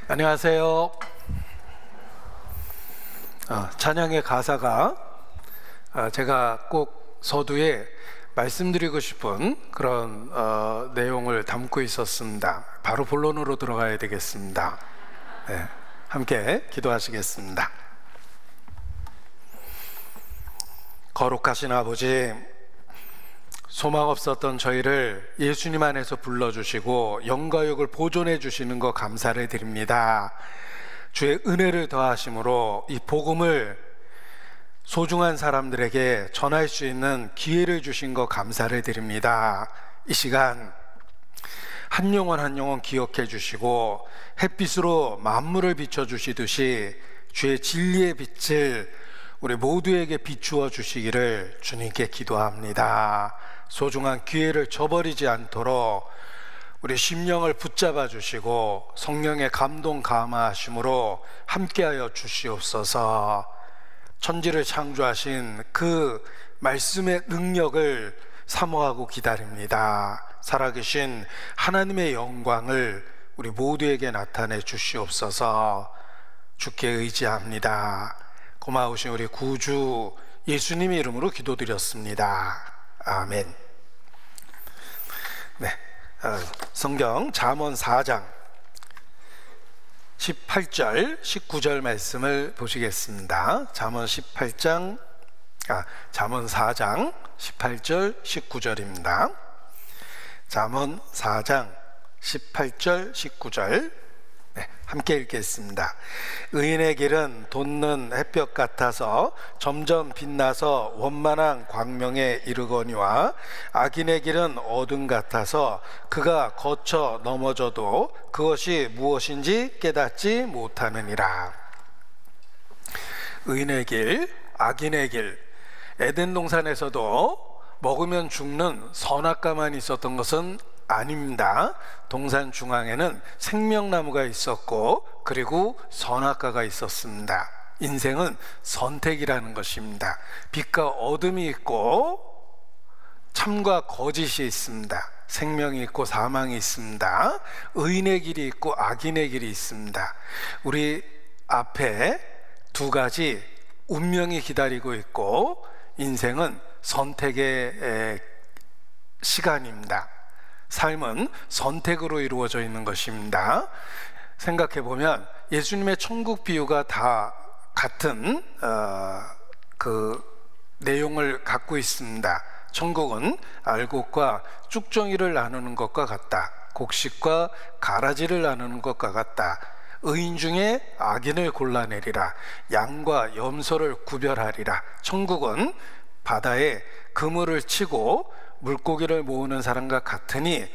안녕하세요. 찬양의 가사가 제가 꼭 서두에 말씀드리고 싶은 그런 내용을 담고 있었습니다. 바로 본론으로 들어가야 되겠습니다. 네, 함께 기도하시겠습니다. 거룩하신 아버지, 소망 없었던 저희를 예수님 안에서 불러주시고 영과육을 보존해 주시는 것 감사를 드립니다. 주의 은혜를 더하심으로 이 복음을 소중한 사람들에게 전할 수 있는 기회를 주신 것 감사를 드립니다. 이 시간 한 영혼 한 영혼 기억해 주시고 햇빛으로 만물을 비춰주시듯이 주의 진리의 빛을 우리 모두에게 비추어 주시기를 주님께 기도합니다. 소중한 기회를 저버리지 않도록 우리 심령을 붙잡아 주시고 성령의 감동 감화하심으로 함께하여 주시옵소서. 천지를 창조하신 그 말씀의 능력을 사모하고 기다립니다. 살아계신 하나님의 영광을 우리 모두에게 나타내 주시옵소서. 주께 의지합니다. 고마우신 우리 구주 예수님의 이름으로 기도드렸습니다. 아멘. 네, 성경 잠언 4장 18절 19절 말씀을 보시겠습니다. 잠언 4장 18절 19절입니다. 잠언 4장 18절 19절 함께 읽겠습니다. 의인의 길은 돋는 햇볕 같아서 점점 빛나서 원만한 광명에 이르거니와 악인의 길은 어둠 같아서 그가 거쳐 넘어져도 그것이 무엇인지 깨닫지 못하느니라. 의인의 길, 악인의 길. 에덴 동산에서도 먹으면 죽는 선악과만 있었던 것은 아닙니다. 동산 중앙에는 생명나무가 있었고 그리고 선악과가 있었습니다. 인생은 선택이라는 것입니다. 빛과 어둠이 있고 참과 거짓이 있습니다. 생명이 있고 사망이 있습니다. 의인의 길이 있고 악인의 길이 있습니다. 우리 앞에 두 가지 운명이 기다리고 있고 인생은 선택의 시간입니다. 삶은 선택으로 이루어져 있는 것입니다. 생각해 보면 예수님의 천국 비유가 다 같은 그 내용을 갖고 있습니다. 천국은 알곡과 쭉정이를 나누는 것과 같다. 곡식과 가라지를 나누는 것과 같다. 의인 중에 악인을 골라내리라. 양과 염소를 구별하리라. 천국은 바다에 그물을 치고 물고기를 모으는 사람과 같으니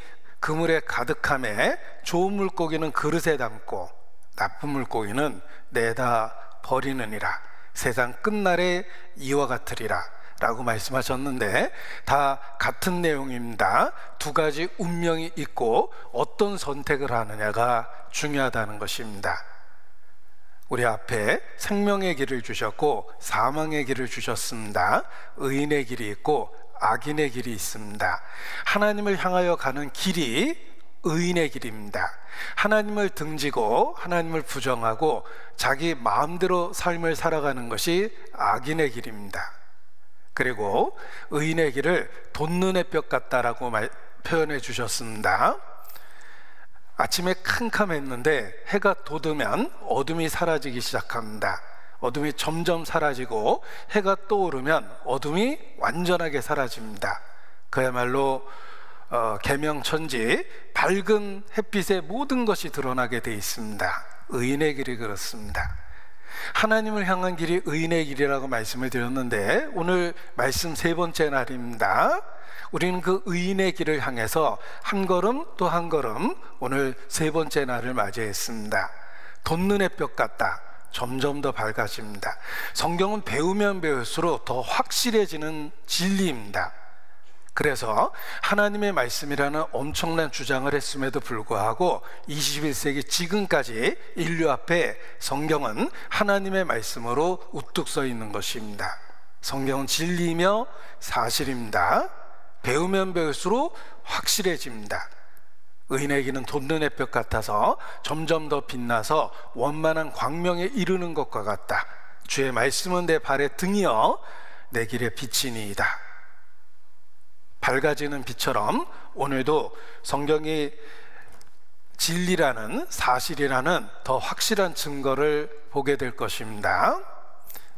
그물에 가득함에 좋은 물고기는 그릇에 담고 나쁜 물고기는 내다 버리느니라. 세상 끝날에 이와 같으리라 라고 말씀하셨는데 다 같은 내용입니다. 두 가지 운명이 있고 어떤 선택을 하느냐가 중요하다는 것입니다. 우리 앞에 생명의 길을 주셨고 사망의 길을 주셨습니다. 의인의 길이 있고 악인의 길이 있습니다. 하나님을 향하여 가는 길이 의인의 길입니다. 하나님을 등지고 하나님을 부정하고 자기 마음대로 삶을 살아가는 것이 악인의 길입니다. 그리고 의인의 길을 돋는 햇볕 같다라고 표현해 주셨습니다. 아침에 캄캄했는데 해가 돋으면 어둠이 사라지기 시작합니다. 어둠이 점점 사라지고 해가 떠오르면 어둠이 완전하게 사라집니다. 그야말로 계명천지 밝은 햇빛에 모든 것이 드러나게 돼 있습니다. 의인의 길이 그렇습니다. 하나님을 향한 길이 의인의 길이라고 말씀을 드렸는데 오늘 말씀 세 번째 날입니다. 우리는 그 의인의 길을 향해서 한 걸음 또 한 걸음 오늘 세 번째 날을 맞이했습니다. 돋는 햇볕 같다. 점점 더 밝아집니다. 성경은 배우면 배울수록 더 확실해지는 진리입니다. 그래서 하나님의 말씀이라는 엄청난 주장을 했음에도 불구하고 21세기 지금까지 인류 앞에 성경은 하나님의 말씀으로 우뚝 서 있는 것입니다. 성경은 진리이며 사실입니다. 배우면 배울수록 확실해집니다. 의인의 길은 돋는 햇볕 같아서 점점 더 빛나서 원만한 광명에 이르는 것과 같다. 주의 말씀은 내 발의 등이여 내 길의 빛이니이다. 밝아지는 빛처럼 오늘도 성경이 진리라는, 사실이라는 더 확실한 증거를 보게 될 것입니다.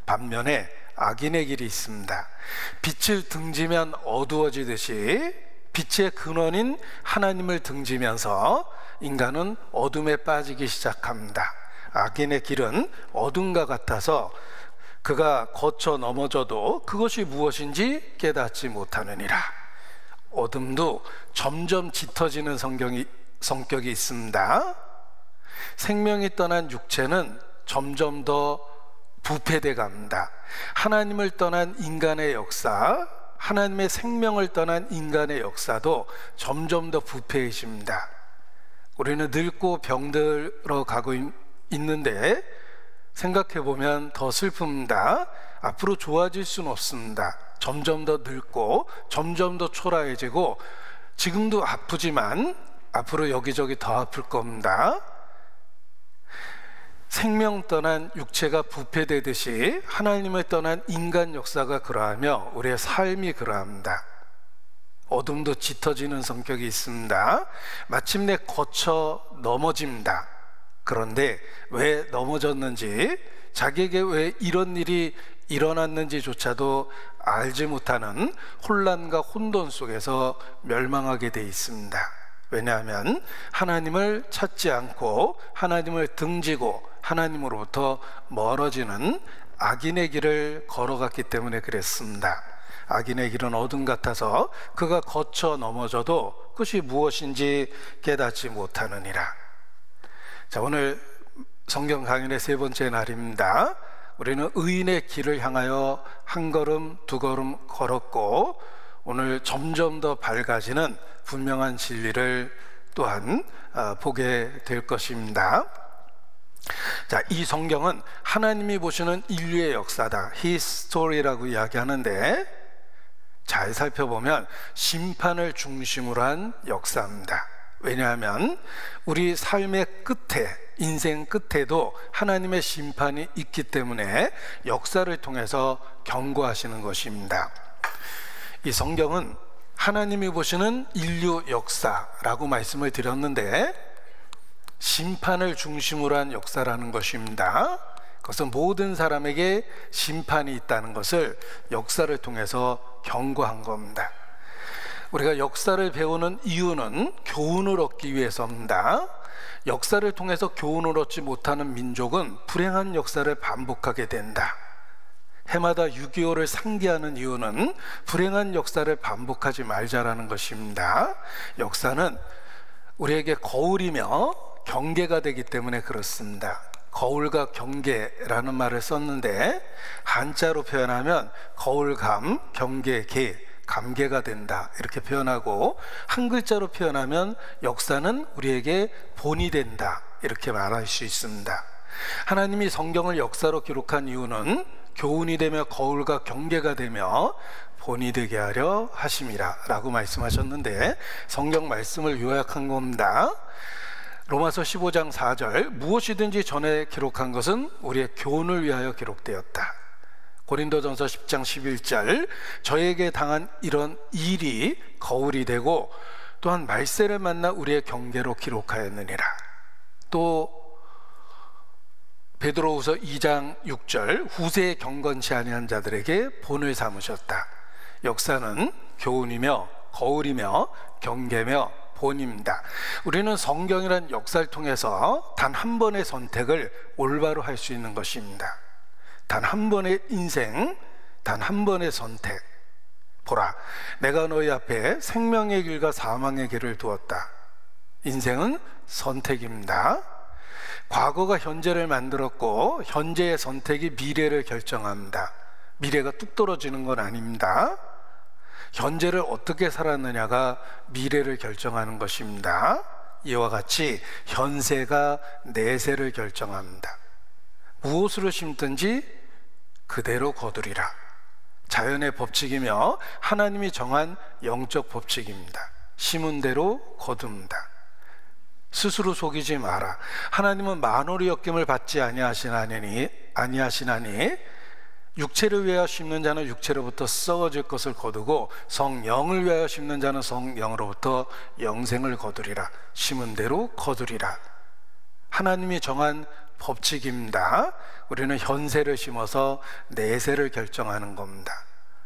반면에 악인의 길이 있습니다. 빛을 등지면 어두워지듯이 빛의 근원인 하나님을 등지면서 인간은 어둠에 빠지기 시작합니다. 악인의 길은 어둠과 같아서 그가 거쳐 넘어져도 그것이 무엇인지 깨닫지 못하느니라. 어둠도 점점 짙어지는 성격이 있습니다. 생명이 떠난 육체는 점점 더 부패돼 갑니다. 하나님을 떠난 인간의 역사, 하나님의 생명을 떠난 인간의 역사도 점점 더 부패해집니다. 우리는 늙고 병들어 가고 있는데 생각해보면 더 슬픕니다. 앞으로 좋아질 수는 없습니다. 점점 더 늙고 점점 더 초라해지고 지금도 아프지만 앞으로 여기저기 더 아플 겁니다. 생명 떠난 육체가 부패되듯이 하나님을 떠난 인간 역사가 그러하며 우리의 삶이 그러합니다. 어둠도 짙어지는 성격이 있습니다. 마침내 거쳐 넘어집니다. 그런데 왜 넘어졌는지, 자기에게 왜 이런 일이 일어났는지조차도 알지 못하는 혼란과 혼돈 속에서 멸망하게 돼 있습니다. 왜냐하면 하나님을 찾지 않고 하나님을 등지고 하나님으로부터 멀어지는 악인의 길을 걸어갔기 때문에 그랬습니다. 악인의 길은 어둠 같아서 그가 거쳐 넘어져도 그것이 무엇인지 깨닫지 못하느니라. 자, 오늘 성경 강연의 세 번째 날입니다. 우리는 의인의 길을 향하여 한 걸음 두 걸음 걸었고 오늘 점점 더 밝아지는 분명한 진리를 또한 보게 될 것입니다. 자, 이 성경은 하나님이 보시는 인류의 역사다, His story라고 이야기하는데 잘 살펴보면 심판을 중심으로 한 역사입니다. 왜냐하면 우리 삶의 끝에, 인생 끝에도 하나님의 심판이 있기 때문에 역사를 통해서 경고하시는 것입니다. 이 성경은 하나님이 보시는 인류 역사라고 말씀을 드렸는데 심판을 중심으로 한 역사라는 것입니다. 그것은 모든 사람에게 심판이 있다는 것을 역사를 통해서 경고한 겁니다. 우리가 역사를 배우는 이유는 교훈을 얻기 위해서입니다. 역사를 통해서 교훈을 얻지 못하는 민족은 불행한 역사를 반복하게 된다. 해마다 6.25를 상기하는 이유는 불행한 역사를 반복하지 말자라는 것입니다. 역사는 우리에게 거울이며 경계가 되기 때문에 그렇습니다. 거울과 경계라는 말을 썼는데 한자로 표현하면 거울감, 경계계, 감계가 된다 이렇게 표현하고 한 글자로 표현하면 역사는 우리에게 본이 된다 이렇게 말할 수 있습니다. 하나님이 성경을 역사로 기록한 이유는 교훈이 되며 거울과 경계가 되며 본이 되게 하려 하심이라 라고 말씀하셨는데 성경 말씀을 요약한 겁니다. 로마서 15장 4절 무엇이든지 전에 기록한 것은 우리의 교훈을 위하여 기록되었다. 고린도전서 10장 11절 저에게 당한 이런 일이 거울이 되고 또한 말세를 만나 우리의 경계로 기록하였느니라. 또 베드로후서 2장 6절 후세에 경건치 아니한 자들에게 본을 삼으셨다. 역사는 교훈이며 거울이며 경계며 본입니다. 우리는 성경이란 역사를 통해서 단 한 번의 선택을 올바로 할 수 있는 것입니다. 단 한 번의 인생, 단 한 번의 선택. 보라, 내가 너희 앞에 생명의 길과 사망의 길을 두었다. 인생은 선택입니다. 과거가 현재를 만들었고 현재의 선택이 미래를 결정합니다. 미래가 뚝 떨어지는 건 아닙니다. 현재를 어떻게 살았느냐가 미래를 결정하는 것입니다. 이와 같이 현세가 내세를 결정합니다. 무엇으로 심든지 그대로 거두리라. 자연의 법칙이며 하나님이 정한 영적 법칙입니다. 심은 대로 거둡니다. 스스로 속이지 마라. 하나님은 만월의 역김을 받지 아니하시나니 육체를 위하여 심는 자는 육체로부터 썩어질 것을 거두고 성령을 위하여 심는 자는 성령으로부터 영생을 거두리라. 심은 대로 거두리라. 하나님이 정한 법칙입니다. 우리는 현세를 심어서 내세를 결정하는 겁니다.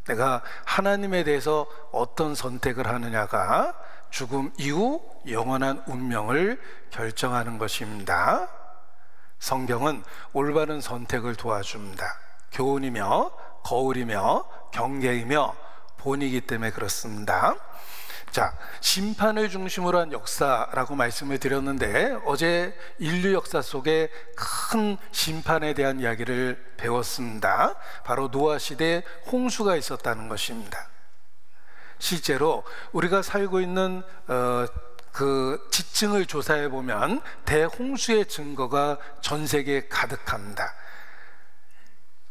내가 하나님에 대해서 어떤 선택을 하느냐가 죽음 이후 영원한 운명을 결정하는 것입니다. 성경은 올바른 선택을 도와줍니다. 교훈이며 거울이며 경계이며 본이기 때문에 그렇습니다. 자, 심판을 중심으로 한 역사라고 말씀을 드렸는데, 어제 인류 역사 속에 큰 심판에 대한 이야기를 배웠습니다. 바로 노아 시대에 홍수가 있었다는 것입니다. 실제로 우리가 살고 있는 그 지층을 조사해 보면 대홍수의 증거가 전 세계에 가득합니다.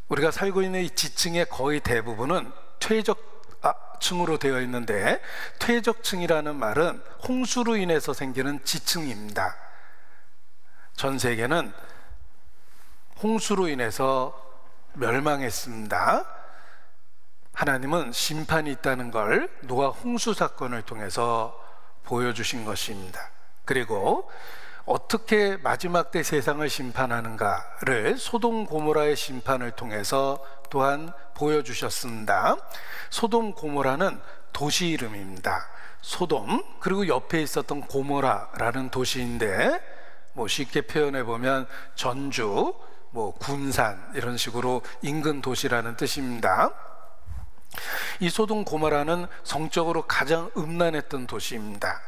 우리가 살고 있는 이 지층의 거의 대부분은 퇴적층으로 되어 있는데, 퇴적층이라는 말은 홍수로 인해서 생기는 지층입니다. 전 세계는 홍수로 인해서 멸망했습니다. 하나님은 심판이 있다는 걸 노아 홍수 사건을 통해서 보여주신 것입니다. 그리고 어떻게 마지막 때 세상을 심판하는가를 소돔 고모라의 심판을 통해서 또한 보여주셨습니다. 소돔 고모라는 도시 이름입니다. 소돔, 그리고 옆에 있었던 고모라라는 도시인데, 쉽게 표현해 보면 전주, 군산 이런 식으로 인근 도시라는 뜻입니다. 이 소돔 고모라는 성적으로 가장 음란했던 도시입니다.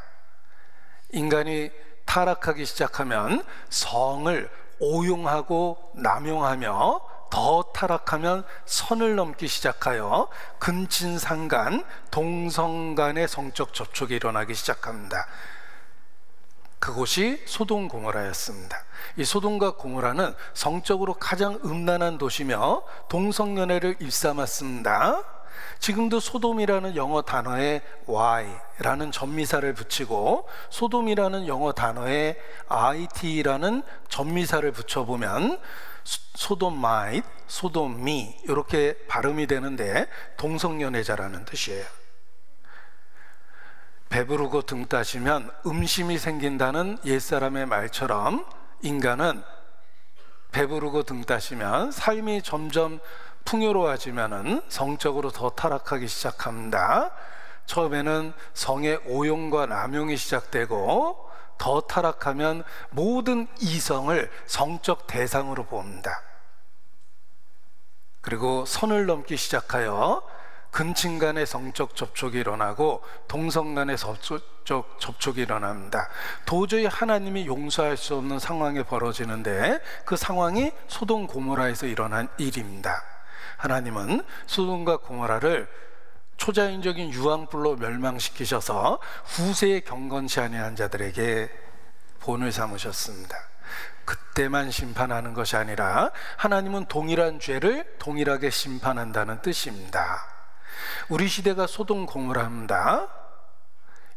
인간이 타락하기 시작하면 성을 오용하고 남용하며, 더 타락하면 선을 넘기 시작하여 근친상간, 동성 간의 성적 접촉이 일어나기 시작합니다. 그곳이 소돔 고모라였습니다. 이 소돔과 고모라는 성적으로 가장 음란한 도시며 동성연애를 입삼았습니다. 지금도 소돔이라는 영어 단어에 Y라는 전미사를 붙이고 소돔이라는 영어 단어에 IT라는 전미사를 붙여보면 소돔마이트, 소돔미 이렇게 발음이 되는데, 동성연애자라는 뜻이에요. 배부르고 등 따시면 음심이 생긴다는 옛사람의 말처럼, 인간은 배부르고 등 따시면 삶이 점점 풍요로워지면은 성적으로 더 타락하기 시작합니다. 처음에는 성의 오용과 남용이 시작되고, 더 타락하면 모든 이성을 성적 대상으로 봅니다. 그리고 선을 넘기 시작하여 근친 간의 성적 접촉이 일어나고 동성 간의 성적 접촉이 일어납니다. 도저히 하나님이 용서할 수 없는 상황이 벌어지는데, 그 상황이 소돔 고모라에서 일어난 일입니다. 하나님은 소돔과 고모라를 초자연적인 유황불로 멸망시키셔서 후세에 경건치 아니한 자들에게 본을 삼으셨습니다. 그때만 심판하는 것이 아니라 하나님은 동일한 죄를 동일하게 심판한다는 뜻입니다. 우리 시대가 소돔 고모라입니다.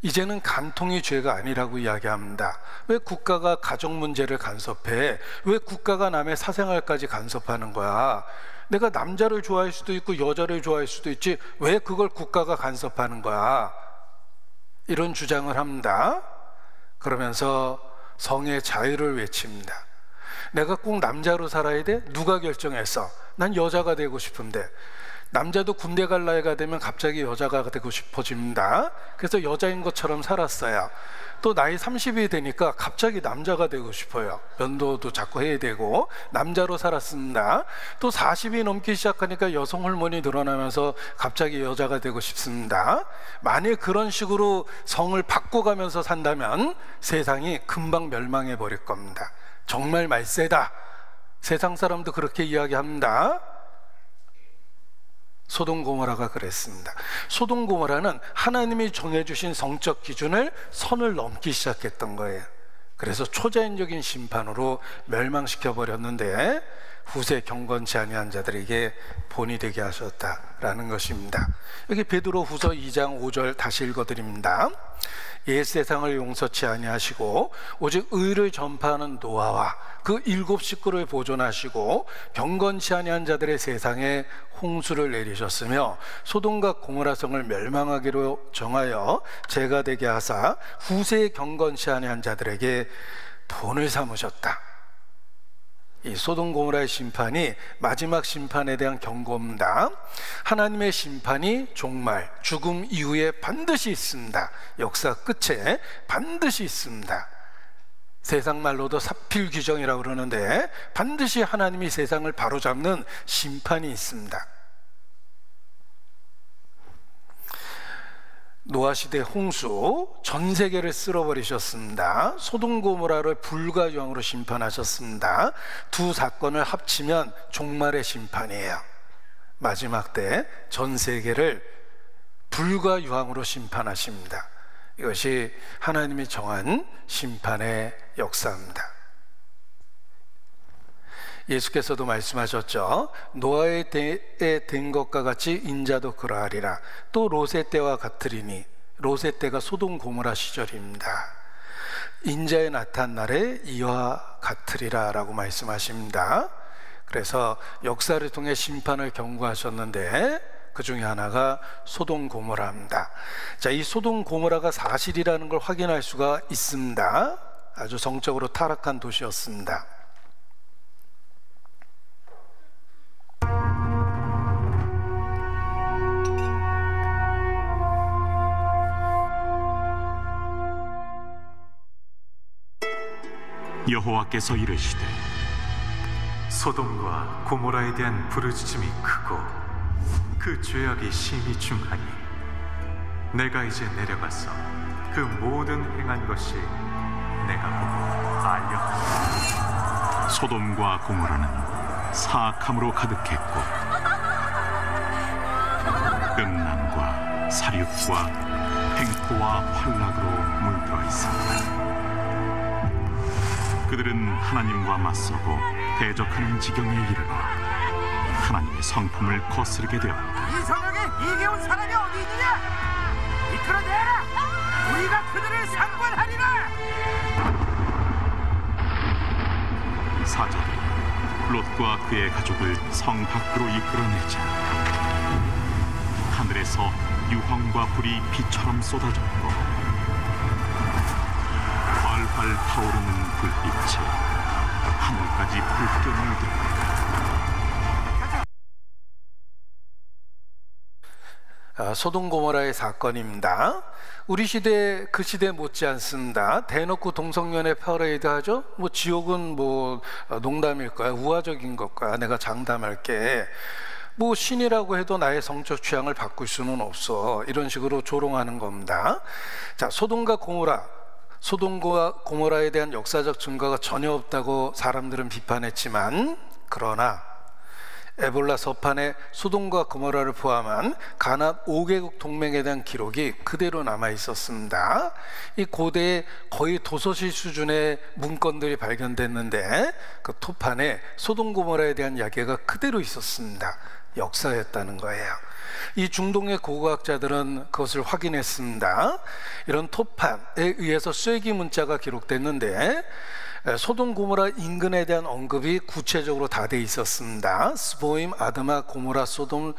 이제는 간통이 죄가 아니라고 이야기합니다. 왜 국가가 가족 문제를 간섭해? 왜 국가가 남의 사생활까지 간섭하는 거야? 내가 남자를 좋아할 수도 있고 여자를 좋아할 수도 있지, 왜 그걸 국가가 간섭하는 거야? 이런 주장을 합니다. 그러면서 성의 자유를 외칩니다. 내가 꼭 남자로 살아야 돼? 누가 결정했어? 난 여자가 되고 싶은데. 남자도 군대 갈 나이가 되면 갑자기 여자가 되고 싶어집니다. 그래서 여자인 것처럼 살았어요. 또 나이 30이 되니까 갑자기 남자가 되고 싶어요. 면도도 자꾸 해야 되고 남자로 살았습니다. 또 40이 넘기 시작하니까 여성 호르몬이 늘어나면서 갑자기 여자가 되고 싶습니다. 만약 그런 식으로 성을 바꿔가면서 산다면 세상이 금방 멸망해 버릴 겁니다. 정말 말세다. 세상 사람도 그렇게 이야기합니다. 소돔 고모라가 그랬습니다. 소돔 고모라는 하나님이 정해주신 성적 기준을 선을 넘기 시작했던 거예요. 그래서 초자연적인 심판으로 멸망시켜 버렸는데, 후세 경건치 아니한 자들에게 본이 되게 하셨다라는 것입니다. 여기 베드로 후서 2장 5절 다시 읽어드립니다. 옛 세상을 용서치 아니하시고 오직 의를 전파하는 노아와 그 7 식구를 보존하시고 경건치 아니한 자들의 세상에 홍수를 내리셨으며 소돔과 고모라 성을 멸망하기로 정하여 죄가 되게 하사 후세의 경건치 아니한 자들에게 본을 삼으셨다. 이 소돔 고모라의 심판이 마지막 심판에 대한 경고입니다. 하나님의 심판이 종말, 죽음 이후에 반드시 있습니다. 역사 끝에 반드시 있습니다. 세상 말로도 사필 규정이라고 그러는데 반드시 하나님이 세상을 바로잡는 심판이 있습니다. 노아 시대 홍수 전 세계를 쓸어버리셨습니다. 소돔 고모라를 불과 유황으로 심판하셨습니다. 두 사건을 합치면 종말의 심판이에요. 마지막 때 전 세계를 불과 유황으로 심판하십니다. 이것이 하나님이 정한 심판의 역사입니다. 예수께서도 말씀하셨죠. 노아의 때에 된 것과 같이 인자도 그러하리라. 또 롯의 때와 같으리니, 롯의 때가 소돔 고모라 시절입니다. 인자의 나타난 날에 이와 같으리라 라고 말씀하십니다. 그래서 역사를 통해 심판을 경고하셨는데 그 중에 하나가 소돔 고모라입니다. 자, 이 소돔 고모라가 사실이라는 걸 확인할 수가 있습니다. 아주 성적으로 타락한 도시였습니다. 여호와께서 이르시되 소돔과 고모라에 대한 부르짖음이 크고 그 죄악이 심히 중하니 내가 이제 내려가서 그 모든 행한 것이 내가 보고 알려하리라. 소돔과 고모라는 사악함으로 가득했고 음란과 살육과 횡포와 환락으로 물들어 있었다. 그들은 하나님과 맞서고 대적하는 지경에 이르러 하나님의 성품을 거스르게 되었다. 이 성역에 이겨온 사람이 어디 있느냐? 이끌어내라! 우리가 그들을 상관하리라! 사자들이 롯과 그의 가족을 성 밖으로 이끌어내자 하늘에서 유황과 불이 비처럼 쏟아졌고 활활 타오르는 불빛이 하늘까지 붉게 물들었다. 소돔 고모라의 사건입니다. 우리 시대 그 시대 못지 않습니다. 대놓고 동성연애 퍼레이드 하죠. 뭐 지옥은 뭐 농담일 거야, 우화적인 것 거야, 내가 장담할게. 뭐 신이라고 해도 나의 성적 취향을 바꿀 수는 없어. 이런 식으로 조롱하는 겁니다. 자, 소돔과 고모라에 대한 역사적 증거가 전혀 없다고 사람들은 비판했지만, 그러나 에볼라 서판에 소돔과 고모라를 포함한 가나안 5개국 동맹에 대한 기록이 그대로 남아 있었습니다. 이 고대에 거의 도서실 수준의 문건들이 발견됐는데 그 토판에 소돔 고모라에 대한 이야기가 그대로 있었습니다. 역사였다는 거예요. 이 중동의 고고학자들은 그것을 확인했습니다. 이런 토판에 의해서 쐐기 문자가 기록됐는데 소돔 고모라 인근에 대한 언급이 구체적으로 다 돼 있었습니다. 스보임, 아드마, 고모라, 소돔,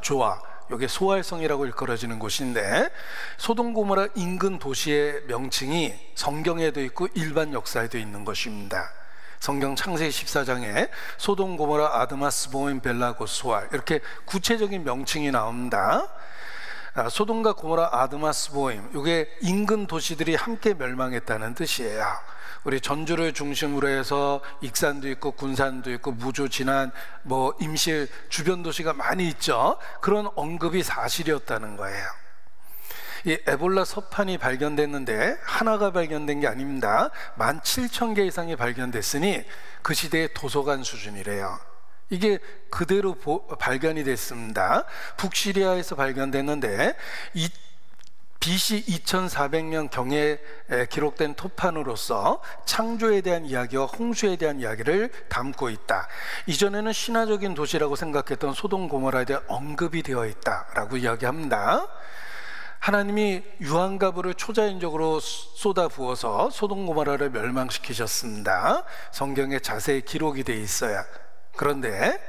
조아, 이게 소알성이라고 일컬어지는 곳인데 소돔 고모라 인근 도시의 명칭이 성경에도 있고 일반 역사에도 있는 것입니다. 성경 창세기 14장에 소돔 고모라, 아드마, 스보임, 벨라고, 소알 이렇게 구체적인 명칭이 나옵니다. 소돔과 고모라, 아드마, 스보임 이게 인근 도시들이 함께 멸망했다는 뜻이에요. 우리 전주를 중심으로 해서 익산도 있고 군산도 있고 무주, 진안, 뭐 임실 주변 도시가 많이 있죠. 그런 언급이 사실이었다는 거예요. 이 에볼라 서판이 발견됐는데 하나가 발견된 게 아닙니다. 17,000개 이상이 발견됐으니 그 시대의 도서관 수준이래요. 이게 그대로 발견이 됐습니다. 북시리아에서 발견됐는데 BC 2400년 경에 기록된 토판으로서 창조에 대한 이야기와 홍수에 대한 이야기를 담고 있다. 이전에는 신화적인 도시라고 생각했던 소돔 고모라에 대한 언급이 되어 있다라고 이야기합니다. 하나님이 유황가부를 초자연적으로 쏟아 부어서 소돔 고모라를 멸망시키셨습니다. 성경에 자세히 기록이 되어 있어야. 그런데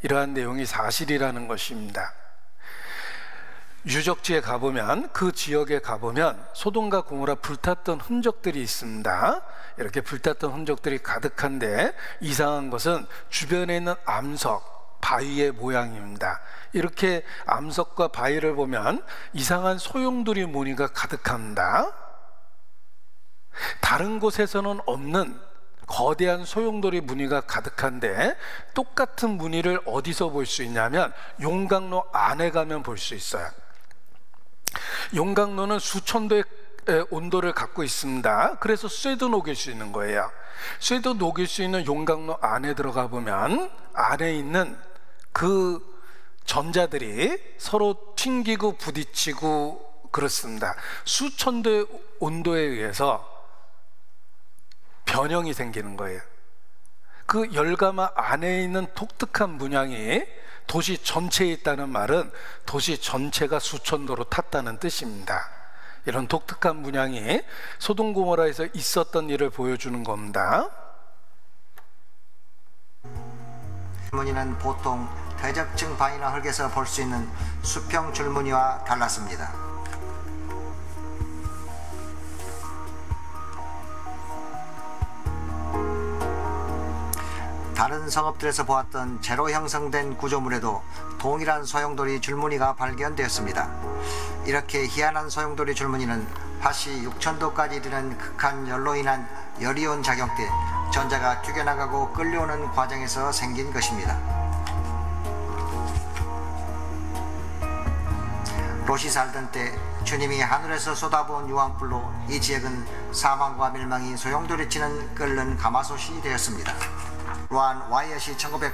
이러한 내용이 사실이라는 것입니다. 유적지에 가보면, 그 지역에 가보면 소돔과 고모라 불탔던 흔적들이 있습니다. 이렇게 불탔던 흔적들이 가득한데 이상한 것은 주변에 있는 암석, 바위의 모양입니다. 이렇게 암석과 바위를 보면 이상한 소용돌이 무늬가 가득합니다. 다른 곳에서는 없는 거대한 소용돌이 무늬가 가득한데 똑같은 무늬를 어디서 볼 수 있냐면 용강로 안에 가면 볼 수 있어요. 용강로는 수천 도의 온도를 갖고 있습니다. 그래서 쇠도 녹일 수 있는 거예요. 쇠도 녹일 수 있는 용강로 안에 들어가 보면 안에 있는 그 전자들이 서로 튕기고 부딪히고 그렇습니다. 수천 도의 온도에 의해서 변형이 생기는 거예요. 그 열가마 안에 있는 독특한 문양이 도시 전체에 있다는 말은 도시 전체가 수천도로 탔다는 뜻입니다. 이런 독특한 문양이 소돔 고모라에서 있었던 일을 보여주는 겁니다. 줄무늬는 보통 퇴적층 바위나 흙에서 볼 수 있는 수평 줄무늬와 달랐습니다. 다른 성읍들에서 보았던 재로 형성된 구조물에도 동일한 소용돌이 줄무늬가 발견되었습니다. 이렇게 희한한 소용돌이 줄무늬는 화씨 6000도까지 이르는 극한 열로 인한 열이온 작용 때 전자가 튀겨나가고 끌려오는 과정에서 생긴 것입니다. 롯이 살던 때 주님이 하늘에서 쏟아부은 유황불로 이 지역은 사망과 멸망이 소용돌이치는 끓는 가마솥이 되었습니다. 로안 와이엇이 1900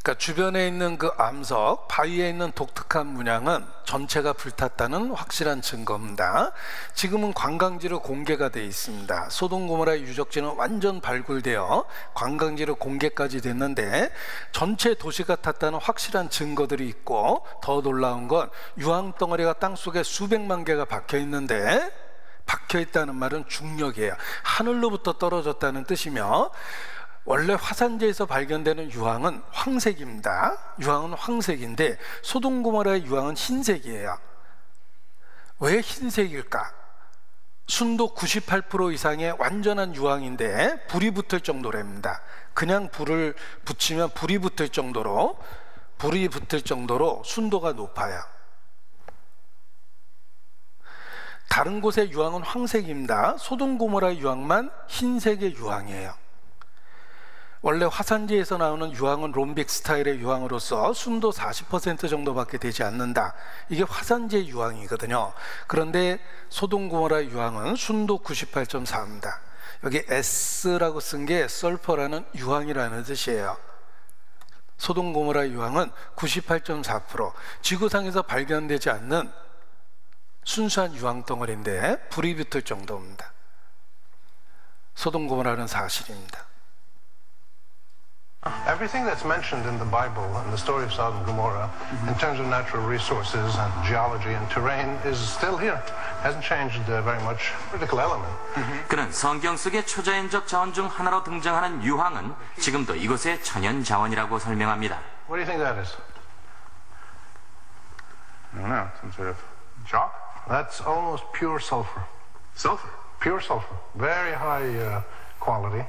그러니까 주변에 있는 그 암석, 바위에 있는 독특한 문양은 전체가 불탔다는 확실한 증거입니다. 지금은 관광지로 공개가 되어 있습니다. 소돔 고모라의 유적지는 완전 발굴되어 관광지로 공개까지 됐는데 전체 도시가 탔다는 확실한 증거들이 있고, 더 놀라운 건 유황 덩어리가 땅속에 수백만 개가 박혀 있는데, 박혀 있다는 말은 중력이에요. 하늘로부터 떨어졌다는 뜻이며, 원래 화산재에서 발견되는 유황은 황색입니다. 유황은 황색인데 소돔 고모라의 유황은 흰색이에요. 왜 흰색일까? 순도 98% 이상의 완전한 유황인데 불이 붙을 정도랍니다. 그냥 불을 붙이면 불이 붙을 정도로 순도가 높아요. 다른 곳의 유황은 황색입니다. 소돔 고모라의 유황만 흰색의 유황이에요. 원래 화산지에서 나오는 유황은 롬빅 스타일의 유황으로서 순도 40% 정도밖에 되지 않는다. 이게 화산지의 유황이거든요. 그런데 소돔 고모라의 유황은 순도 98.4입니다. 여기 S라고 쓴 게 설퍼라는 유황이라는 뜻이에요. 소돔 고모라의 유황은 98.4%, 지구상에서 발견되지 않는 순수한 유황 덩어리인데 불이 붙을 정도입니다. 소돔 고모라는 사실입니다. Everything that's mentioned in the Bible and the story of Sodom and Gomorrah in terms of natural resources and geology and terrain is still here. Hasn't changed very much. Critical element. 그는 성경 속의 초자연적 자원 중 하나로 등장하는 유황은 지금도 이곳의 천연 자원이라고 설명합니다. What do you think that is? I don't know. Some sort of chalk? That's almost pure sulfur. Sulfur? Pure sulfur. Very high quality.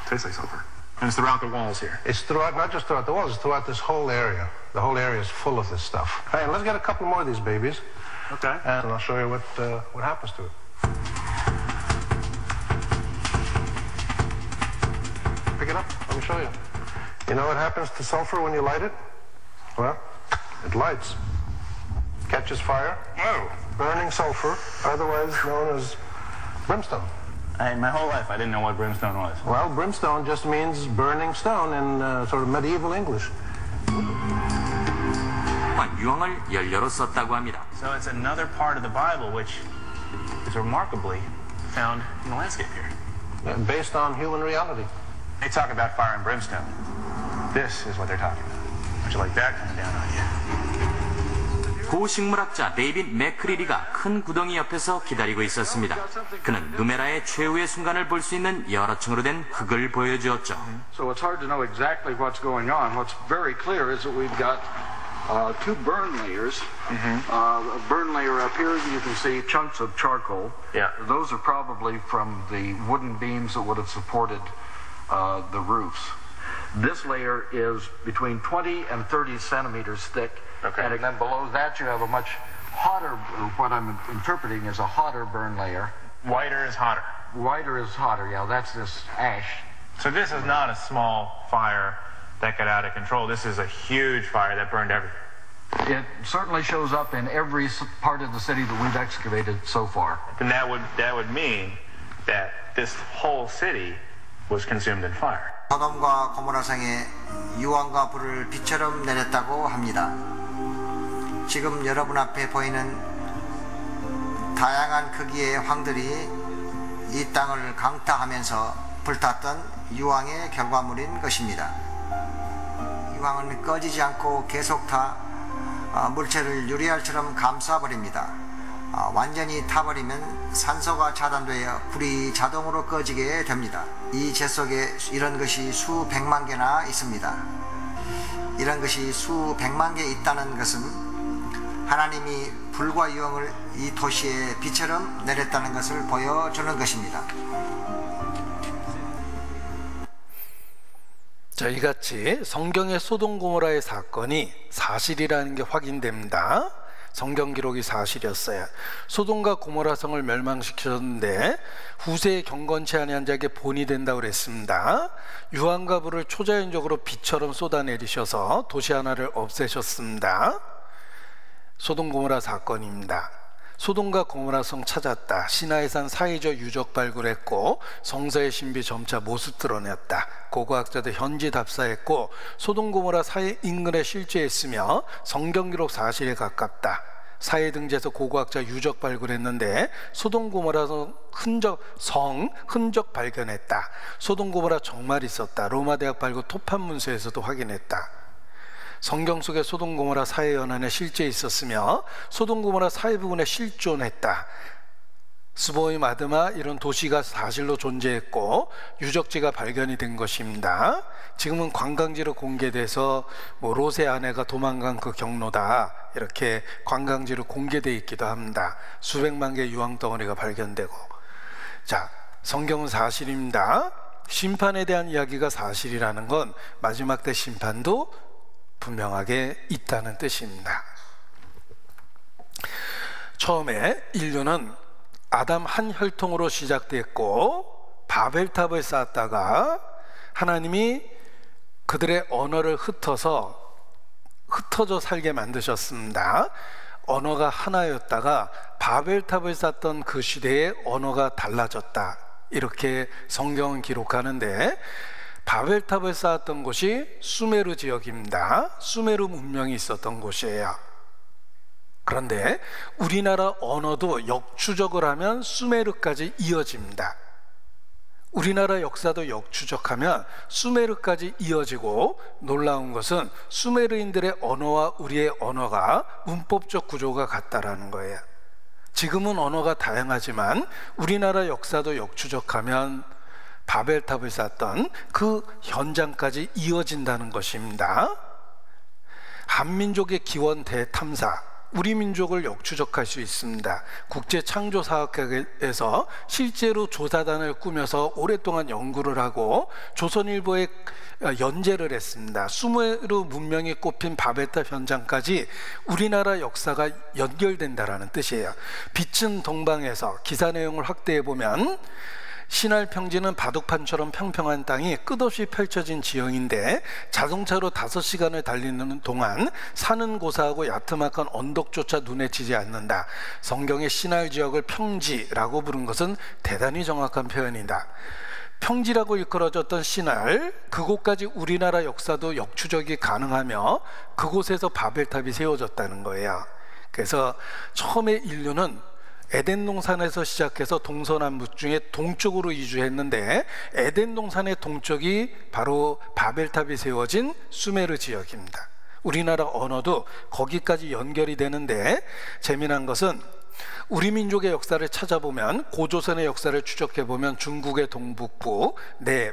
Tastes like sulfur. And it's throughout the walls here. It's throughout, not just throughout the walls, it's throughout this whole area. The whole area is full of this stuff. Hey, let's get a couple more of these babies. Okay. And I'll show you what happens to it. Pick it up. Let me show you. You know what happens to sulfur when you light it? Well, it lights. Catches fire. Oh. Burning sulfur, otherwise known as brimstone. My whole life I didn't know what brimstone was. Well, brimstone just means burning stone in sort of medieval English. 유황을 연료로 썼다고 합니다. So it's another part of the Bible which is remarkably found in the landscape here. Based on human reality. They talk about fire and brimstone. This is what they're talking about. Would you like that coming down on you? 고식물학자 데이빗 맥크리리가 큰 구덩이 옆에서 기다리고 있었습니다. 그는 누메라의 최후의 순간을 볼 수 있는 여러 층으로 된 흙을 보여주었죠. So it's hard to know exactly what's going on. What's very clear is that we've got two burn layers. A burn layer up here, you can see chunks of charcoal. Yeah. Those are probably from the wooden beams that would have supported the roofs. This layer is between 20 and 30 centimeters thick. Okay. And then below that you have a much hotter, what I'm interpreting is a hotter burn layer. Whiter is hotter. Whiter is hotter, yeah, that's this ash. So this is not a small fire that got out of control. This is a huge fire that burned everything. It certainly shows up in every part of the city that we've excavated so far. And that would mean that this whole city was consumed in fire. 소돔과 고모라 성에 유황과 불을 비처럼 내렸다고 합니다. 지금 여러분 앞에 보이는 다양한 크기의 황들이 이 땅을 강타하면서 불탔던 유황의 결과물인 것입니다. 유황은 꺼지지 않고 계속 타 물체를 유리알처럼 감싸버립니다. 완전히 타버리면 산소가 차단되어 불이 자동으로 꺼지게 됩니다. 이 재 속에 이런 것이 수백만 개나 있습니다. 이런 것이 수백만 개 있다는 것은 하나님이 불과 유황을 이 도시에 비처럼 내렸다는 것을 보여주는 것입니다. 자, 이같이 성경의 소돔 고모라의 사건이 사실이라는 게 확인됩니다. 성경 기록이 사실이었어요. 소돔과 고모라 성을 멸망시켰는데 후세에 경건치 아니한 자에게 본이 된다고 그랬습니다. 유황과 불을 초자연적으로 비처럼 쏟아내리셔서 도시 하나를 없애셨습니다. 소돔 고모라 사건입니다. 소돔과 고모라 성 찾았다. 시나이산 사이적 유적 발굴했고 성서의 신비 점차 모습 드러냈다. 고고학자들 현지 답사했고 소돔 고모라 사이 인근에 실제했으며 성경 기록 사실에 가깝다. 사회 등지에서 고고학자 유적 발굴했는데 소돔 고모라 성 흔적 발견했다. 소돔 고모라 정말 있었다. 로마 대학 발굴 토판 문서에서도 확인했다. 성경 속에 소돔 고모라 사회 연안에 실제 있었으며 소돔 고모라 사회 부근에 실존했다. 스보임 아드마 이런 도시가 사실로 존재했고 유적지가 발견이 된 것입니다. 지금은 관광지로 공개돼서 롯의 아내가 도망간 그 경로다 이렇게 관광지로 공개되어 있기도 합니다. 수백만 개의 유황 덩어리가 발견되고. 자, 성경은 사실입니다. 심판에 대한 이야기가 사실이라는 건 마지막 때 심판도 분명하게 있다는 뜻입니다. 처음에 인류는 아담 한 혈통으로 시작됐고 바벨탑을 쌓았다가 하나님이 그들의 언어를 흩어져 살게 만드셨습니다. 언어가 하나였다가 바벨탑을 쌓던 그 시대에 언어가 달라졌다 이렇게 성경은 기록하는데 바벨탑을 쌓았던 곳이 수메르 지역입니다. 수메르 문명이 있었던 곳이에요. 그런데 우리나라 언어도 역추적을 하면 수메르까지 이어집니다. 우리나라 역사도 역추적하면 수메르까지 이어지고 놀라운 것은 수메르인들의 언어와 우리의 언어가 문법적 구조가 같다라는 거예요. 지금은 언어가 다양하지만 우리나라 역사도 역추적하면 바벨탑을 쌓던 그 현장까지 이어진다는 것입니다. 한민족의 기원 대탐사, 우리 민족을 역추적할 수 있습니다. 국제창조사학회에서 실제로 조사단을 꾸며서 오랫동안 연구를 하고 조선일보에 연재를 했습니다. 수메르 문명이 꼽힌 바벨탑 현장까지 우리나라 역사가 연결된다라는 뜻이에요. 빛은 동방에서 기사 내용을 확대해 보면 신할 평지는 바둑판처럼 평평한 땅이 끝없이 펼쳐진 지형인데 자동차로 5시간을 달리는 동안 산은 고사하고 야트막한 언덕조차 눈에 띄지 않는다. 성경의 신할 지역을 평지라고 부른 것은 대단히 정확한 표현이다. 평지라고 일컬어졌던 신할, 그곳까지 우리나라 역사도 역추적이 가능하며 그곳에서 바벨탑이 세워졌다는 거예요. 그래서 처음에 인류는 에덴 동산에서 시작해서 동서남북 중에 동쪽으로 이주했는데 에덴 동산의 동쪽이 바로 바벨탑이 세워진 수메르 지역입니다. 우리나라 언어도 거기까지 연결이 되는데 재미난 것은 우리 민족의 역사를 찾아보면 고조선의 역사를 추적해보면 중국의 동북부,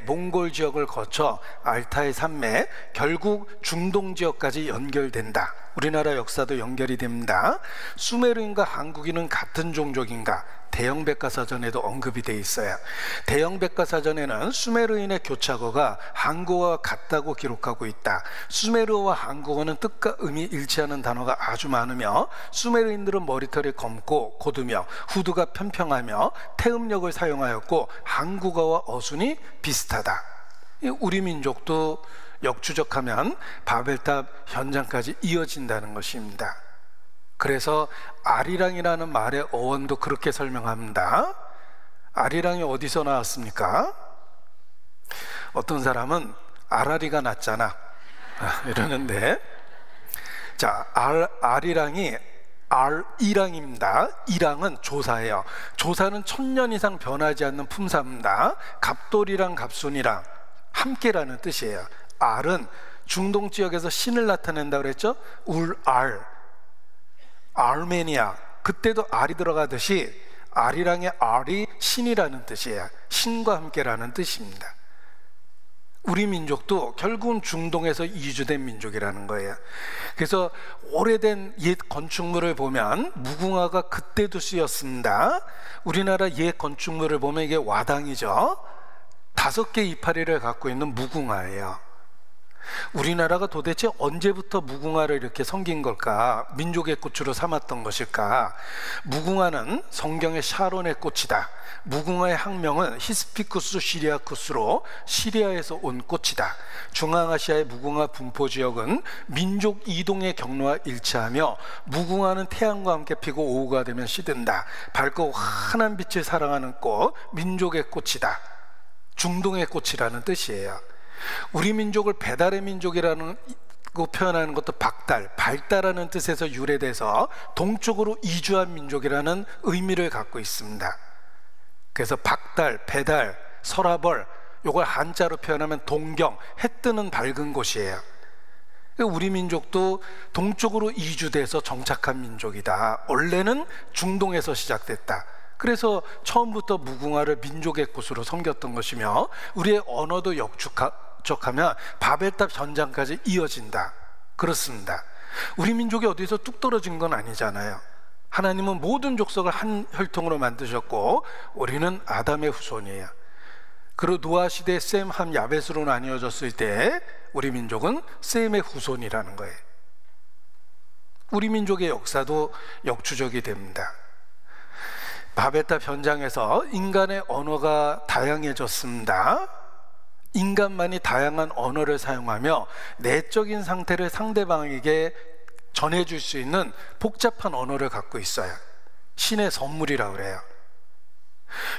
몽골 지역을 거쳐 알타이 산맥, 결국 중동 지역까지 연결된다. 우리나라 역사도 연결이 됩니다. 수메르인과 한국인은 같은 종족인가? 대영백과사전에도 언급이 돼 있어요. 대영백과사전에는 수메르인의 교차어가 한국어와 같다고 기록하고 있다. 수메르어와 한국어는 뜻과 의미 일치하는 단어가 아주 많으며 수메르인들은 머리털이 검고 곧으며 후드가 평평하며 태음력을 사용하였고 한국어와 어순이 비슷하다. 우리 민족도 역추적하면 바벨탑 현장까지 이어진다는 것입니다. 그래서 아리랑이라는 말의 어원도 그렇게 설명합니다. 아리랑이 어디서 나왔습니까? 어떤 사람은 아라리가 났잖아 이러는데, 자, 아리랑이 이랑입니다. 이랑은 조사예요. 조사는 1000년 이상 변하지 않는 품사입니다. 갑돌이랑 갑순이랑 함께라는 뜻이에요. 알은 중동 지역에서 신을 나타낸다 그랬죠? 아르메니아, 그때도 알이 들어가듯이 아리랑의 알이 신이라는 뜻이에요. 신과 함께라는 뜻입니다. 우리 민족도 결국은 중동에서 이주된 민족이라는 거예요. 그래서 오래된 옛 건축물을 보면 무궁화가 그때도 쓰였습니다. 우리나라 옛 건축물을 보면 이게 와당이죠. 5개 이파리를 갖고 있는 무궁화예요. 우리나라가 도대체 언제부터 무궁화를 이렇게 섬긴 걸까? 민족의 꽃으로 삼았던 것일까? 무궁화는 성경의 샤론의 꽃이다. 무궁화의 학명은 히스피쿠스 시리아쿠스로 시리아에서 온 꽃이다. 중앙아시아의 무궁화 분포 지역은 민족 이동의 경로와 일치하며 무궁화는 태양과 함께 피고 오후가 되면 시든다. 밝고 환한 빛을 사랑하는 꽃, 민족의 꽃이다. 중동의 꽃이라는 뜻이에요. 우리 민족을 배달의 민족이라는 거 표현하는 것도 밝다라는 뜻에서 유래돼서 동쪽으로 이주한 민족이라는 의미를 갖고 있습니다. 그래서 박달, 배달, 서라벌, 이걸 한자로 표현하면 동경, 해 뜨는 밝은 곳이에요. 우리 민족도 동쪽으로 이주돼서 정착한 민족이다. 원래는 중동에서 시작됐다. 그래서 처음부터 무궁화를 민족의 꽃으로 섬겼던 것이며 우리의 언어도 역축하면 바벨탑 현장까지 이어진다. 그렇습니다. 우리 민족이 어디서 뚝 떨어진 건 아니잖아요. 하나님은 모든 족속을 한 혈통으로 만드셨고 우리는 아담의 후손이에요. 그리고 노아 시대에 셈, 함, 야벳으로 나뉘어졌을 때 우리 민족은 셈의 후손이라는 거예요. 우리 민족의 역사도 역추적이 됩니다. 바벨탑 현장에서 인간의 언어가 다양해졌습니다. 인간만이 다양한 언어를 사용하며 내적인 상태를 상대방에게 전해줄 수 있는 복잡한 언어를 갖고 있어요. 신의 선물이라고 그래요.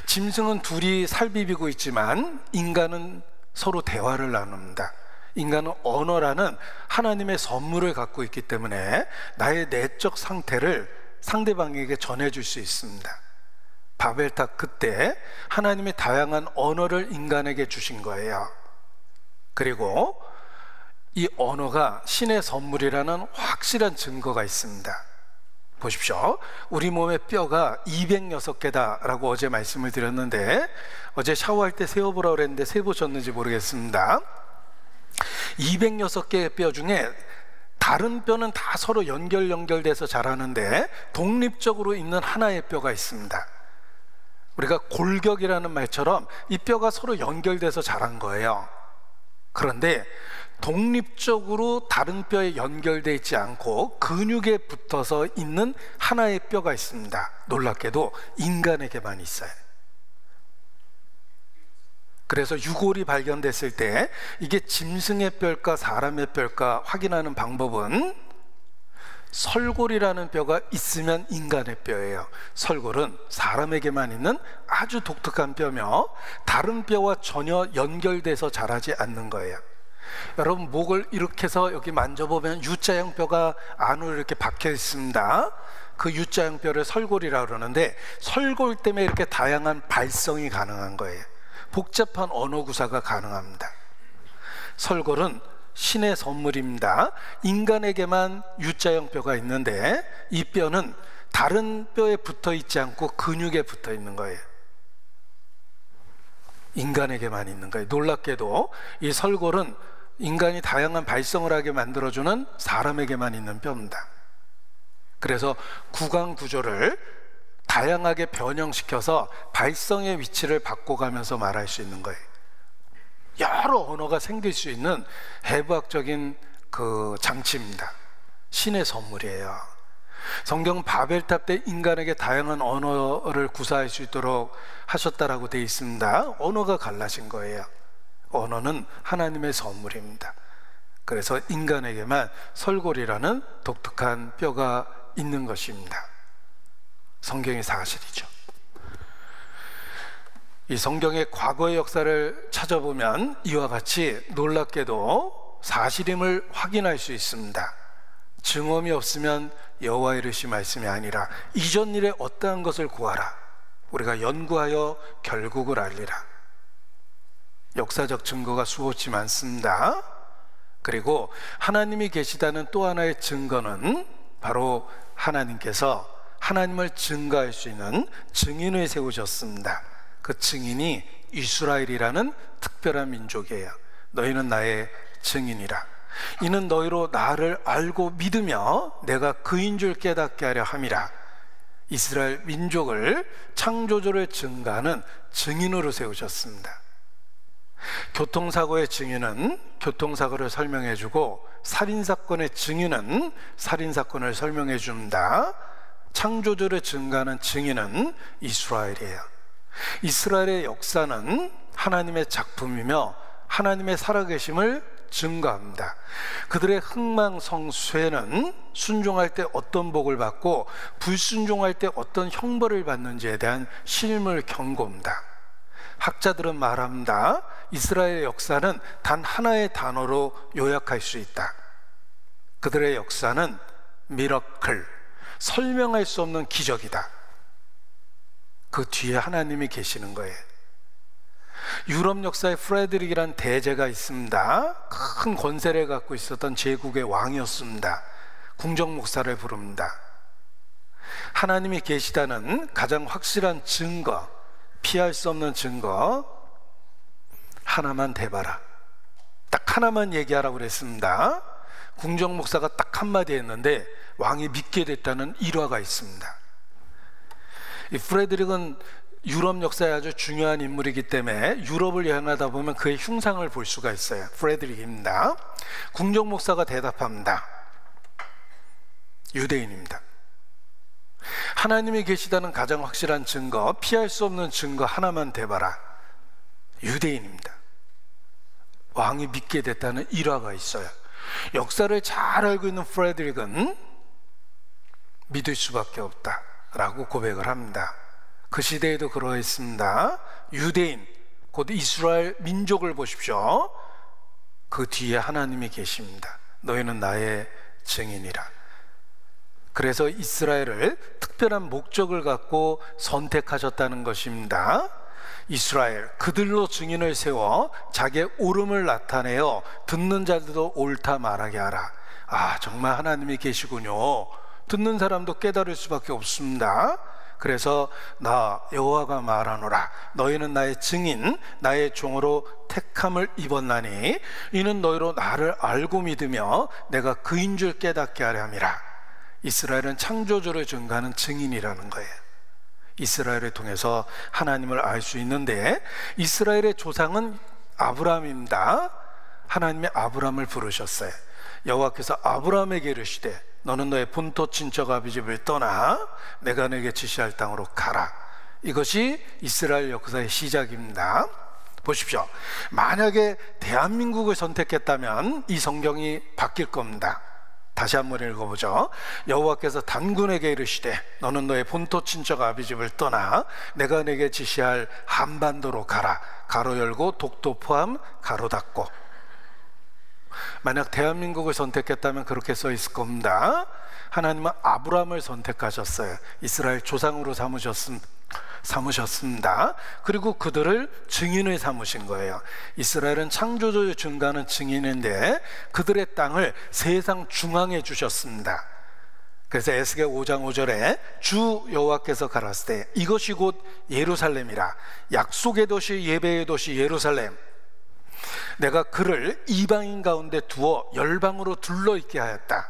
짐승은 둘이 살비비고 있지만 인간은 서로 대화를 나눕니다. 인간은 언어라는 하나님의 선물을 갖고 있기 때문에 나의 내적 상태를 상대방에게 전해줄 수 있습니다. 바벨탑 그때 하나님의 다양한 언어를 인간에게 주신 거예요. 그리고 이 언어가 신의 선물이라는 확실한 증거가 있습니다. 보십시오. 우리 몸의 뼈가 206개다라고 어제 말씀을 드렸는데 어제 샤워할 때 세어보라고 그랬는데 세보셨는지 모르겠습니다. 206개의 뼈 중에 다른 뼈는 다 서로 연결돼서 자라는데 독립적으로 있는 하나의 뼈가 있습니다. 우리가 골격이라는 말처럼 이 뼈가 서로 연결돼서 자란 거예요. 그런데 독립적으로 다른 뼈에 연결되어 있지 않고 근육에 붙어서 있는 하나의 뼈가 있습니다. 놀랍게도 인간에게만 있어요. 그래서 유골이 발견됐을 때 이게 짐승의 뼈일까 사람의 뼈일까 확인하는 방법은 설골이라는 뼈가 있으면 인간의 뼈예요. 설골은 사람에게만 있는 아주 독특한 뼈며 다른 뼈와 전혀 연결돼서 자라지 않는 거예요. 여러분 목을 이렇게 해서 여기 만져보면 U자형 뼈가 안으로 이렇게 박혀 있습니다. 그 U자형 뼈를 설골이라고 그러는데, 설골 때문에 이렇게 다양한 발성이 가능한 거예요. 복잡한 언어 구사가 가능합니다. 설골은 신의 선물입니다. 인간에게만 U자형 뼈가 있는데, 이 뼈는 다른 뼈에 붙어 있지 않고 근육에 붙어 있는 거예요. 인간에게만 있는 거예요. 놀랍게도 이 설골은 인간이 다양한 발성을 하게 만들어주는 사람에게만 있는 뼈입니다. 그래서 구강 구조를 다양하게 변형시켜서 발성의 위치를 바꿔가면서 말할 수 있는 거예요. 여러 언어가 생길 수 있는 해부학적인 그 장치입니다. 신의 선물이에요. 성경 바벨탑 때 인간에게 다양한 언어를 구사할 수 있도록 하셨다라고 되어 있습니다. 언어가 갈라진 거예요. 언어는 하나님의 선물입니다. 그래서 인간에게만 설골이라는 독특한 뼈가 있는 것입니다. 성경의 사실이죠. 이 성경의 과거의 역사를 찾아보면 이와 같이 놀랍게도 사실임을 확인할 수 있습니다. 증언이 없으면 여호와의 이르신 말씀이 아니라 이전 일에 어떠한 것을 구하라. 우리가 연구하여 결국을 알리라. 역사적 증거가 수없이 많습니다. 그리고 하나님이 계시다는 또 하나의 증거는 바로 하나님께서 하나님을 증거할 수 있는 증인을 세우셨습니다. 그 증인이 이스라엘이라는 특별한 민족이에요. 너희는 나의 증인이라. 이는 너희로 나를 알고 믿으며 내가 그인 줄 깨닫게 하려 함이라. 이스라엘 민족을 창조주를 증거하는 증인으로 세우셨습니다. 교통사고의 증인은 교통사고를 설명해주고, 살인사건의 증인은 살인사건을 설명해줍니다. 창조주를 증거하는 증인은 이스라엘이에요. 이스라엘의 역사는 하나님의 작품이며 하나님의 살아계심을 증거합니다. 그들의 흥망성쇠는 순종할 때 어떤 복을 받고 불순종할 때 어떤 형벌을 받는지에 대한 실물 경고입니다. 학자들은 말합니다. 이스라엘의 역사는 단 하나의 단어로 요약할 수 있다. 그들의 역사는 미러클, 설명할 수 없는 기적이다. 그 뒤에 하나님이 계시는 거예요. 유럽 역사에 프레드릭이라는 대제가 있습니다. 큰 권세를 갖고 있었던 제국의 왕이었습니다. 궁정 목사를 부릅니다. 하나님이 계시다는 가장 확실한 증거, 피할 수 없는 증거 하나만 대봐라. 딱 하나만 얘기하라고 그랬습니다. 궁정 목사가 딱 한마디 했는데 왕이 믿게 됐다는 일화가 있습니다. 이 프레드릭은 유럽 역사에 아주 중요한 인물이기 때문에 유럽을 여행하다 보면 그의 흉상을 볼 수가 있어요. 프레드릭입니다. 궁정 목사가 대답합니다. 유대인입니다. 하나님이 계시다는 가장 확실한 증거, 피할 수 없는 증거 하나만 대봐라. 유대인입니다. 왕이 믿게 됐다는 일화가 있어요. 역사를 잘 알고 있는 프레드릭은 믿을 수밖에 없다라고 고백을 합니다. 그 시대에도 그러했습니다. 유대인, 곧 이스라엘 민족을 보십시오. 그 뒤에 하나님이 계십니다. 너희는 나의 증인이라. 그래서 이스라엘을 특별한 목적을 갖고 선택하셨다는 것입니다. 이스라엘, 그들로 증인을 세워 자기의 옳음을 나타내어 듣는 자들도 옳다 말하게 하라. 아, 정말 하나님이 계시군요. 듣는 사람도 깨달을 수밖에 없습니다. 그래서 나 여호와가 말하노라. 너희는 나의 증인, 나의 종으로 택함을 입었나니 이는 너희로 나를 알고 믿으며 내가 그인 줄 깨닫게 하려 함이라. 이스라엘은 창조주를 증거하는 증인이라는 거예요. 이스라엘을 통해서 하나님을 알 수 있는데, 이스라엘의 조상은 아브라함입니다. 하나님이 아브라함을 부르셨어요. 여호와께서 아브라함에게 이르시되 너는 너의 본토 친척 아비 집을 떠나 내가 너에게 지시할 땅으로 가라. 이것이 이스라엘 역사의 시작입니다. 보십시오. 만약에 대한민국을 선택했다면 이 성경이 바뀔 겁니다. 다시 한번 읽어보죠. 여호와께서 단군에게 이르시되 너는 너의 본토 친척 아비 집을 떠나 내가 내게 지시할 한반도로 가라. 가로 열고 독도 포함 가로 닫고. 만약 대한민국을 선택했다면 그렇게 써 있을 겁니다. 하나님은 아브라함을 선택하셨어요. 이스라엘 조상으로 삼으셨습니다. 그리고 그들을 증인을 삼으신 거예요. 이스라엘은 창조주의 증거하는 증인인데 그들의 땅을 세상 중앙에 주셨습니다. 그래서 에스겔 5장 5절에 주 여호와께서 가라사대 이것이 곧 예루살렘이라, 약속의 도시, 예배의 도시 예루살렘, 내가 그를 이방인 가운데 두어 열방으로 둘러있게 하였다.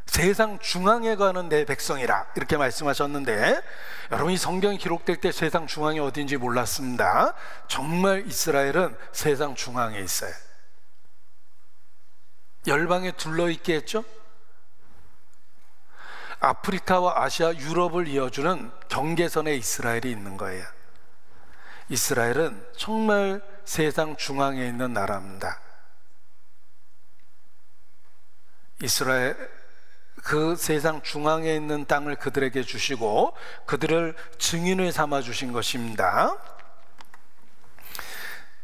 세상 중앙에 가는 내 백성이라, 이렇게 말씀하셨는데, 여러분 이 성경이 기록될 때 세상 중앙이 어딘지 몰랐습니다. 정말 이스라엘은 세상 중앙에 있어요. 열방에 둘러있게 했죠. 아프리카와 아시아, 유럽을 이어주는 경계선에 이스라엘이 있는 거예요. 이스라엘은 정말 세상 중앙에 있는 나라입니다. 이스라엘, 그 세상 중앙에 있는 땅을 그들에게 주시고 그들을 증인을 삼아 주신 것입니다.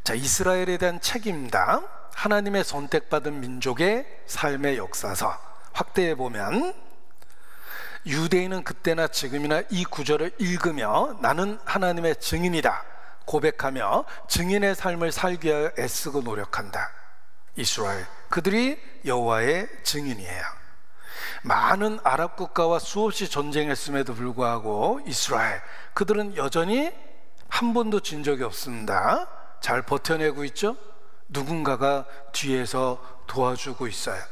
자, 이스라엘에 대한 책임입니다. 하나님의 선택받은 민족의 삶의 역사서 확대해 보면, 유대인은 그때나 지금이나 이 구절을 읽으며 나는 하나님의 증인이다 고백하며 증인의 삶을 살기 위하여 애쓰고 노력한다. 이스라엘, 그들이 여호와의 증인이에요. 많은 아랍 국가와 수없이 전쟁했음에도 불구하고 이스라엘, 그들은 여전히 한 번도 진 적이 없습니다. 잘 버텨내고 있죠. 누군가가 뒤에서 도와주고 있어요.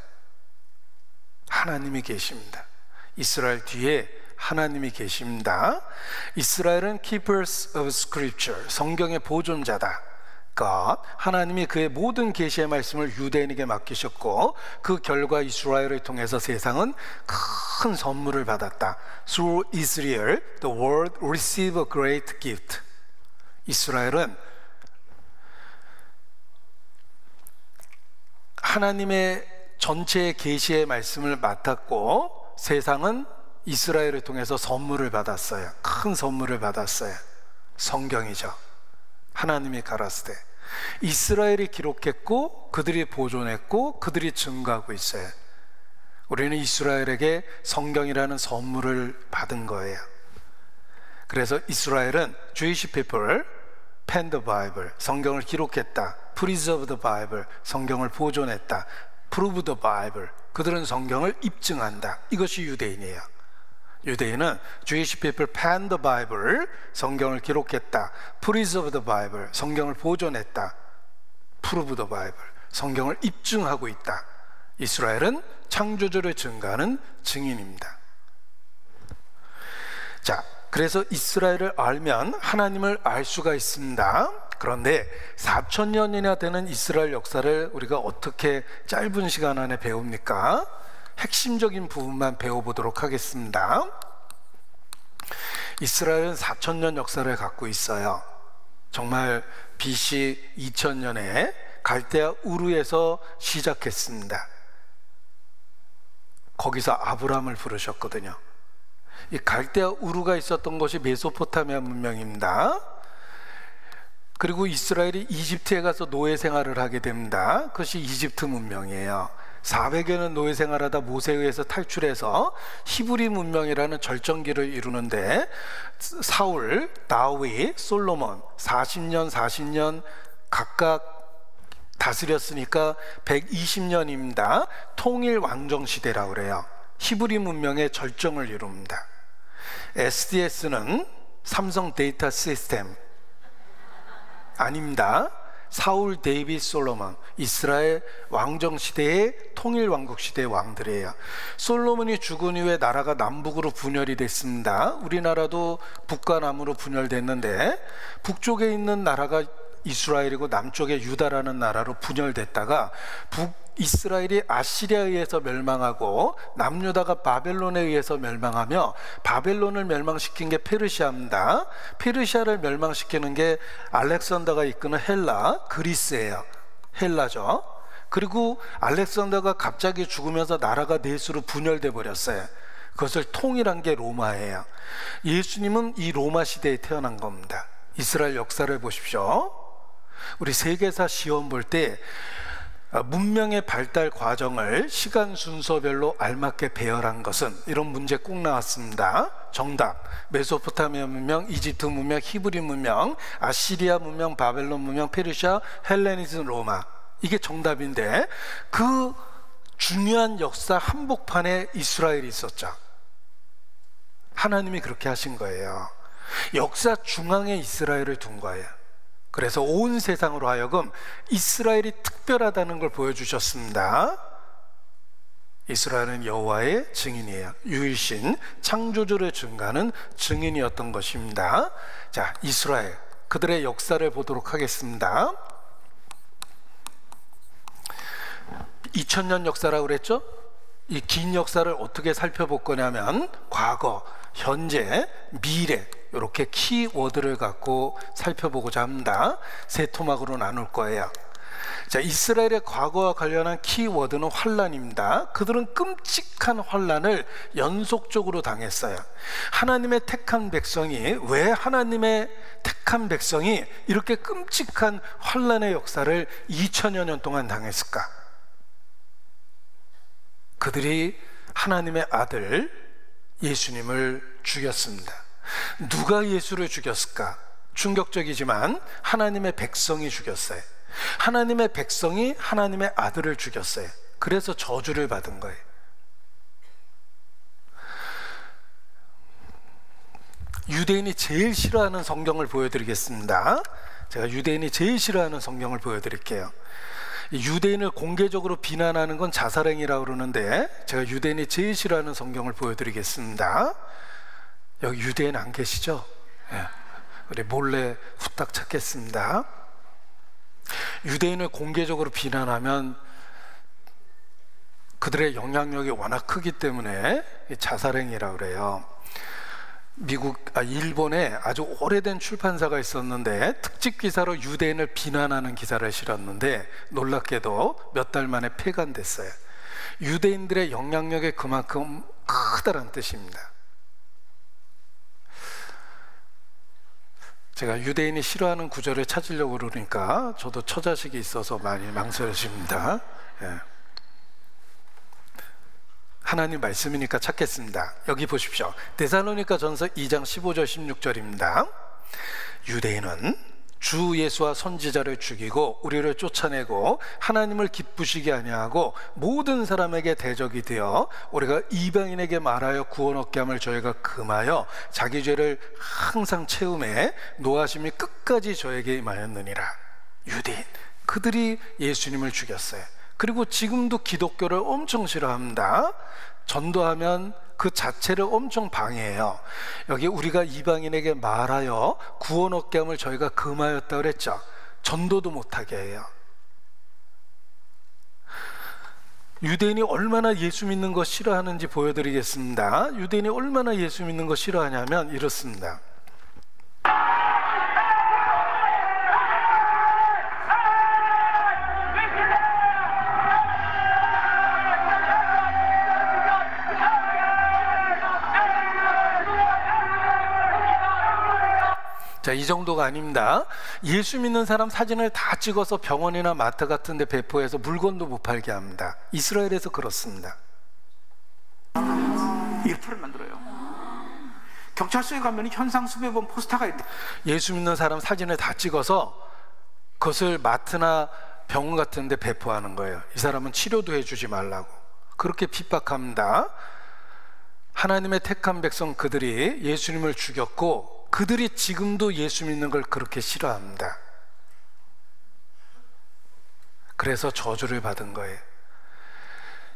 하나님이 계십니다. 이스라엘 뒤에 하나님이 계십니다. 이스라엘은 keepers of scripture, 성경의 보존자다. God, 하나님이 그의 모든 계시의 말씀을 유대인에게 맡기셨고 그 결과 이스라엘을 통해서 세상은 큰 선물을 받았다. Through Israel, the world received a great gift. 이스라엘은 하나님의 전체의 계시의 말씀을 맡았고 세상은 이스라엘을 통해서 선물을 받았어요. 큰 선물을 받았어요. 성경이죠. 하나님이 가라사대 이스라엘이 기록했고 그들이 보존했고 그들이 증거하고 있어요. 우리는 이스라엘에게 성경이라는 선물을 받은 거예요. 그래서 이스라엘은 Jewish people penned the Bible, 성경을 기록했다. Preserved the Bible, 성경을 보존했다. Proved the Bible, 그들은 성경을 입증한다. 이것이 유대인이에요. 유대인은 Jewish people penned the Bible, 성경을 기록했다. Preserved the Bible, 성경을 보존했다. Proved the Bible, 성경을 입증하고 있다. 이스라엘은 창조주를 증거하는 증인입니다. 자, 그래서 이스라엘을 알면 하나님을 알 수가 있습니다. 그런데 4,000년이나 되는 이스라엘 역사를 우리가 어떻게 짧은 시간 안에 배웁니까? 핵심적인 부분만 배워보도록 하겠습니다. 이스라엘은 4,000년 역사를 갖고 있어요. 정말 BC 2000년에 갈대아 우르에서 시작했습니다. 거기서 아브라함을 부르셨거든요. 이 갈대아 우르가 있었던 것이 메소포타미아 문명입니다. 그리고 이스라엘이 이집트에 가서 노예 생활을 하게 됩니다. 그것이 이집트 문명이에요. 400여 년 노예 생활하다 모세에 의해서 탈출해서 히브리 문명이라는 절정기를 이루는데 사울, 다윗, 솔로몬 40년 각각 다스렸으니까 120년입니다. 통일 왕정 시대라고 그래요. 히브리 문명의 절정을 이룹니다. SDS는 삼성 데이터 시스템 아닙니다. 사울, 데이빗, 솔로몬, 이스라엘 왕정 시대의 통일 왕국 시대의 왕들이에요. 솔로몬이 죽은 이후에 나라가 남북으로 분열이 됐습니다. 우리나라도 북과 남으로 분열됐는데 북쪽에 있는 나라가 이스라엘이고 남쪽에 유다라는 나라로 분열됐다가 이스라엘이 아시리아에 의해서 멸망하고 남유다가 바벨론에 의해서 멸망하며 바벨론을 멸망시킨 게 페르시아입니다. 페르시아를 멸망시키는 게 알렉산더가 이끄는 헬라, 그리스예요. 헬라죠. 그리고 알렉산더가 갑자기 죽으면서 나라가 넷으로 분열돼 버렸어요. 그것을 통일한 게 로마예요. 예수님은 이 로마 시대에 태어난 겁니다. 이스라엘 역사를 보십시오. 우리 세계사 시험 볼 때 문명의 발달 과정을 시간 순서별로 알맞게 배열한 것은, 이런 문제 꼭 나왔습니다. 정답: 메소포타미아 문명, 이집트 문명, 히브리 문명, 아시리아 문명, 바벨론 문명, 페르시아, 헬레니즘, 로마. 이게 정답인데, 그 중요한 역사 한복판에 이스라엘이 있었죠. 하나님이 그렇게 하신 거예요. 역사 중앙에 이스라엘을 둔 거예요. 그래서 온 세상으로 하여금 이스라엘이 특별하다는 걸 보여주셨습니다. 이스라엘은 여호와의 증인이에요. 유일신 창조주를 증거하는 증인이었던 것입니다. 자, 이스라엘, 그들의 역사를 보도록 하겠습니다. 2000년 역사라고 그랬죠? 이 긴 역사를 어떻게 살펴볼 거냐면 과거, 현재, 미래, 이렇게 키워드를 갖고 살펴보고자 합니다. 세 토막으로 나눌 거예요. 자, 이스라엘의 과거와 관련한 키워드는 환란입니다. 그들은 끔찍한 환란을 연속적으로 당했어요. 하나님의 택한 백성이, 왜 하나님의 택한 백성이 이렇게 끔찍한 환란의 역사를 2000여 년 동안 당했을까? 그들이 하나님의 아들 예수님을 죽였습니다. 누가 예수를 죽였을까? 충격적이지만 하나님의 백성이 죽였어요. 하나님의 백성이 하나님의 아들을 죽였어요. 그래서 저주를 받은 거예요. 유대인이 제일 싫어하는 성경을 보여드리겠습니다. 제가 유대인이 제일 싫어하는 성경을 보여드릴게요. 유대인을 공개적으로 비난하는 건 자살행위라고 그러는데, 제가 유대인이 제일 싫어하는 성경을 보여드리겠습니다. 여기 유대인 안 계시죠? 네. 우리 몰래 후딱 찾겠습니다. 유대인을 공개적으로 비난하면 그들의 영향력이 워낙 크기 때문에 자살행위라고 그래요. 일본에 아주 오래된 출판사가 있었는데 특집 기사로 유대인을 비난하는 기사를 실었는데 놀랍게도 몇 달 만에 폐간됐어요. 유대인들의 영향력이 그만큼 크다는 뜻입니다. 제가 유대인이 싫어하는 구절을 찾으려고 그러니까 저도 처자식이 있어서 많이 망설여집니다. 예. 하나님 말씀이니까 찾겠습니다. 여기 보십시오. 데살로니가 전서 2장 15절 16절입니다. 유대인은 주 예수와 선지자를 죽이고 우리를 쫓아내고 하나님을 기쁘시게 아니하고 모든 사람에게 대적이 되어 우리가 이방인에게 말하여 구원 얻게 함을 저희가 금하여 자기 죄를 항상 채움에 노하심이 끝까지 저에게 임하였느니라. 유대인, 그들이 예수님을 죽였어요. 그리고 지금도 기독교를 엄청 싫어합니다. 전도하면 그 자체를 엄청 방해해요. 여기 우리가 이방인에게 말하여 구원 얻게 함을 저희가 금하였다 그랬죠. 전도도 못하게 해요. 유대인이 얼마나 예수 믿는 거 싫어하는지 보여드리겠습니다. 유대인이 얼마나 예수 믿는 거 싫어하냐면 이렇습니다. 자, 이 정도가 아닙니다. 예수 믿는 사람 사진을 다 찍어서 병원이나 마트 같은 데 배포해서 물건도 못 팔게 합니다. 이스라엘에서 그렇습니다. 일터를 만들어요. 경찰서에 가면 현상 수배범 포스터가 있다. 예수 믿는 사람 사진을 다 찍어서 그것을 마트나 병원 같은 데 배포하는 거예요. 이 사람은 치료도 해주지 말라고. 그렇게 핍박합니다. 하나님의 택한 백성 그들이 예수님을 죽였고 그들이 지금도 예수 믿는 걸 그렇게 싫어합니다. 그래서 저주를 받은 거예요.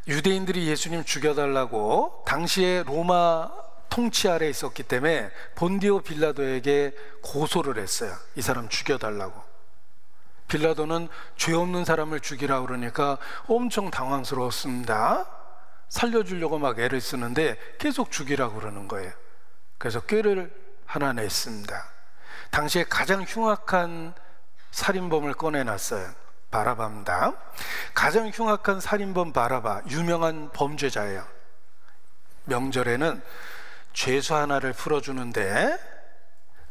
유대인들이 예수님 죽여달라고 당시에 로마 통치 아래에 있었기 때문에 본디오 빌라도에게 고소를 했어요. 이 사람 죽여달라고. 빌라도는 죄 없는 사람을 죽이라고 그러니까 엄청 당황스러웠습니다. 살려주려고 막 애를 쓰는데 계속 죽이라고 그러는 거예요. 그래서 꾀를 하나 냈습니다. 당시에 가장 흉악한 살인범을 꺼내놨어요. 바라바입니다. 가장 흉악한 살인범 바라바, 유명한 범죄자예요. 명절에는 죄수 하나를 풀어주는데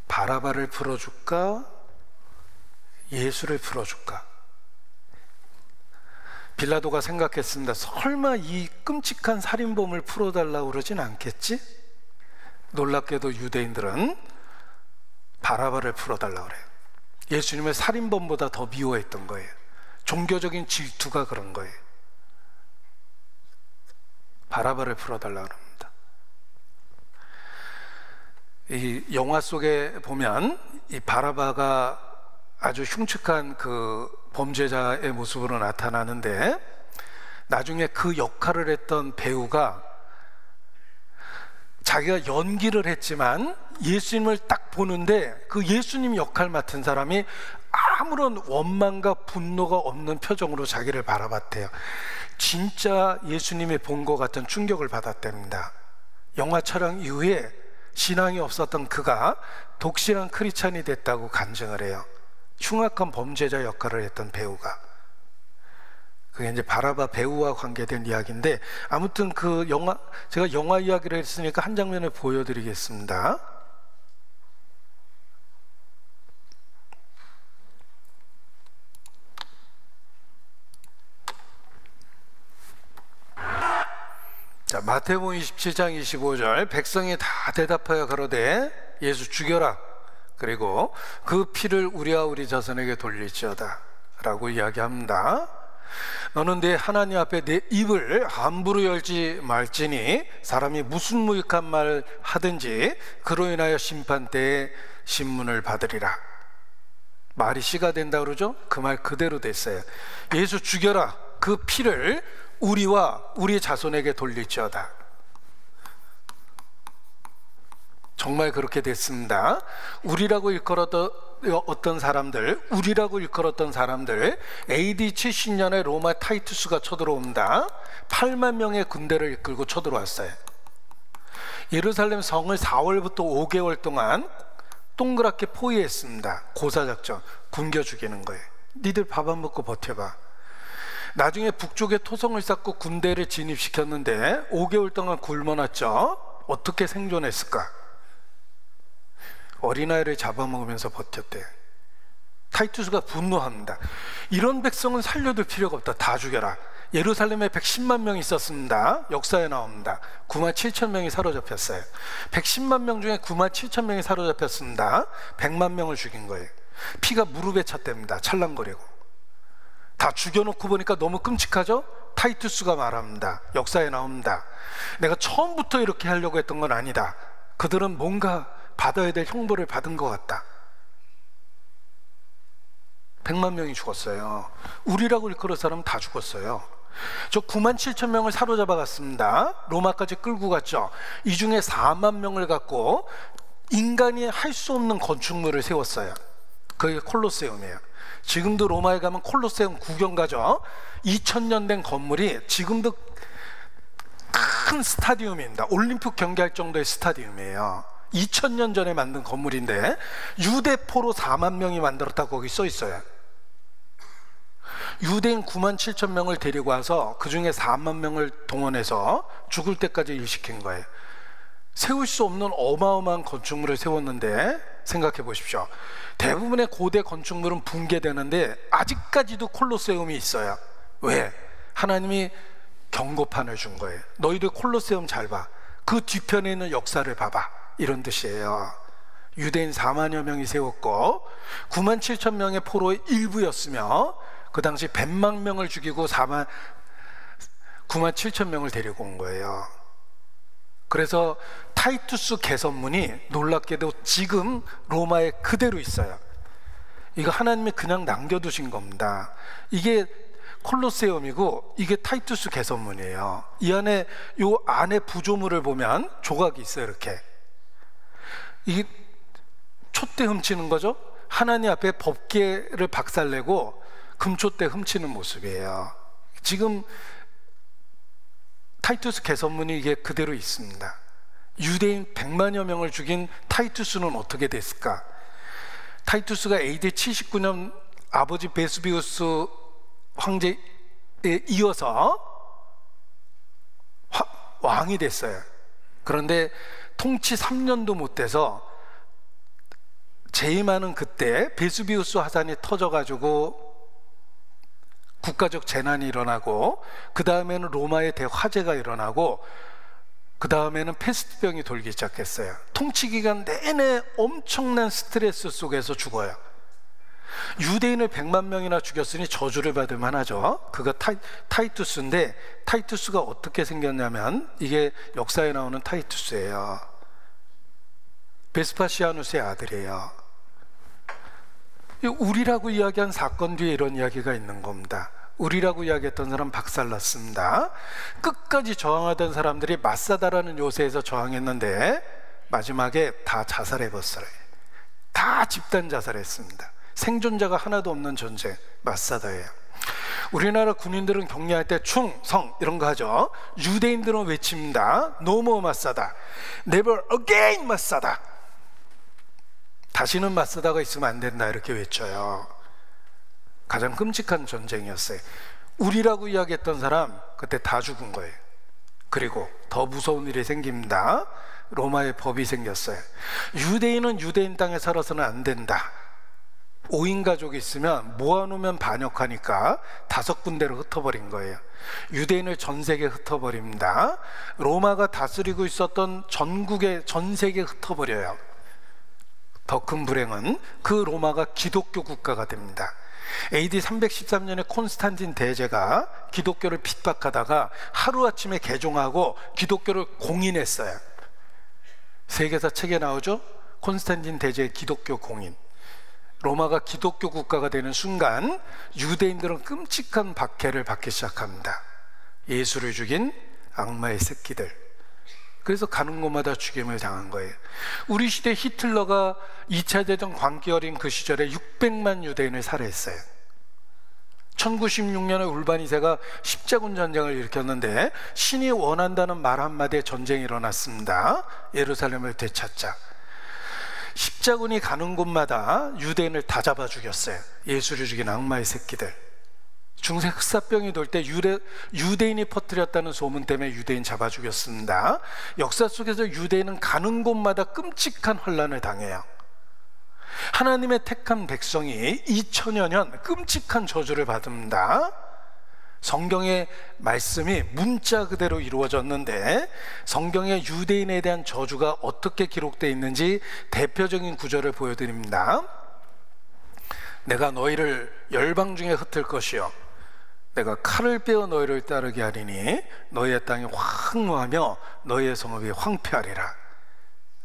바라바를 풀어줄까? 예수를 풀어줄까? 빌라도가 생각했습니다. 설마 이 끔찍한 살인범을 풀어달라고 그러진 않겠지? 놀랍게도 유대인들은 바라바를 풀어달라고 그래요. 예수님을 살인범보다 더 미워했던 거예요. 종교적인 질투가 그런 거예요. 바라바를 풀어달라고 합니다. 이 영화 속에 보면 이 바라바가 아주 흉측한 그 범죄자의 모습으로 나타나는데, 나중에 그 역할을 했던 배우가 자기가 연기를 했지만 예수님을 딱 보는데 그 예수님 역할 맡은 사람이 아무런 원망과 분노가 없는 표정으로 자기를 바라봤대요. 진짜 예수님이 본 것 같은 충격을 받았답니다. 영화 촬영 이후에 신앙이 없었던 그가 독실한 크리스찬이 됐다고 간증을 해요. 흉악한 범죄자 역할을 했던 배우가. 그게 이제 바라바 배우와 관계된 이야기인데, 아무튼 그 영화, 제가 영화 이야기를 했으니까 한 장면을 보여드리겠습니다. 자, 마태복음 27장 25절, 백성이 다 대답하여 가로되 예수 죽여라, 그리고 그 피를 우리와 우리 자손에게 돌릴지어다 라고 이야기합니다. 너는 내 하나님 앞에 내 입을 함부로 열지 말지니 사람이 무슨 무익한 말 하든지 그로 인하여 심판 때에 신문을 받으리라. 말이 씨가 된다 그러죠? 그 말 그대로 됐어요. 예수 죽여라, 그 피를 우리와 우리 자손에게 돌릴지어다. 정말 그렇게 됐습니다. 우리라고 일컬었던 사람들, 우리라고 일컬었던 사람들, AD 70년에 로마 타이투스가 쳐들어옵니다. 8만 명의 군대를 이끌고 쳐들어왔어요. 예루살렘 성을 4월부터 5개월 동안 동그랗게 포위했습니다. 고사작전, 굶겨 죽이는 거예요. 니들 밥 안 먹고 버텨봐. 나중에 북쪽에 토성을 쌓고 군대를 진입시켰는데 5개월 동안 굶어놨죠. 어떻게 생존했을까? 어린아이를 잡아먹으면서 버텼대. 타이투스가 분노합니다. 이런 백성은 살려둘 필요가 없다. 다 죽여라. 예루살렘에 110만 명이 있었습니다. 역사에 나옵니다. 9만 7천 명이 사로잡혔어요. 110만 명 중에 9만 7천 명이 사로잡혔습니다. 100만 명을 죽인 거예요. 피가 무릎에 찼답니다. 찰랑거리고. 다 죽여놓고 보니까 너무 끔찍하죠? 타이투스가 말합니다. 역사에 나옵니다. 내가 처음부터 이렇게 하려고 했던 건 아니다. 그들은 뭔가 받아야 될 형벌을 받은 것 같다. 100만 명이 죽었어요. 우리라고 일컬을 사람은 다 죽었어요. 저 9만 7천 명을 사로잡아 갔습니다. 로마까지 끌고 갔죠. 이 중에 4만 명을 갖고 인간이 할 수 없는 건축물을 세웠어요. 그게 콜로세움이에요. 지금도 로마에 가면 콜로세움 구경 가죠. 2000년 된 건물이 지금도 큰 스타디움입니다. 올림픽 경기할 정도의 스타디움이에요. 2000년 전에 만든 건물인데 유대포로 4만 명이 만들었다고 거기 써 있어요. 유대인 9만 7천 명을 데리고 와서 그 중에 4만 명을 동원해서 죽을 때까지 일시킨 거예요. 세울 수 없는 어마어마한 건축물을 세웠는데 생각해 보십시오. 대부분의 고대 건축물은 붕괴되는데 아직까지도 콜로세움이 있어요. 왜? 하나님이 경고판을 준 거예요. 너희들 콜로세움 잘 봐. 그 뒤편에 있는 역사를 봐봐. 이런 뜻이에요. 유대인 4만여 명이 세웠고 9만 7천 명의 포로의 일부였으며 그 당시 100만 명을 죽이고 9만 7천 명을 데리고 온 거예요. 그래서 타이투스 개선문이 놀랍게도 지금 로마에 그대로 있어요. 이거 하나님이 그냥 남겨두신 겁니다. 이게 콜로세움이고 이게 타이투스 개선문이에요. 이 안에 요 안에 구조물을 보면 조각이 있어요. 이렇게 이게 촛대 훔치는 거죠. 하나님 앞에 법궤를 박살내고 금촛대 훔치는 모습이에요. 지금 타이투스 개선문이 이게 그대로 있습니다. 유대인 100만여 명을 죽인 타이투스는 어떻게 됐을까? 타이투스가 AD 79년 아버지 베스비우스 황제에 이어서 왕이 됐어요. 그런데 통치 3년도 못 돼서 재임하는 그때 베스비우스 화산이 터져가지고 국가적 재난이 일어나고, 그 다음에는 로마의 대화재가 일어나고, 그 다음에는 패스트병이 돌기 시작했어요. 통치 기간 내내 엄청난 스트레스 속에서 죽어요. 유대인을 100만 명이나 죽였으니 저주를 받을 만하죠. 그가 타이투스인데, 타이투스가 어떻게 생겼냐면, 이게 역사에 나오는 타이투스예요. 베스파시아누스의 아들이에요. 우리라고 이야기한 사건 뒤에 이런 이야기가 있는 겁니다. 우리라고 이야기했던 사람 박살났습니다. 끝까지 저항하던 사람들이 마사다라는 요새에서 저항했는데 마지막에 다 자살해버렸어요. 다 집단 자살했습니다. 생존자가 하나도 없는 존재, 마사다예요. 우리나라 군인들은 격려할 때 충성 이런 거 하죠. 유대인들은 외칩니다. No more 마사다, Never again 마사다. 다시는 마사다가 있으면 안 된다 이렇게 외쳐요. 가장 끔찍한 전쟁이었어요. 우리라고 이야기했던 사람 그때 다 죽은 거예요. 그리고 더 무서운 일이 생깁니다. 로마의 법이 생겼어요. 유대인은 유대인 땅에 살아서는 안 된다. 5인 가족이 있으면 모아놓으면 반역하니까 5군데로 흩어버린 거예요. 유대인을 전 세계에 흩어버립니다. 로마가 다스리고 있었던 전국의 전 세계에 흩어버려요. 더 큰 불행은 그 로마가 기독교 국가가 됩니다. AD 313년에 콘스탄틴 대제가 기독교를 핍박하다가 하루아침에 개종하고 기독교를 공인했어요. 세계사 책에 나오죠? 콘스탄틴 대제의 기독교 공인. 로마가 기독교 국가가 되는 순간 유대인들은 끔찍한 박해를 받기 시작합니다. 예수를 죽인 악마의 새끼들. 그래서 가는 곳마다 죽임을 당한 거예요. 우리 시대 히틀러가 2차 대전 광기 어린 그 시절에 600만 유대인을 살해했어요. 1096년에 울반 2세가 십자군 전쟁을 일으켰는데 신이 원한다는 말 한마디에 전쟁이 일어났습니다. 예루살렘을 되찾자. 십자군이 가는 곳마다 유대인을 다 잡아 죽였어요. 예수를 죽인 악마의 새끼들. 중세 흑사병이 돌 때 유대인이 퍼뜨렸다는 소문 때문에 유대인 잡아 죽였습니다. 역사 속에서 유대인은 가는 곳마다 끔찍한 환난을 당해요. 하나님의 택한 백성이 2000여 년 끔찍한 저주를 받습니다. 성경의 말씀이 문자 그대로 이루어졌는데 성경의 유대인에 대한 저주가 어떻게 기록되어 있는지 대표적인 구절을 보여드립니다. 내가 너희를 열방 중에 흩을 것이요 내가 칼을 빼어 너희를 따르게 하리니 너희의 땅이 황무하며 너희의 성읍이 황폐하리라.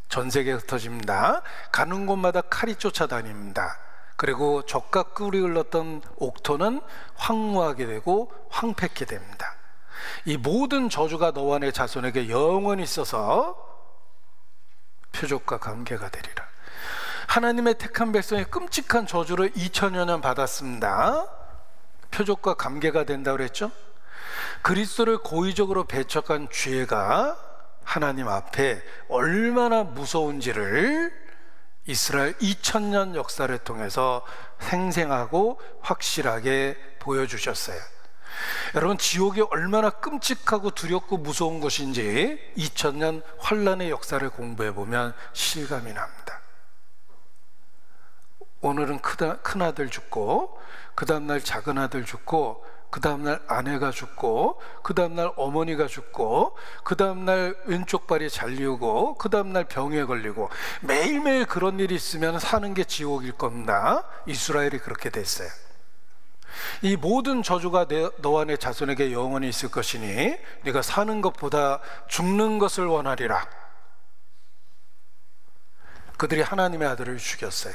전 세계에 흩어집니다. 가는 곳마다 칼이 쫓아다닙니다. 그리고 적과 꿀이 흘렀던 옥토는 황무하게 되고 황폐케 됩니다. 이 모든 저주가 너와 내 자손에게 영원히 있어서 표적과 관계가 되리라. 하나님의 택한 백성의 끔찍한 저주를 2000여 년 받았습니다. 표적과 관계가 된다고 그랬죠? 그리스도를 고의적으로 배척한 죄가 하나님 앞에 얼마나 무서운지를 이스라엘 2000년 역사를 통해서 생생하고 확실하게 보여주셨어요. 여러분, 지옥이 얼마나 끔찍하고 두렵고 무서운 것인지 2000년 환란의 역사를 공부해 보면 실감이 납니다. 오늘은 큰아들 죽고 그 다음날 작은아들 죽고 그 다음날 아내가 죽고 그 다음날 어머니가 죽고 그 다음날 왼쪽 발이 잘리우고 그 다음날 병에 걸리고 매일매일 그런 일이 있으면 사는 게 지옥일 겁니다. 이스라엘이 그렇게 됐어요. 이 모든 저주가 너와 내 자손에게 영원히 있을 것이니 네가 사는 것보다 죽는 것을 원하리라. 그들이 하나님의 아들을 죽였어요.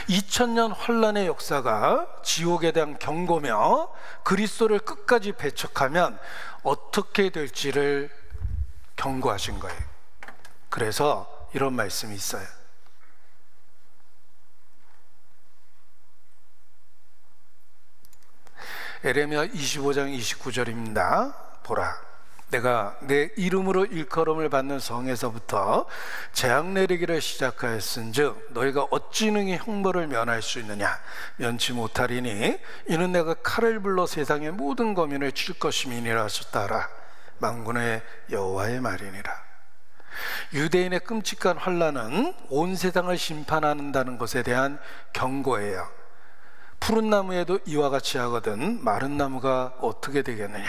2000년 환란의 역사가 지옥에 대한 경고며 그리스도를 끝까지 배척하면 어떻게 될지를 경고하신 거예요. 그래서 이런 말씀이 있어요. 에레미야 25장 29절입니다. 보라, 내가 내 이름으로 일컬음을 받는 성에서부터 재앙 내리기를 시작하였은즉 너희가 어찌 능히 형벌을 면할 수 있느냐? 면치 못하리니 이는 내가 칼을 불러 세상의 모든 거민을 칠 것임이니라 하셨다라. 만군의 여호와의 말이니라. 유대인의 끔찍한 환난은 온 세상을 심판한다는 것에 대한 경고예요. 푸른 나무에도 이와 같이 하거든 마른 나무가 어떻게 되겠느냐.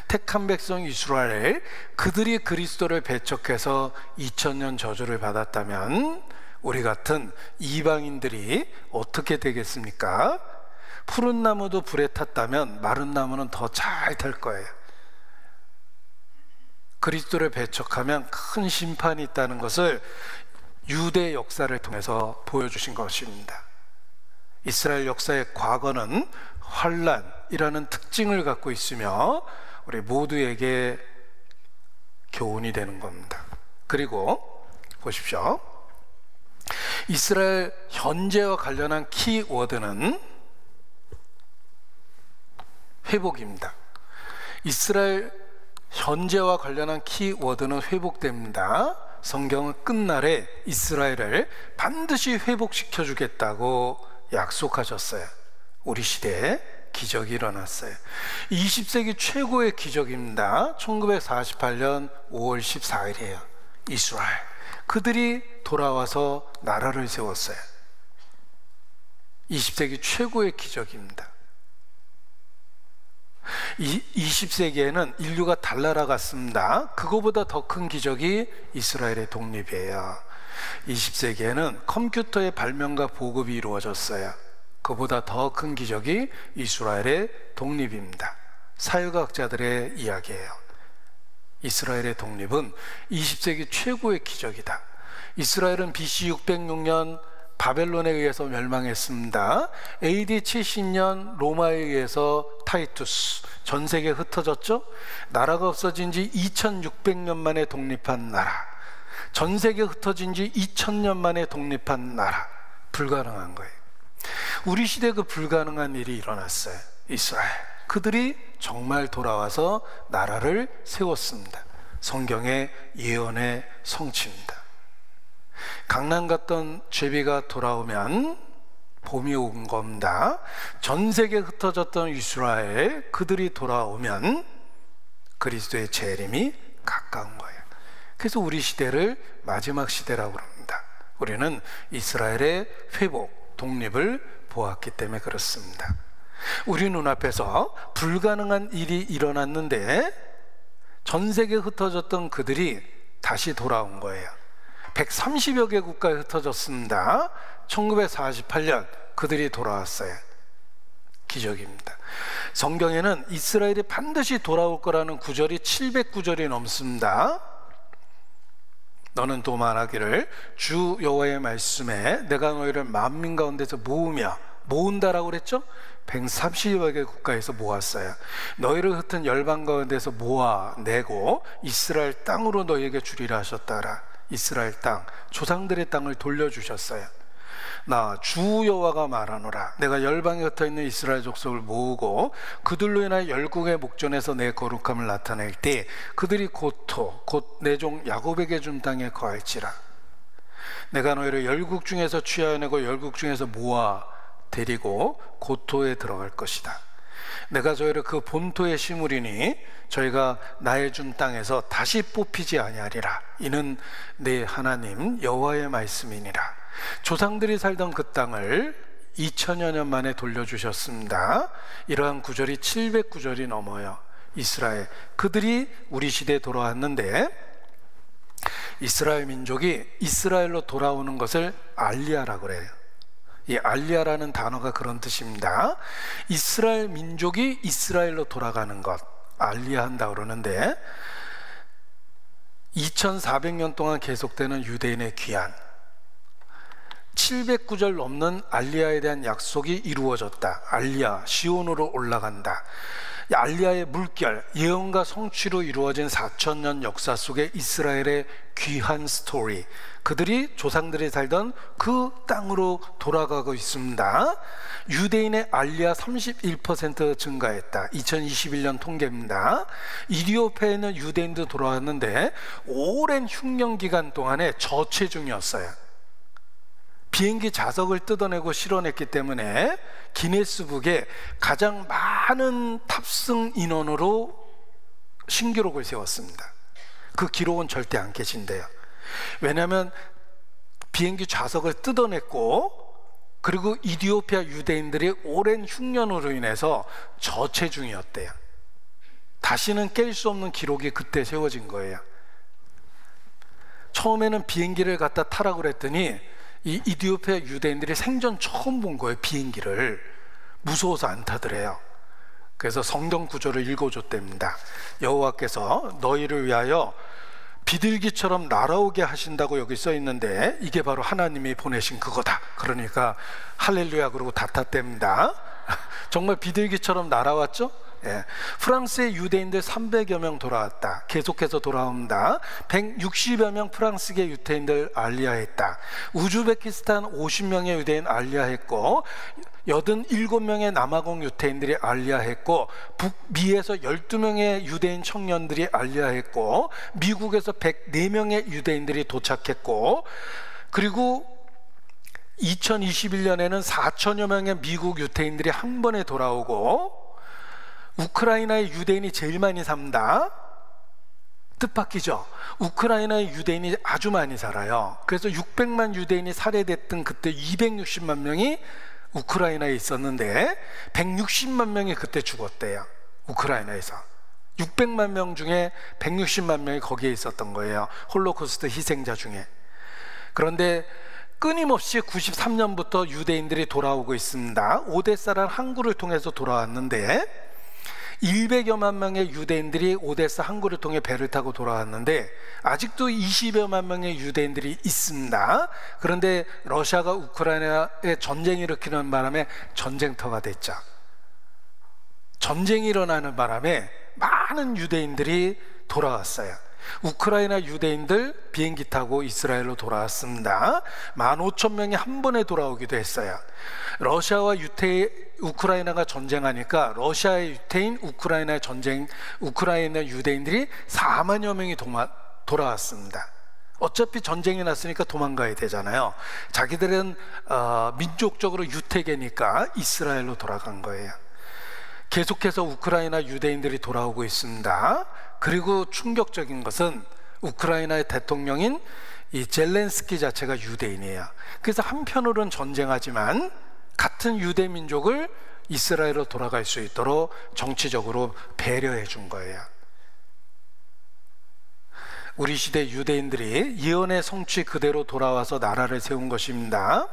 택한 백성 이스라엘, 그들이 그리스도를 배척해서 2000년 저주를 받았다면 우리 같은 이방인들이 어떻게 되겠습니까? 푸른 나무도 불에 탔다면 마른 나무는 더 잘 탈 거예요. 그리스도를 배척하면 큰 심판이 있다는 것을 유대 역사를 통해서 보여주신 것입니다. 이스라엘 역사의 과거는 환란이라는 특징을 갖고 있으며 우리 모두에게 교훈이 되는 겁니다. 그리고 보십시오. 이스라엘 현재와 관련한 키워드는 회복입니다. 이스라엘 현재와 관련한 키워드는 회복됩니다. 성경은 끝날에 이스라엘을 반드시 회복시켜 주겠다고 약속하셨어요. 우리 시대에 기적이 일어났어요. 20세기 최고의 기적입니다. 1948년 5월 14일이에요. 이스라엘, 그들이 돌아와서 나라를 세웠어요. 20세기 최고의 기적입니다. 20세기에는 인류가 달나라갔습니다. 그거보다 더 큰 기적이 이스라엘의 독립이에요. 20세기에는 컴퓨터의 발명과 보급이 이루어졌어요. 그보다 더 큰 기적이 이스라엘의 독립입니다. 사회과학자들의 이야기예요. 이스라엘의 독립은 20세기 최고의 기적이다. 이스라엘은 BC 606년 바벨론에 의해서 멸망했습니다. AD 70년 로마에 의해서 타이투스, 전 세계에 흩어졌죠. 나라가 없어진 지 2600년 만에 독립한 나라, 전 세계에 흩어진 지 2000년 만에 독립한 나라. 불가능한 거예요. 우리 시대에 그 불가능한 일이 일어났어요. 이스라엘, 그들이 정말 돌아와서 나라를 세웠습니다. 성경의 예언의 성취입니다. 강남 갔던 제비가 돌아오면 봄이 온 겁니다. 전 세계에 흩어졌던 이스라엘, 그들이 돌아오면 그리스도의 재림이 가까운 거예요. 그래서 우리 시대를 마지막 시대라고 합니다. 우리는 이스라엘의 회복, 독립을 보았기 때문에 그렇습니다. 우리 눈앞에서 불가능한 일이 일어났는데 전 세계에 흩어졌던 그들이 다시 돌아온 거예요. 130여 개 국가에 흩어졌습니다. 1948년 그들이 돌아왔어요. 기적입니다. 성경에는 이스라엘이 반드시 돌아올 거라는 구절이 700구절이 넘습니다. 너는 또 말하기를 주 여호와의 말씀에 내가 너희를 만민 가운데서 모은다라고 그랬죠? 130여 개 국가에서 모았어요. 너희를 흩은 열방 가운데서 모아내고 이스라엘 땅으로 너희에게 주리라 하셨다라. 이스라엘 땅, 조상들의 땅을 돌려주셨어요. 나 주 여호와가 말하노라. 내가 열방에 흩어있는 이스라엘 족속을 모으고 그들로 인하여 열국의 목전에서 내 거룩함을 나타낼 때 그들이 곧 내 종 야곱에게 준 땅에 거할지라. 내가 너희를 열국 중에서 취하여내고 열국 중에서 모아 데리고 고토에 들어갈 것이다. 내가 저희를 그 본토에 심으리니 저희가 나의 준 땅에서 다시 뽑히지 아니하리라. 이는 내 하나님 여호와의 말씀이니라. 조상들이 살던 그 땅을 2000여 년 만에 돌려주셨습니다. 이러한 구절이 700구절이 넘어요. 이스라엘, 그들이 우리 시대에 돌아왔는데 이스라엘 민족이 이스라엘로 돌아오는 것을 알리야라고 그래요. 이 알리야라는 단어가 그런 뜻입니다. 이스라엘 민족이 이스라엘로 돌아가는 것, 알리야한다 그러는데 2400년 동안 계속되는 유대인의 귀환, 700구절 넘는 알리야에 대한 약속이 이루어졌다. 알리야, 시온으로 올라간다. 알리야의 물결, 예언과 성취로 이루어진 4000년 역사 속에 이스라엘의 귀한 스토리, 그들이 조상들이 살던 그 땅으로 돌아가고 있습니다. 유대인의 알리야 31% 증가했다. 2021년 통계입니다. 이디오피아에 있는 유대인도 돌아왔는데 오랜 흉년 기간 동안에 저체중이었어요. 비행기 좌석을 뜯어내고 실어냈기 때문에 기네스북에 가장 많은 탑승 인원으로 신기록을 세웠습니다. 그 기록은 절대 안 깨진대요. 왜냐하면 비행기 좌석을 뜯어냈고 그리고 이디오피아 유대인들이 오랜 흉년으로 인해서 저체중이었대요. 다시는 깰 수 없는 기록이 그때 세워진 거예요. 처음에는 비행기를 갖다 타라고 그랬더니 이 이디오피아 유대인들이 생전 처음 본 거예요. 비행기를 무서워서 안 타더래요. 그래서 성경 구절을 읽어줬답니다. 여호와께서 너희를 위하여 비둘기처럼 날아오게 하신다고 여기 써 있는데 이게 바로 하나님이 보내신 그거다. 그러니까 할렐루야 그러고 다 탔답니다. 정말 비둘기처럼 날아왔죠? 예. 프랑스의 유대인들 300여 명 돌아왔다. 계속해서 돌아옵니다. 160여 명 프랑스계 유대인들 알리아했다. 우즈베키스탄 50명의 유대인 알리아했고 87명의 남아공 유대인들이 알리아했고 북미에서 12명의 유대인 청년들이 알리아했고 미국에서 104명의 유대인들이 도착했고 그리고 2021년에는 4천여 명의 미국 유대인들이 한 번에 돌아오고 우크라이나의 유대인이 제일 많이 삽니다. 뜻밖이죠? 우크라이나의 유대인이 아주 많이 살아요. 그래서 600만 유대인이 살해됐던 그때 260만 명이 우크라이나에 있었는데 160만 명이 그때 죽었대요. 우크라이나에서 600만 명 중에 160만 명이 거기에 있었던 거예요. 홀로코스트 희생자 중에. 그런데 끊임없이 93년부터 유대인들이 돌아오고 있습니다. 오데사라는 항구를 통해서 돌아왔는데 100여만 명의 유대인들이 오데사 항구를 통해 배를 타고 돌아왔는데 아직도 20여만 명의 유대인들이 있습니다. 그런데 러시아가 우크라이나에 전쟁을 일으키는 바람에 전쟁터가 됐죠. 전쟁이 일어나는 바람에 많은 유대인들이 돌아왔어요. 우크라이나 유대인들 비행기 타고 이스라엘로 돌아왔습니다. 15,000명이 한 번에 돌아오기도 했어요. 러시아와 우크라이나가 전쟁하니까 러시아의 유태인, 우크라이나의 전쟁, 우크라이나 유대인들이 4만여 명이 돌아왔습니다. 어차피 전쟁이 났으니까 도망가야 되잖아요. 자기들은 민족적으로 유태계니까 이스라엘로 돌아간 거예요. 계속해서 우크라이나 유대인들이 돌아오고 있습니다. 그리고 충격적인 것은 우크라이나의 대통령인 이 젤렌스키 자체가 유대인이에요. 그래서 한편으로는 전쟁하지만 같은 유대 민족을 이스라엘로 돌아갈 수 있도록 정치적으로 배려해 준 거예요. 우리 시대 유대인들이 예언의 성취 그대로 돌아와서 나라를 세운 것입니다.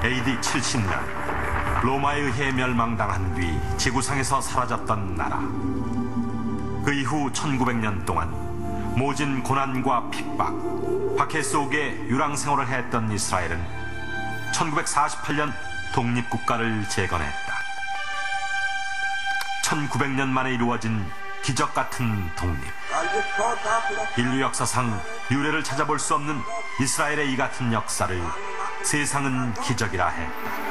AD 70년 로마에 의해 멸망당한 뒤 지구상에서 사라졌던 나라. 그 이후 1900년 동안 모진 고난과 핍박, 박해 속에 유랑생활을 했던 이스라엘은 1948년 독립국가를 재건했다. 1900년 만에 이루어진 기적 같은 독립. 인류 역사상 유례를 찾아볼 수 없는 이스라엘의 이 같은 역사를 세상은 기적이라 했다.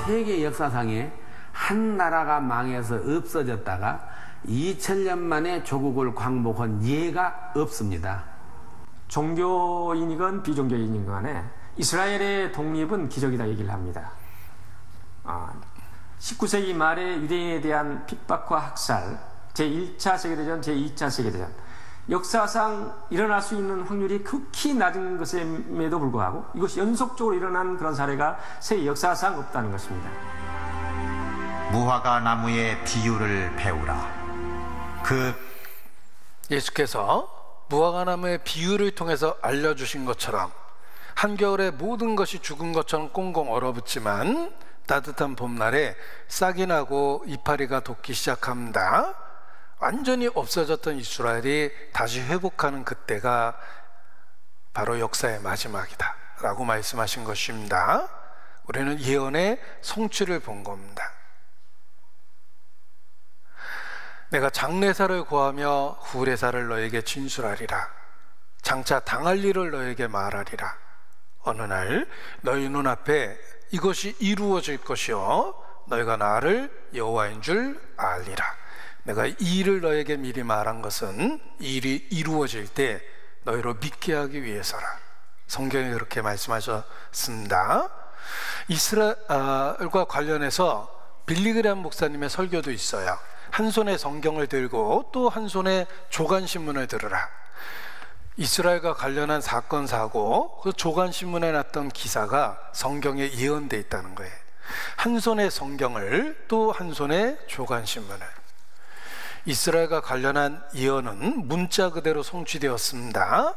세계 역사상에 한 나라가 망해서 없어졌다가 2000년 만에 조국을 광복한 예가 없습니다. 종교인이건 비종교인이건 간에 이스라엘의 독립은 기적이다 얘기를 합니다. 19세기 말에 유대인에 대한 핍박과 학살, 제1차 세계대전, 제2차 세계대전, 역사상 일어날 수 있는 확률이 극히 낮은 것임에도 불구하고 이것이 연속적으로 일어난 그런 사례가 세계 역사상 없다는 것입니다. 무화과 나무의 비유를 배우라. 예수께서 무화과 나무의 비유를 통해서 알려주신 것처럼 한겨울에 모든 것이 죽은 것처럼 꽁꽁 얼어붙지만 따뜻한 봄날에 싹이 나고 이파리가 돋기 시작합니다. 완전히 없어졌던 이스라엘이 다시 회복하는 그때가 바로 역사의 마지막이다 라고 말씀하신 것입니다. 우리는 예언의 성취를 본 겁니다. 내가 장래사를 고하며 후래사를 너에게 진술하리라. 장차 당할 일을 너에게 말하리라. 어느 날 너희 눈앞에 이것이 이루어질 것이요 너희가 나를 여호와인 줄 알리라. 내가 이 일을 너에게 미리 말한 것은 이 일이 이루어질 때 너희로 믿게 하기 위해서라. 성경에 그렇게 말씀하셨습니다. 이스라엘과 관련해서 빌리그레암 목사님의 설교도 있어요. 한 손에 성경을 들고 또 한 손에 조간신문을 들으라. 이스라엘과 관련한 사건 사고, 그 조간신문에 났던 기사가 성경에 예언되어 있다는 거예요. 한 손에 성경을 또 한 손에 조간신문을. 이스라엘과 관련한 예언은 문자 그대로 성취되었습니다.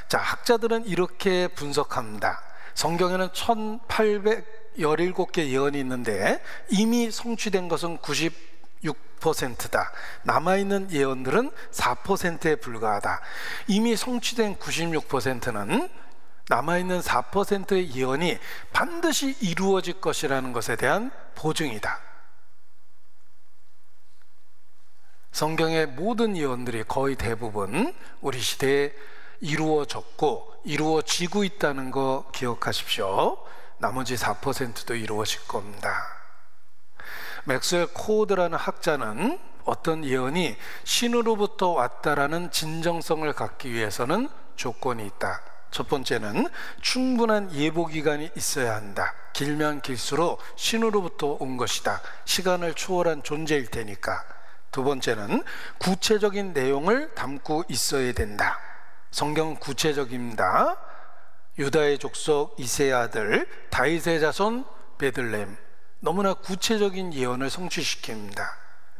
자, 학자들은 이렇게 분석합니다. 성경에는 1817개 예언이 있는데 이미 성취된 것은 96%다. 남아있는 예언들은 4%에 불과하다. 이미 성취된 96%는 남아있는 4%의 예언이 반드시 이루어질 것이라는 것에 대한 보증이다. 성경의 모든 예언들이 거의 대부분 우리 시대에 이루어졌고 이루어지고 있다는 거 기억하십시오. 나머지 4%도 이루어질 겁니다. 맥스웰 코드라는 학자는 어떤 예언이 신으로부터 왔다라는 진정성을 갖기 위해서는 조건이 있다. 첫 번째는 충분한 예보 기간이 있어야 한다. 길면 길수록 신으로부터 온 것이다. 시간을 초월한 존재일 테니까. 두 번째는 구체적인 내용을 담고 있어야 된다. 성경은 구체적입니다. 유다의 족속 이새의 아들 다윗의 자손 베들레헴, 너무나 구체적인 예언을 성취시킵니다.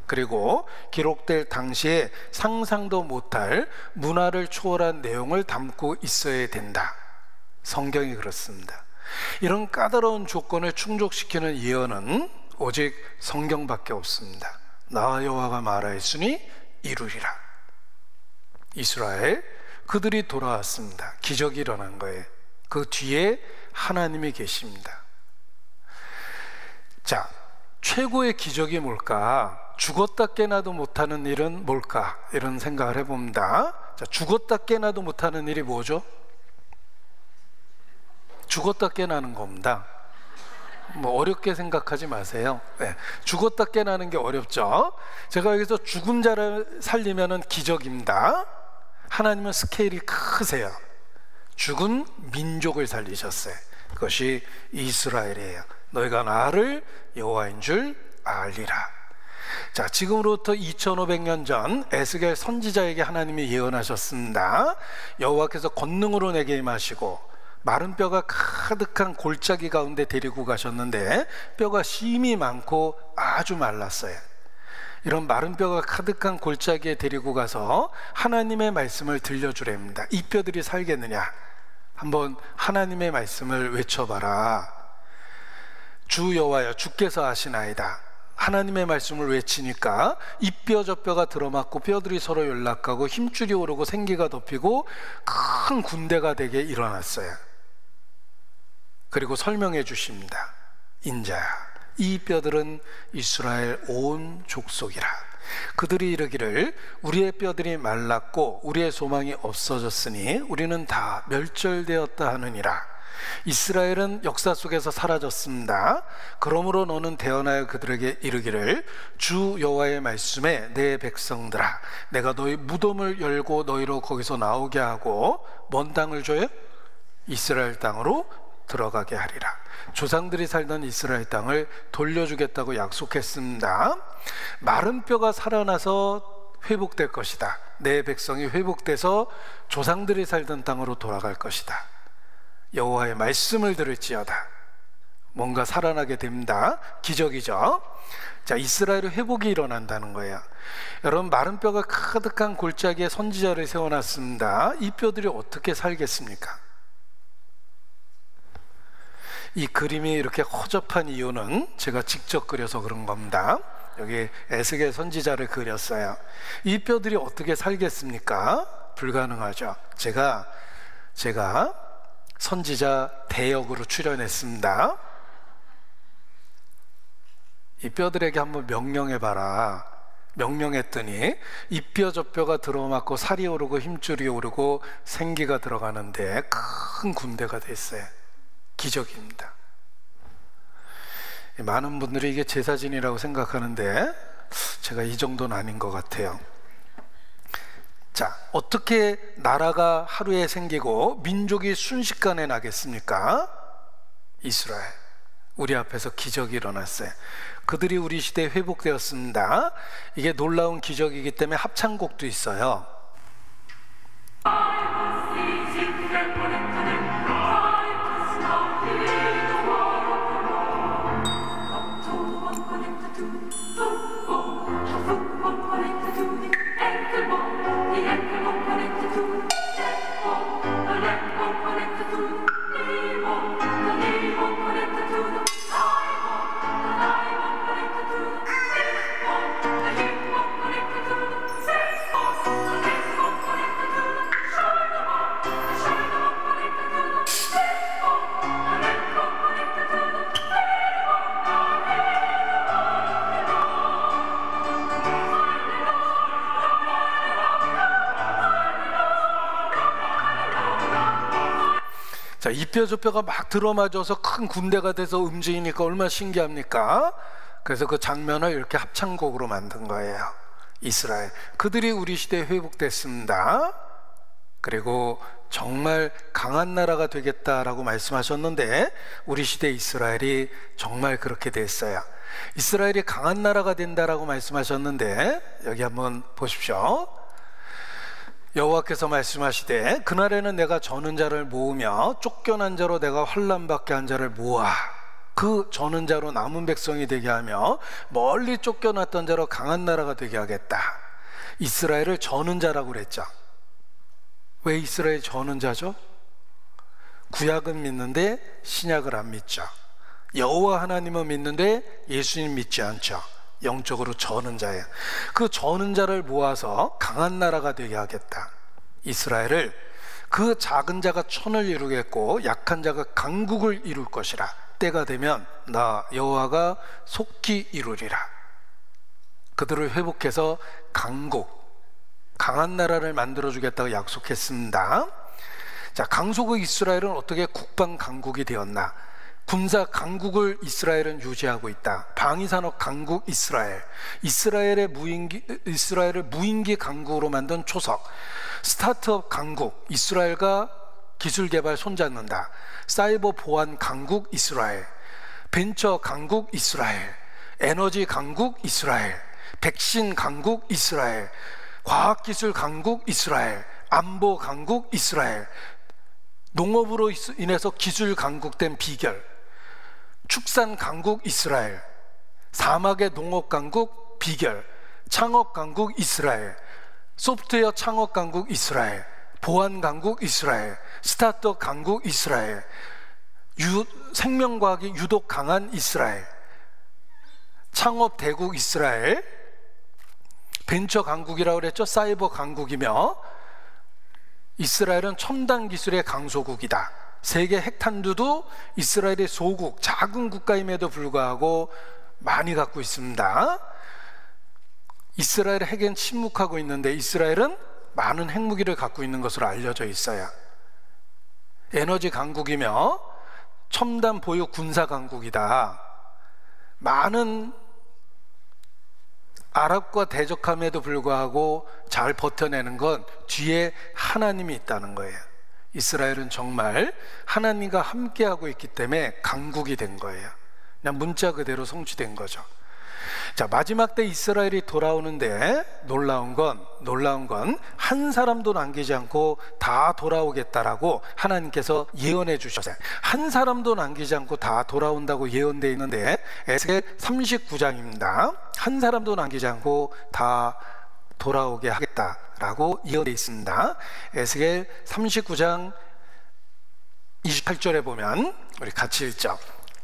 그리고 기록될 당시에 상상도 못할 문화를 초월한 내용을 담고 있어야 된다. 성경이 그렇습니다. 이런 까다로운 조건을 충족시키는 예언은 오직 성경밖에 없습니다. 나 여호와가 말하였으니 이루리라. 이스라엘, 그들이 돌아왔습니다. 기적이 일어난 거예요. 그 뒤에 하나님이 계십니다. 자, 최고의 기적이 뭘까? 죽었다 깨나도 못하는 일은 뭘까? 이런 생각을 해봅니다. 자, 죽었다 깨나도 못하는 일이 뭐죠? 죽었다 깨나는 겁니다. 뭐 어렵게 생각하지 마세요. 네, 죽었다 깨나는 게 어렵죠. 제가 여기서 죽은 자를 살리면은 기적입니다. 하나님은 스케일이 크세요. 죽은 민족을 살리셨어요. 그것이 이스라엘이에요. 너희가 나를 여호와인 줄 알리라. 자, 지금으로부터 2500년 전 에스겔 선지자에게 하나님이 예언하셨습니다. 여호와께서 권능으로 내게 임하시고 마른 뼈가 가득한 골짜기 가운데 데리고 가셨는데 뼈가 심이 많고 아주 말랐어요. 이런 마른 뼈가 가득한 골짜기에 데리고 가서 하나님의 말씀을 들려주랍니다. 이 뼈들이 살겠느냐? 한번 하나님의 말씀을 외쳐봐라. 주 여호와여, 주께서 하시나이다. 하나님의 말씀을 외치니까 이 뼈 저 뼈가 들어맞고 뼈들이 서로 연락하고 힘줄이 오르고 생기가 덮이고 큰 군대가 되게 일어났어요. 그리고 설명해 주십니다. 인자야, 이 뼈들은 이스라엘 온 족속이라. 그들이 이르기를 우리의 뼈들이 말랐고 우리의 소망이 없어졌으니 우리는 다 멸절되었다 하느니라. 이스라엘은 역사 속에서 사라졌습니다. 그러므로 너는 대언하여 그들에게 이르기를 주 여호와의 말씀에 내 백성들아, 내가 너희 무덤을 열고 너희로 거기서 나오게 하고 먼 땅을 줘요? 이스라엘 땅으로 들어가게 하리라. 조상들이 살던 이스라엘 땅을 돌려주겠다고 약속했습니다. 마른 뼈가 살아나서 회복될 것이다. 내 백성이 회복돼서 조상들이 살던 땅으로 돌아갈 것이다. 여호와의 말씀을 들을지어다. 뭔가 살아나게 됩니다. 기적이죠. 자, 이스라엘의 회복이 일어난다는 거예요. 여러분, 마른 뼈가 가득한 골짜기에 선지자를 세워놨습니다. 이 뼈들이 어떻게 살겠습니까? 이 그림이 이렇게 허접한 이유는 제가 직접 그려서 그런 겁니다. 여기 에스겔 선지자를 그렸어요. 이 뼈들이 어떻게 살겠습니까? 불가능하죠. 제가 선지자 대역으로 출연했습니다. 이 뼈들에게 한번 명령해봐라. 명령했더니 이 뼈 저 뼈가 들어맞고 살이 오르고 힘줄이 오르고 생기가 들어가는데 큰 군대가 됐어요. 기적입니다. 많은 분들이 이게 제사진이라고 생각하는데 제가 이 정도는 아닌 것 같아요. 자, 어떻게 나라가 하루에 생기고 민족이 순식간에 나겠습니까? 이스라엘, 우리 앞에서 기적이 일어났어요. 그들이 우리 시대에 회복되었습니다. 이게 놀라운 기적이기 때문에 합창곡도 있어요. 자, 이 뼈 저 뼈가 막 들어맞아서 큰 군대가 돼서 움직이니까 얼마나 신기합니까? 그래서 그 장면을 이렇게 합창곡으로 만든 거예요. 이스라엘, 그들이 우리 시대에 회복됐습니다. 그리고 정말 강한 나라가 되겠다라고 말씀하셨는데 우리 시대 이스라엘이 정말 그렇게 됐어요. 이스라엘이 강한 나라가 된다라고 말씀하셨는데 여기 한번 보십시오. 여호와께서 말씀하시되 그날에는 내가 저는 자를 모으며 쫓겨난 자로 내가 환난받게 한 자를 모아 그 저는 자로 남은 백성이 되게 하며 멀리 쫓겨났던 자로 강한 나라가 되게 하겠다. 이스라엘을 저는 자라고 그랬죠. 왜 이스라엘이 저는 자죠? 구약은 믿는데 신약을 안 믿죠. 여호와 하나님은 믿는데 예수님 믿지 않죠. 영적으로 저는 자예요. 그 저는 자를 모아서 강한 나라가 되게 하겠다. 이스라엘을, 그 작은 자가 천을 이루겠고 약한 자가 강국을 이룰 것이라. 때가 되면 나 여호와가 속히 이루리라. 그들을 회복해서 강국, 강한 나라를 만들어주겠다고 약속했습니다. 자, 강소국 이스라엘은 어떻게 국방 강국이 되었나? 군사 강국을 이스라엘은 유지하고 있다. 방위산업 강국 이스라엘, 이스라엘을 무인기 강국으로 만든 초석, 스타트업 강국 이스라엘과 기술개발 손잡는다. 사이버 보안 강국 이스라엘, 벤처 강국 이스라엘, 에너지 강국 이스라엘, 백신 강국 이스라엘, 과학기술 강국 이스라엘, 안보 강국 이스라엘, 농업으로 인해서 기술 강국된 비결, 축산 강국 이스라엘, 사막의 농업 강국 비결, 창업 강국 이스라엘, 소프트웨어 창업 강국 이스라엘, 보안 강국 이스라엘, 스타트업 강국 이스라엘, 생명과학이 유독 강한 이스라엘, 창업 대국 이스라엘, 벤처 강국이라고 그랬죠. 사이버 강국이며 이스라엘은 첨단 기술의 강소국이다. 세계 핵탄두도 이스라엘의 소국, 작은 국가임에도 불구하고 많이 갖고 있습니다. 이스라엘 핵엔 침묵하고 있는데 이스라엘은 많은 핵무기를 갖고 있는 것으로 알려져 있어요. 에너지 강국이며 첨단 보유 군사 강국이다. 많은 아랍과 대적함에도 불구하고 잘 버텨내는 건 뒤에 하나님이 있다는 거예요. 이스라엘은 정말 하나님과 함께하고 있기 때문에 강국이 된 거예요. 그냥 문자 그대로 성취된 거죠. 자, 마지막 때 이스라엘이 돌아오는데 놀라운 건 한 사람도 남기지 않고 다 돌아오겠다라고 하나님께서 예언해 주셨어요. 한 사람도 남기지 않고 다 돌아온다고 예언되어 있는데 에스겔 39장입니다. 한 사람도 남기지 않고 다 돌아오게 하겠다라고 예언되어 있습니다. 에스겔 39장 28절에 보면 우리 같이 읽죠.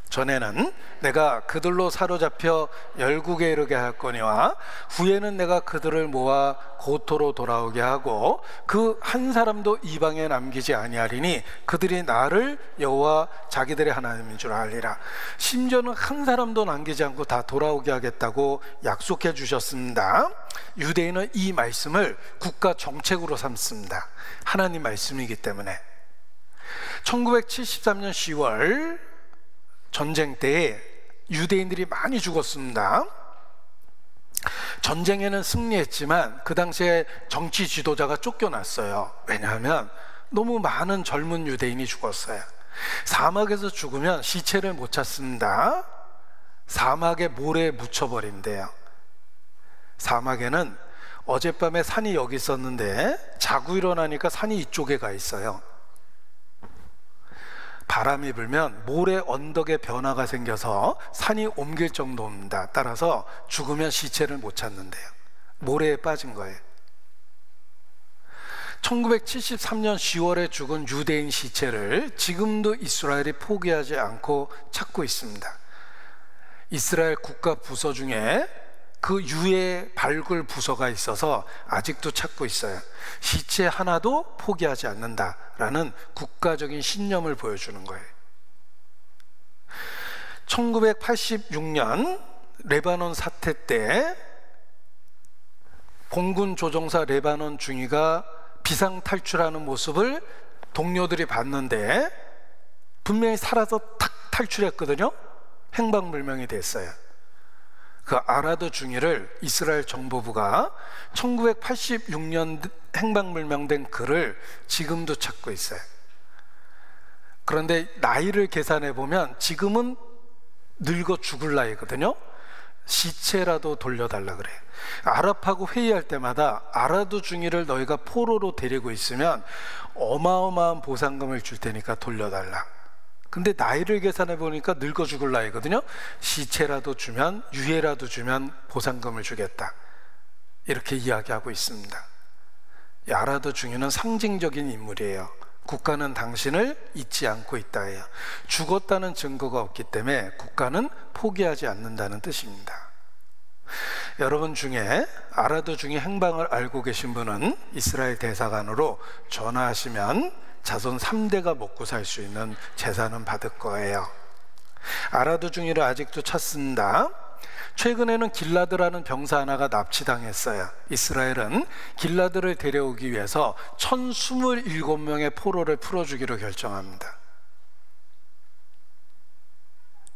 전에는 내가 그들로 사로잡혀 열국에 이르게 할 거니와 후에는 내가 그들을 모아 고토로 돌아오게 하고 그 한 사람도 이방에 남기지 아니하리니 그들이 나를 여호와 자기들의 하나님인 줄 알리라. 심지어는 한 사람도 남기지 않고 다 돌아오게 하겠다고 약속해 주셨습니다. 유대인은 이 말씀을 국가 정책으로 삼습니다. 하나님 말씀이기 때문에. 1973년 10월 전쟁 때에 유대인들이 많이 죽었습니다. 전쟁에는 승리했지만 그 당시에 정치 지도자가 쫓겨났어요. 왜냐하면 너무 많은 젊은 유대인이 죽었어요. 사막에서 죽으면 시체를 못 찾습니다. 사막에 모래에 묻혀버린대요. 사막에는 어젯밤에 산이 여기 있었는데 자고 일어나니까 산이 이쪽에 가 있어요. 바람이 불면 모래 언덕에 변화가 생겨서 산이 옮길 정도입니다. 따라서 죽으면 시체를 못 찾는데요. 모래에 빠진 거예요. 1973년 10월에 죽은 유대인 시체를 지금도 이스라엘이 포기하지 않고 찾고 있습니다. 이스라엘 국가 부서 중에 그 유해 발굴 부서가 있어서 아직도 찾고 있어요. 시체 하나도 포기하지 않는다라는 국가적인 신념을 보여주는 거예요. 1986년 레바논 사태 때 공군 조종사 레바논 중위가 비상 탈출하는 모습을 동료들이 봤는데 분명히 살아서 탁 탈출했거든요. 행방불명이 됐어요. 그 아라드 중위를 이스라엘 정보부가 1986년 행방불명된 그를 지금도 찾고 있어요. 그런데 나이를 계산해 보면 지금은 늙어 죽을 나이거든요. 시체라도 돌려달라 그래요. 아랍하고 회의할 때마다 아라드 중위를 너희가 포로로 데리고 있으면 어마어마한 보상금을 줄 테니까 돌려달라. 근데 나이를 계산해 보니까 늙어 죽을 나이거든요. 시체라도 주면, 유해라도 주면 보상금을 주겠다, 이렇게 이야기하고 있습니다. 아라드 중위는 상징적인 인물이에요. 국가는 당신을 잊지 않고 있다예요. 죽었다는 증거가 없기 때문에 국가는 포기하지 않는다는 뜻입니다. 여러분 중에 아라드 중위 행방을 알고 계신 분은 이스라엘 대사관으로 전화하시면 자손 3대가 먹고 살 수 있는 재산은 받을 거예요. 아라드 중위를 아직도 찾습니다. 최근에는 길라드라는 병사 하나가 납치당했어요. 이스라엘은 길라드를 데려오기 위해서 1027명의 포로를 풀어주기로 결정합니다.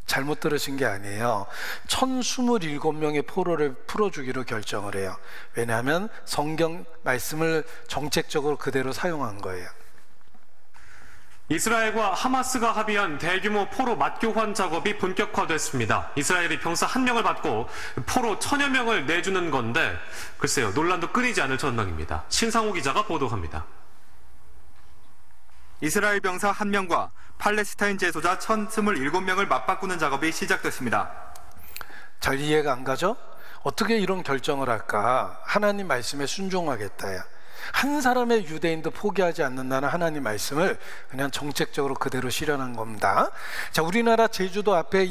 잘못 들으신 게 아니에요. 1027명의 포로를 풀어주기로 결정을 해요. 왜냐하면 성경 말씀을 정책적으로 그대로 사용한 거예요. 이스라엘과 하마스가 합의한 대규모 포로 맞교환 작업이 본격화됐습니다. 이스라엘이 병사 1명을 받고 포로 1000여 명을 내주는 건데 글쎄요, 논란도 끊이지 않을 전망입니다. 신상호 기자가 보도합니다. 이스라엘 병사 1명과 팔레스타인 제소자 1027명을 맞바꾸는 작업이 시작됐습니다. 잘 이해가 안 가죠? 어떻게 이런 결정을 할까? 하나님 말씀에 순종하겠다야. 한 사람의 유대인도 포기하지 않는다는 하나님 말씀을 그냥 정책적으로 그대로 실현한 겁니다. 자, 우리나라 제주도 앞에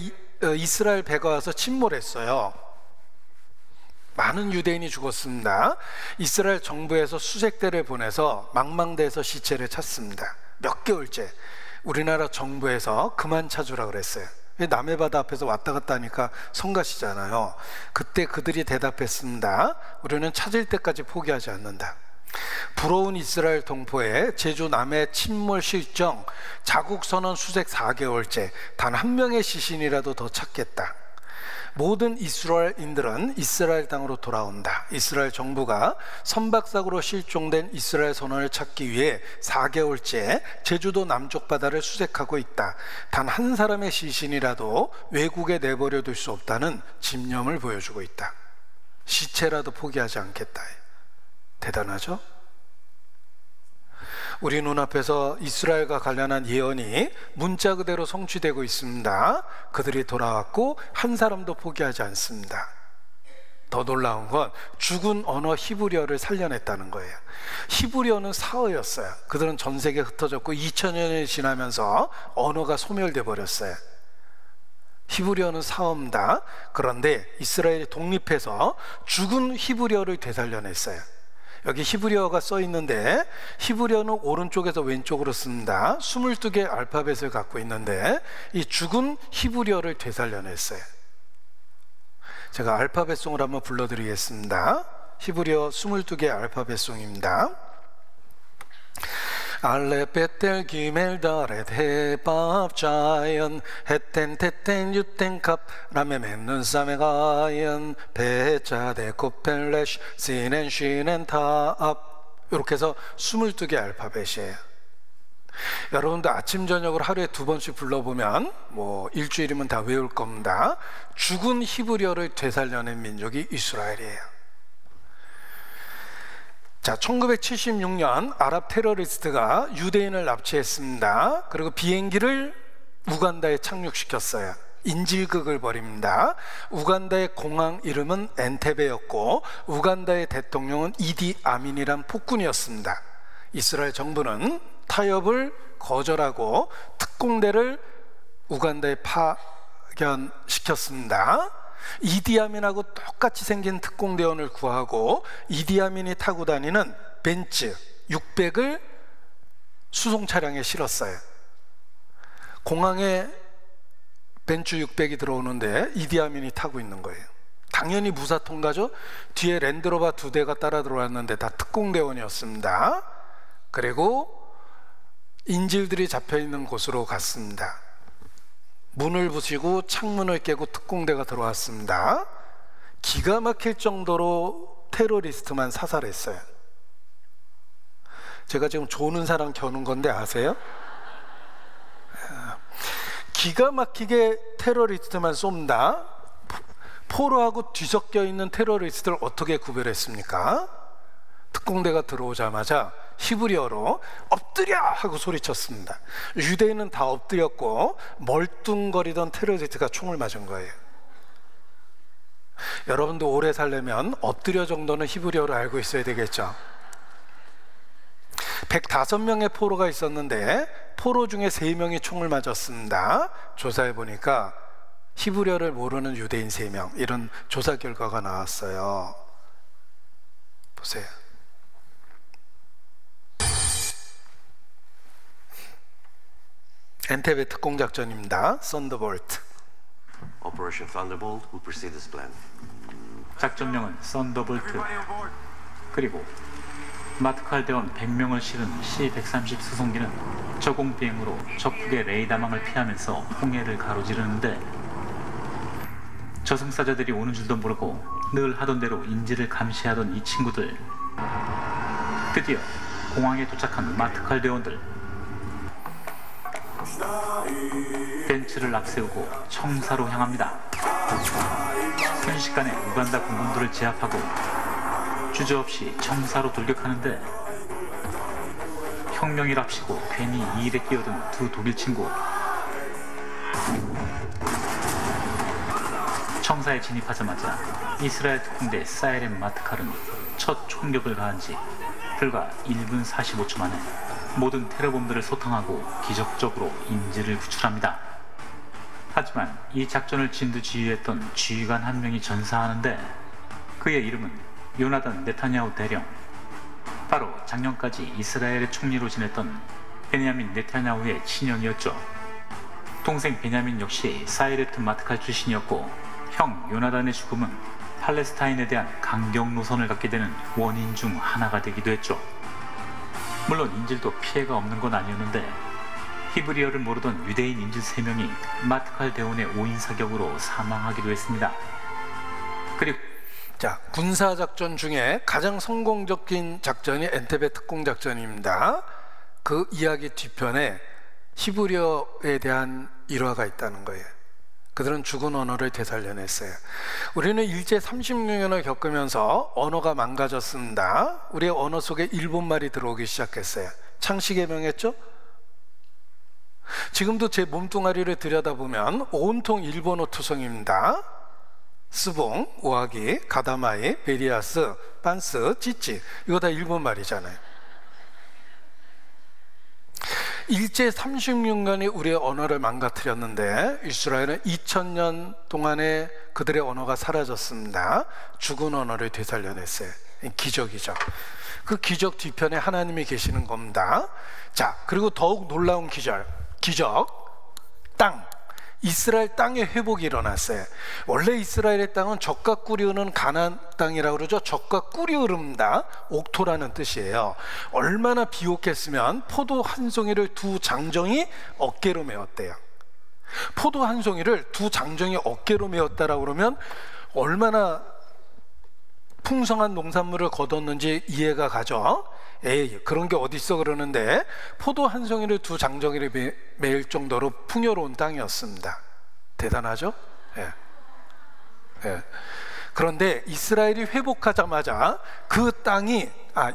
이스라엘 배가 와서 침몰했어요. 많은 유대인이 죽었습니다. 이스라엘 정부에서 수색대를 보내서 망망대해서 시체를 찾습니다. 몇 개월째 우리나라 정부에서 그만 찾으라 그랬어요. 남해 바다 앞에서 왔다 갔다 하니까 성가시잖아요. 그때 그들이 대답했습니다. 우리는 찾을 때까지 포기하지 않는다. 부러운 이스라엘 동포의 제주 남해 침몰 실정, 자국 선언 수색 4개월째 단 한 명의 시신이라도 더 찾겠다. 모든 이스라엘인들은 이스라엘 땅으로 돌아온다. 이스라엘 정부가 선박사고로 실종된 이스라엘 선원을 찾기 위해 4개월째 제주도 남쪽 바다를 수색하고 있다. 단 한 사람의 시신이라도 외국에 내버려 둘 수 없다는 집념을 보여주고 있다. 시체라도 포기하지 않겠다. 대단하죠? 우리 눈앞에서 이스라엘과 관련한 예언이 문자 그대로 성취되고 있습니다. 그들이 돌아왔고 한 사람도 포기하지 않습니다. 더 놀라운 건 죽은 언어 히브리어를 살려냈다는 거예요. 히브리어는 사어였어요. 그들은 전 세계에 흩어졌고 2000년이 지나면서 언어가 소멸돼 버렸어요. 히브리어는 사어입니다. 그런데 이스라엘이 독립해서 죽은 히브리어를 되살려냈어요. 여기 히브리어가 써 있는데 히브리어는 오른쪽에서 왼쪽으로 씁니다. 22개의 알파벳을 갖고 있는데 이 죽은 히브리어를 되살려냈어요. 제가 알파벳송을 한번 불러드리겠습니다. 히브리어 22개의 알파벳송입니다. 알레 베텔 기멜 다렛 해밥 자연 햇텐 테텐 유텐 갑 라메 맵눈 사메 가연 베자데 코펠레시 시넨 시넨 타압. 이렇게 해서 22개 알파벳이에요. 여러분들 아침 저녁으로 하루에 2번씩 불러보면 뭐 일주일이면 다 외울 겁니다. 죽은 히브리어를 되살려낸 민족이 이스라엘이에요. 자, 1976년 아랍 테러리스트가 유대인을 납치했습니다. 그리고 비행기를 우간다에 착륙시켰어요. 인질극을 벌입니다. 우간다의 공항 이름은 엔테베였고 우간다의 대통령은 이디 아민이란 폭군이었습니다. 이스라엘 정부는 타협을 거절하고 특공대를 우간다에 파견시켰습니다. 이디아민하고 똑같이 생긴 특공대원을 구하고 이디아민이 타고 다니는 벤츠 600을 수송 차량에 실었어요. 공항에 벤츠 600이 들어오는데 이디아민이 타고 있는 거예요. 당연히 무사 통과죠. 뒤에 랜드로버 2대가 따라 들어왔는데 다 특공대원이었습니다. 그리고 인질들이 잡혀있는 곳으로 갔습니다. 문을 부시고 창문을 깨고 특공대가 들어왔습니다. 기가 막힐 정도로 테러리스트만 사살했어요. 제가 지금 조는 사람 겨눈 건데 아세요? 기가 막히게 테러리스트만 쏜다. 포로하고 뒤섞여 있는 테러리스트를 어떻게 구별했습니까? 특공대가 들어오자마자 히브리어로 엎드려 하고 소리쳤습니다. 유대인은 다 엎드렸고 멀뚱거리던 테러리스트가 총을 맞은 거예요. 여러분도 오래 살려면 엎드려 정도는 히브리어를 알고 있어야 되겠죠. 105명의 포로가 있었는데 포로 중에 3명이 총을 맞았습니다. 조사해 보니까 히브리어를 모르는 유대인 3명, 이런 조사 결과가 나왔어요. 보세요. 엔테베 특공작전입니다. 썬더볼트. Operation Thunderbolt will precede this plan. 작전명은 썬더볼트. 그리고 마트칼대원 100명을 실은 C-130 수송기는 저공 비행으로 적국의 레이더망을 피하면서 홍해를 가로지르는데 저승사자들이 오는 줄도 모르고 늘 하던 대로 인질을 감시하던 이 친구들. 드디어 공항에 도착한 마트칼대원들. 벤츠를 앞세우고 청사로 향합니다. 순식간에 우간다 공군들을 제압하고 주저없이 청사로 돌격하는데 혁명이랍시고 괜히 이 일에 끼어든 두 독일 친구. 청사에 진입하자마자 이스라엘 특공대 사이렌 마트칼은 첫 총격을 가한 지 불과 1분 45초 만에 모든 테러범들을 소탕하고 기적적으로 인질을 구출합니다. 하지만 이 작전을 진두지휘했던 지휘관 한 명이 전사하는데 그의 이름은 요나단 네타냐후 대령. 바로 작년까지 이스라엘의 총리로 지냈던 베냐민 네타냐후의 친형이었죠. 동생 베냐민 역시 사이레트 마트칼 출신이었고 형 요나단의 죽음은 팔레스타인에 대한 강경 노선을 갖게 되는 원인 중 하나가 되기도 했죠. 물론 인질도 피해가 없는 건 아니었는데 히브리어를 모르던 유대인 인질 3명이 마트칼 대원의 5인 사격으로 사망하기도 했습니다. 그리고 자, 군사작전 중에 가장 성공적인 작전이 엔테베 특공작전입니다. 그 이야기 뒤편에 히브리어에 대한 일화가 있다는 거예요. 그들은 죽은 언어를 되살려냈어요. 우리는 일제 36년을 겪으면서 언어가 망가졌습니다. 우리의 언어 속에 일본말이 들어오기 시작했어요. 창씨개명했죠? 지금도 제 몸뚱아리를 들여다보면 온통 일본어 투성입니다. 스봉, 오하기, 가다마이, 베리아스, 빤스, 찌찌, 이거 다 일본말이잖아요. 일제 36년이 우리의 언어를 망가뜨렸는데 이스라엘은 2000년 동안에 그들의 언어가 사라졌습니다. 죽은 언어를 되살려냈어요. 기적이죠. 그 기적 뒤편에 하나님이 계시는 겁니다. 자, 그리고 더욱 놀라운 기적, 땅. 이스라엘 땅의 회복이 일어났어요. 원래 이스라엘의 땅은 젖과 꿀이 흐르는 가나안 땅이라고 그러죠. 젖과 꿀이 흐릅니다. 옥토라는 뜻이에요. 얼마나 비옥했으면 포도 한 송이를 두 장정이 어깨로 메었대요. 포도 한 송이를 두 장정이 어깨로 메었다라고 그러면 얼마나 풍성한 농산물을 거뒀는지 이해가 가죠. 에이, 그런 게 어딨어 그러는데 포도 한 송이를 두 장정이를 매일 정도로 풍요로운 땅이었습니다. 대단하죠? 예. 예. 그런데 이스라엘이 회복하자마자 그 땅이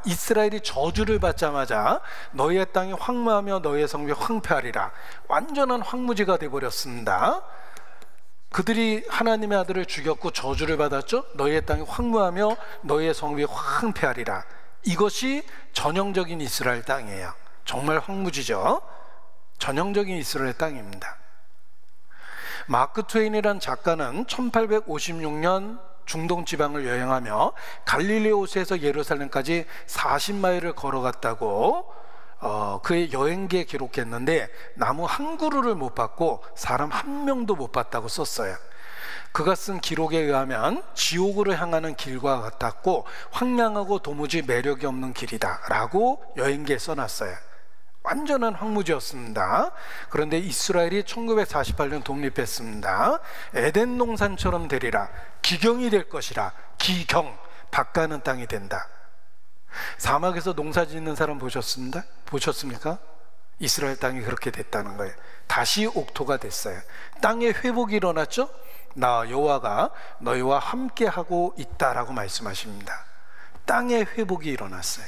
이스라엘이 저주를 받자마자 너희의 땅이 황무하며 너희의 성읍이 황폐하리라. 완전한 황무지가 되어버렸습니다. 그들이 하나님의 아들을 죽였고 저주를 받았죠. 너희의 땅이 황무하며 너희의 성읍이 황폐하리라. 이것이 전형적인 이스라엘 땅이에요. 정말 황무지죠. 전형적인 이스라엘 땅입니다. 마크 트웨인이란 작가는 1856년 중동 지방을 여행하며 갈릴레오스에서 예루살렘까지 40마일을 걸어갔다고 그의 여행기에 기록했는데 나무 한 그루를 못 봤고 사람 한 명도 못 봤다고 썼어요. 그가 쓴 기록에 의하면 지옥으로 향하는 길과 같았고 황량하고 도무지 매력이 없는 길이다 라고 여행기에 써놨어요. 완전한 황무지였습니다. 그런데 이스라엘이 1948년 독립했습니다. 에덴 동산처럼 되리라. 기경이 될 것이라. 기경, 밭가는 땅이 된다. 사막에서 농사 짓는 사람 보셨습니까? 이스라엘 땅이 그렇게 됐다는 거예요. 다시 옥토가 됐어요. 땅의 회복이 일어났죠? 나 여호와가 너희와 함께하고 있다라고 말씀하십니다. 땅의 회복이 일어났어요.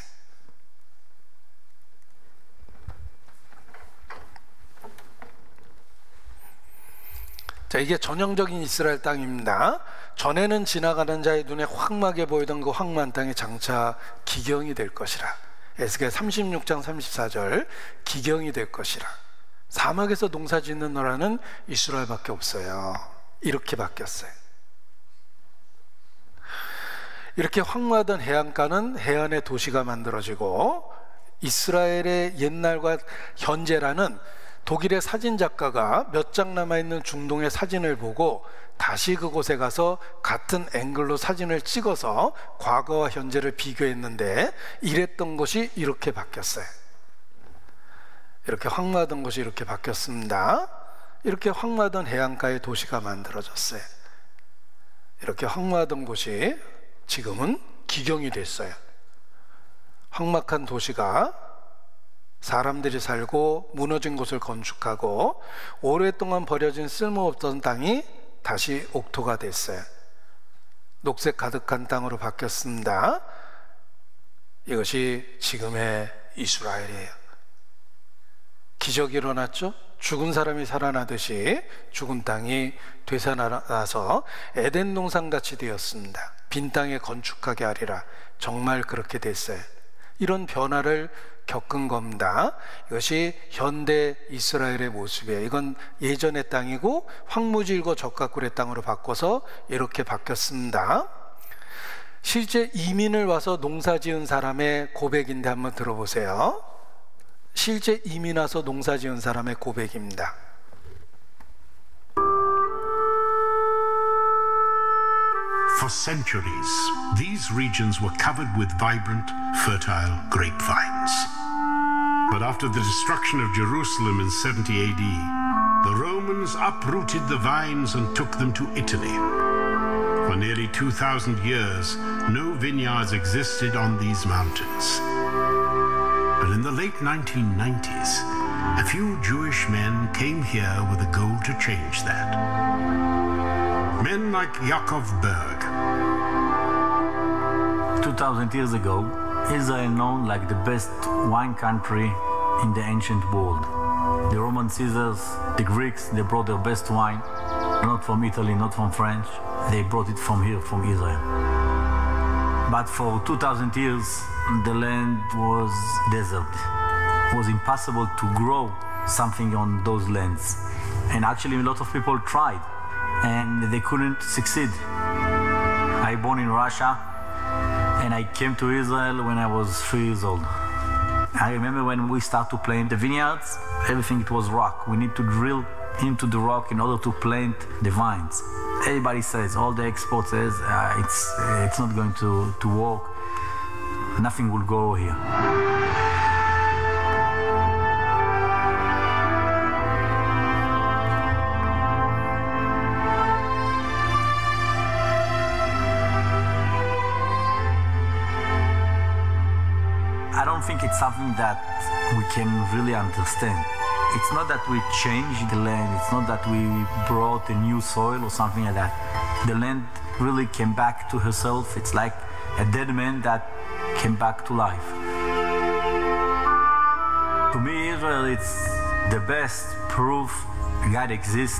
자, 이게 전형적인 이스라엘 땅입니다. 전에는 지나가는 자의 눈에 황막에 보이던 그 황무한 땅이 장차 기경이 될 것이라. 에스겔 36장 34절 기경이 될 것이라. 사막에서 농사 짓는 나라는 이스라엘밖에 없어요. 이렇게 바뀌었어요. 이렇게 황무하던 해안가는 해안의 도시가 만들어지고 이스라엘의 옛날과 현재라는 독일의 사진작가가 몇 장 남아있는 중동의 사진을 보고 다시 그곳에 가서 같은 앵글로 사진을 찍어서 과거와 현재를 비교했는데 이랬던 것이 이렇게 바뀌었어요. 이렇게 황무하던 것이 이렇게 바뀌었습니다. 이렇게 황무하던 해안가의 도시가 만들어졌어요. 이렇게 황무하던 곳이 지금은 기경이 됐어요. 황막한 도시가 사람들이 살고 무너진 곳을 건축하고 오랫동안 버려진 쓸모없던 땅이 다시 옥토가 됐어요. 녹색 가득한 땅으로 바뀌었습니다. 이것이 지금의 이스라엘이에요. 기적이 일어났죠? 죽은 사람이 살아나듯이 죽은 땅이 되살아나서 에덴 동산같이 되었습니다. 빈 땅에 건축하게 하리라. 정말 그렇게 됐어요. 이런 변화를 겪은 겁니다. 이것이 현대 이스라엘의 모습이에요. 이건 예전의 땅이고 황무지이고 젖과 꿀의 땅으로 바꿔서 이렇게 바뀌었습니다. 실제 이민을 와서 농사 지은 사람의 고백인데 한번 들어보세요. 실제 이민 와서 농사 지은 사람의 고백입니다. For centuries, these regions were covered with vibrant, fertile grapevines. But after the destruction of Jerusalem in 70 AD, the Romans uprooted the vines and took them to Italy. For nearly 2,000 years, no vineyards existed on these mountains. But in the late 1990s, a few Jewish men came here with a goal to change that. Men like Yaakov Berg. 2,000 years ago, Israel known like the best wine country in the ancient world. The Roman Caesars, the Greeks, they brought their best wine, not from Italy, not from France. They brought it from here, from Israel. But for 2,000 years, the land was desert. It was impossible to grow something on those lands. And actually, a lot of people tried, and they couldn't succeed. I born in Russia, and I came to Israel when I was 3 years old. I remember when we started to plant the vineyards, everything it was rock. We need to drill into the rock in order to plant the vines. Everybody says, all the experts says, it's not going to work. Nothing will grow here. I don't think it's something that we can really understand. It's not that we changed the land, it's not that we brought a new soil or something like that. The land really came back to herself. It's like a dead man that came back to life. To me, Israel, it's the best proof God exists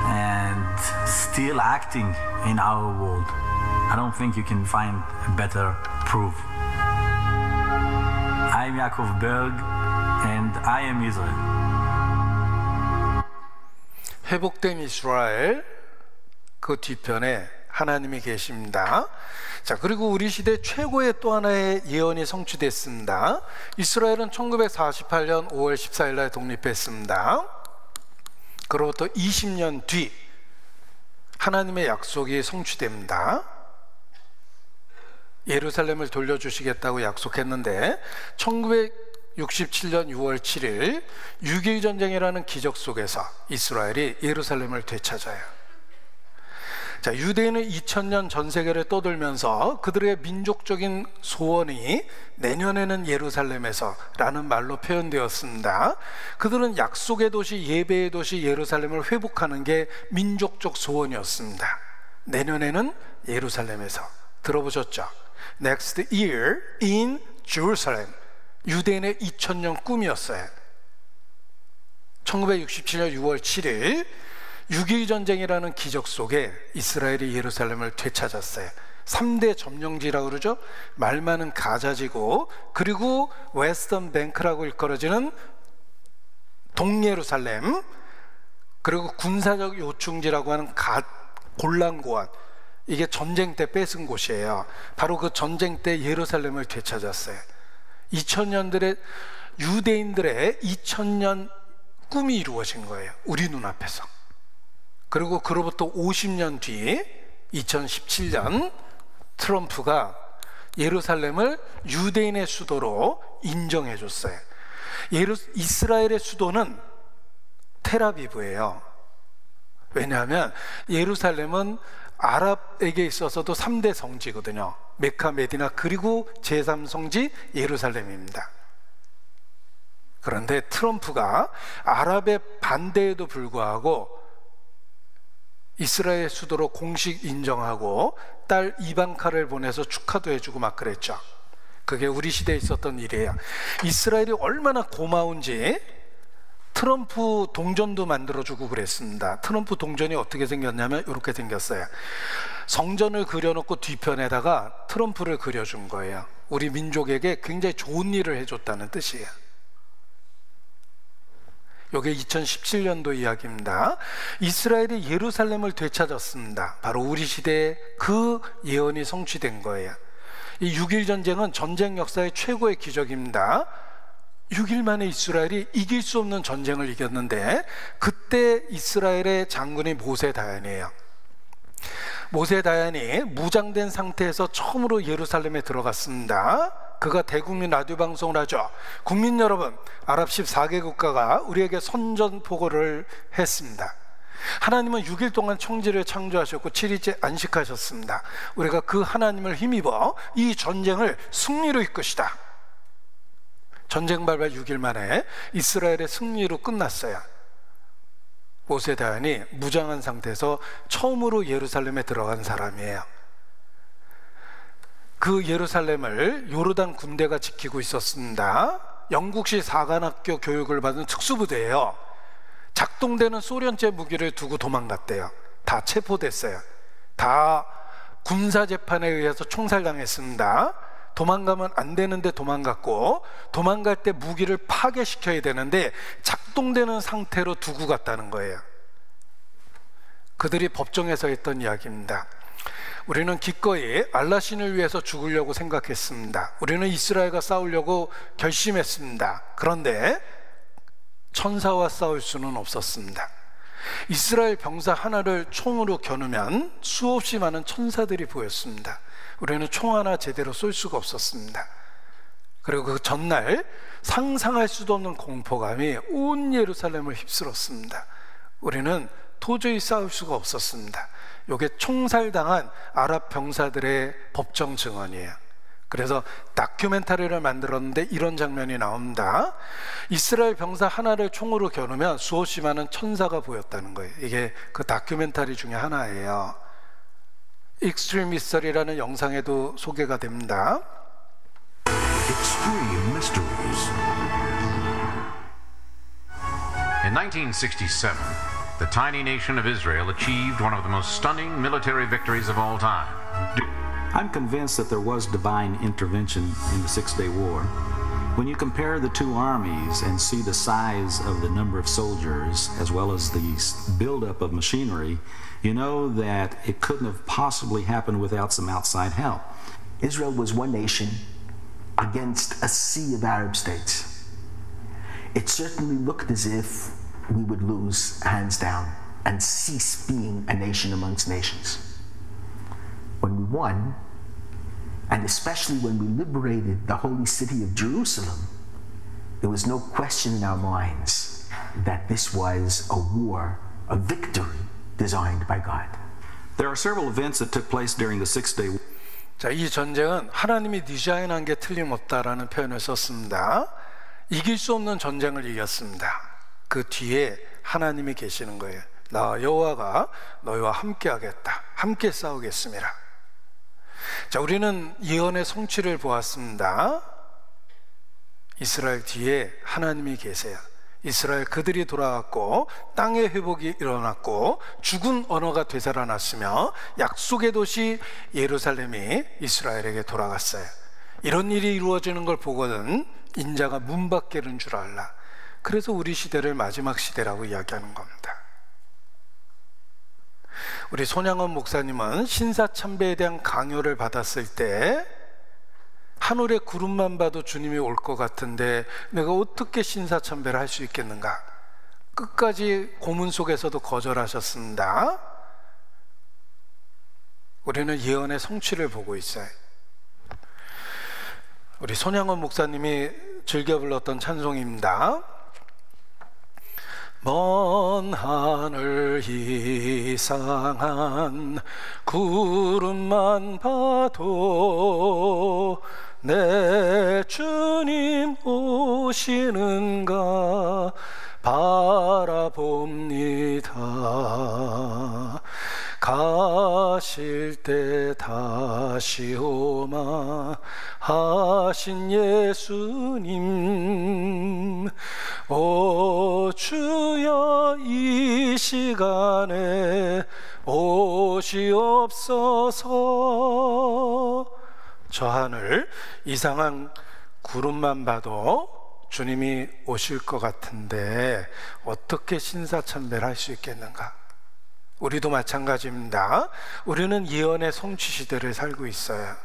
and still acting in our world. I don't think you can find a better proof. I'm Yaakov Berg, and I am Israel. 회복된 이스라엘 그 뒤편에 하나님이 계십니다. 자, 그리고 우리 시대 최고의 또 하나의 예언이 성취됐습니다. 이스라엘은 1948년 5월 14일 날 독립했습니다. 그로부터 20년 뒤 하나님의 약속이 성취됩니다. 예루살렘을 돌려주시겠다고 약속했는데 1967년 6월 7일 6.1 전쟁이라는 기적 속에서 이스라엘이 예루살렘을 되찾아요. 자, 유대인은 2000년 전 세계를 떠돌면서 그들의 민족적인 소원이 내년에는 예루살렘에서 라는 말로 표현되었습니다. 그들은 약속의 도시, 예배의 도시 예루살렘을 회복하는 게 민족적 소원이었습니다. 내년에는 예루살렘에서. 들어보셨죠? Next year in Jerusalem. 유대인의 2000년 꿈이었어요. 1967년 6월 7일 6.1 전쟁이라는 기적 속에 이스라엘이 예루살렘을 되찾았어요. 3대 점령지라고 그러죠. 말 많은 가자지구, 그리고 웨스턴 뱅크라고 일컬어지는 동예루살렘, 그리고 군사적 요충지라고 하는 골란고안, 이게 전쟁 때 뺏은 곳이에요. 바로 그 전쟁 때 예루살렘을 되찾았어요. 2000년들의 유대인들의 2000년 꿈이 이루어진 거예요. 우리 눈앞에서. 그리고 그로부터 50년 뒤 2017년 트럼프가 예루살렘을 유대인의 수도로 인정해 줬어요. 이스라엘의 수도는 텔아비브예요. 왜냐하면 예루살렘은 아랍에게 있어서도 3대 성지거든요. 메카, 메디나, 그리고 제3성지 예루살렘입니다. 그런데 트럼프가 아랍의 반대에도 불구하고 이스라엘 수도로 공식 인정하고 딸 이방카를 보내서 축하도 해주고 막 그랬죠. 그게 우리 시대에 있었던 일이에요. 이스라엘이 얼마나 고마운지 트럼프 동전도 만들어주고 그랬습니다. 트럼프 동전이 어떻게 생겼냐면 이렇게 생겼어요. 성전을 그려놓고 뒤편에다가 트럼프를 그려준 거예요. 우리 민족에게 굉장히 좋은 일을 해줬다는 뜻이에요. 이게 2017년도 이야기입니다. 이스라엘이 예루살렘을 되찾았습니다. 바로 우리 시대에 그 예언이 성취된 거예요. 이 6.1 전쟁은 전쟁 역사의 최고의 기적입니다. 6일 만에 이스라엘이 이길 수 없는 전쟁을 이겼는데 그때 이스라엘의 장군이 모세 다얀이에요. 모세 다얀이 무장된 상태에서 처음으로 예루살렘에 들어갔습니다. 그가 대국민 라디오 방송을 하죠. 국민 여러분, 아랍 14개 국가가 우리에게 선전포고를 했습니다. 하나님은 6일 동안 천지를 창조하셨고 7일째 안식하셨습니다. 우리가 그 하나님을 힘입어 이 전쟁을 승리로 이끄시다. 전쟁 발발 6일 만에 이스라엘의 승리로 끝났어요. 모세 다얀이 무장한 상태에서 처음으로 예루살렘에 들어간 사람이에요. 그 예루살렘을 요르단 군대가 지키고 있었습니다. 영국식 사관학교 교육을 받은 특수부대예요. 작동되는 소련제 무기를 두고 도망갔대요. 다 체포됐어요. 다 군사재판에 의해서 총살당했습니다. 도망가면 안 되는데 도망갔고, 도망갈 때 무기를 파괴시켜야 되는데 작동되는 상태로 두고 갔다는 거예요. 그들이 법정에서 했던 이야기입니다. 우리는 기꺼이 알라 신을 위해서 죽으려고 생각했습니다. 우리는 이스라엘과 싸우려고 결심했습니다. 그런데 천사와 싸울 수는 없었습니다. 이스라엘 병사 하나를 총으로 겨누면 수없이 많은 천사들이 보였습니다. 우리는 총 하나 제대로 쏠 수가 없었습니다. 그리고 그 전날 상상할 수도 없는 공포감이 온 예루살렘을 휩쓸었습니다. 우리는 도저히 싸울 수가 없었습니다. 이게 총살당한 아랍 병사들의 법정 증언이에요. 그래서 다큐멘터리를 만들었는데 이런 장면이 나옵니다. 이스라엘 병사 하나를 총으로 겨누면 수없이 많은 천사가 보였다는 거예요. 이게 그 다큐멘터리 중에 하나예요. 익스트림 히스토리라는 영상에도 소개가 됩니다. Extreme Mysteries. In 1967, the tiny nation of Israel achieved one of the most stunning military victories of all time. I'm convinced that there was divine intervention in the Six-Day War. When you compare the two armies and see the size of the number of soldiers as well as the buildup of machinery, you know that it couldn't have possibly happened without some outside help. Israel was one nation against a sea of Arab states. It certainly looked as if we would lose hands down and cease being a nation amongst nations. When we won, and especially when we liberated the holy city of Jerusalem, there was no question in our minds that this was a war, a victory designed by God. There are several events that took place during the Six-Day War. 자, 이 전쟁은 하나님이 디자인한 게 틀림없다라는 표현을 썼습니다. 이길 수 없는 전쟁을 이겼습니다. 그 뒤에 하나님이 계시는 거예요. 나 여호와가 너희와 함께 하겠다. 함께 싸우겠습니다. 자, 우리는 예언의 성취를 보았습니다. 이스라엘 뒤에 하나님이 계세요. 이스라엘 그들이 돌아왔고 땅의 회복이 일어났고 죽은 언어가 되살아났으며 약속의 도시 예루살렘이 이스라엘에게 돌아갔어요. 이런 일이 이루어지는 걸 보거든 인자가 문 밖에는 줄 알라. 그래서 우리 시대를 마지막 시대라고 이야기하는 겁니다. 우리 손양원 목사님은 신사참배에 대한 강요를 받았을 때 하늘의 구름만 봐도 주님이 올 것 같은데 내가 어떻게 신사참배를 할 수 있겠는가? 끝까지 고문 속에서도 거절하셨습니다. 우리는 예언의 성취를 보고 있어요. 우리 손양원 목사님이 즐겨 불렀던 찬송입니다. 먼 하늘 이상한 구름만 봐도 내 주님 오시는가 바라봅니다. 가실 때 다시 오마 하신 예수님, 오 주여 이 시간에 오시옵소서. 저 하늘 이상한 구름만 봐도 주님이 오실 것 같은데 어떻게 신사참배를 할 수 있겠는가? 우리도 마찬가지입니다. 우리는 예언의 성취 시대를 살고 있어요.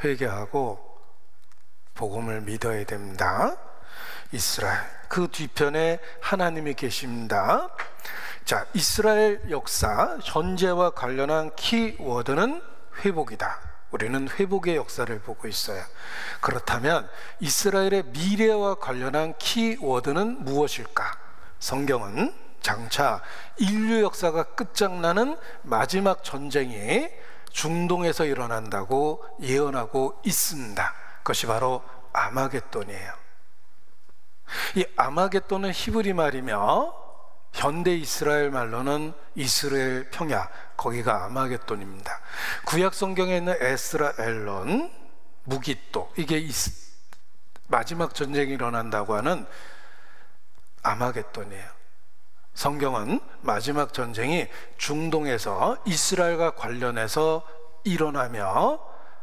회개하고 복음을 믿어야 됩니다. 이스라엘 그 뒤편에 하나님이 계십니다. 자, 이스라엘 역사 현재와 관련한 키워드는 회복이다. 우리는 회복의 역사를 보고 있어요. 그렇다면 이스라엘의 미래와 관련한 키워드는 무엇일까? 성경은 장차 인류 역사가 끝장나는 마지막 전쟁이 중동에서 일어난다고 예언하고 있습니다. 그것이 바로 아마겟돈이에요. 이 아마겟돈은 히브리 말이며 현대 이스라엘 말로는 이스라엘 평야, 거기가 아마겟돈입니다. 구약 성경에 있는 에스라 엘론, 무기또, 이게 마지막 전쟁이 일어난다고 하는 아마겟돈이에요. 성경은 마지막 전쟁이 중동에서 이스라엘과 관련해서 일어나며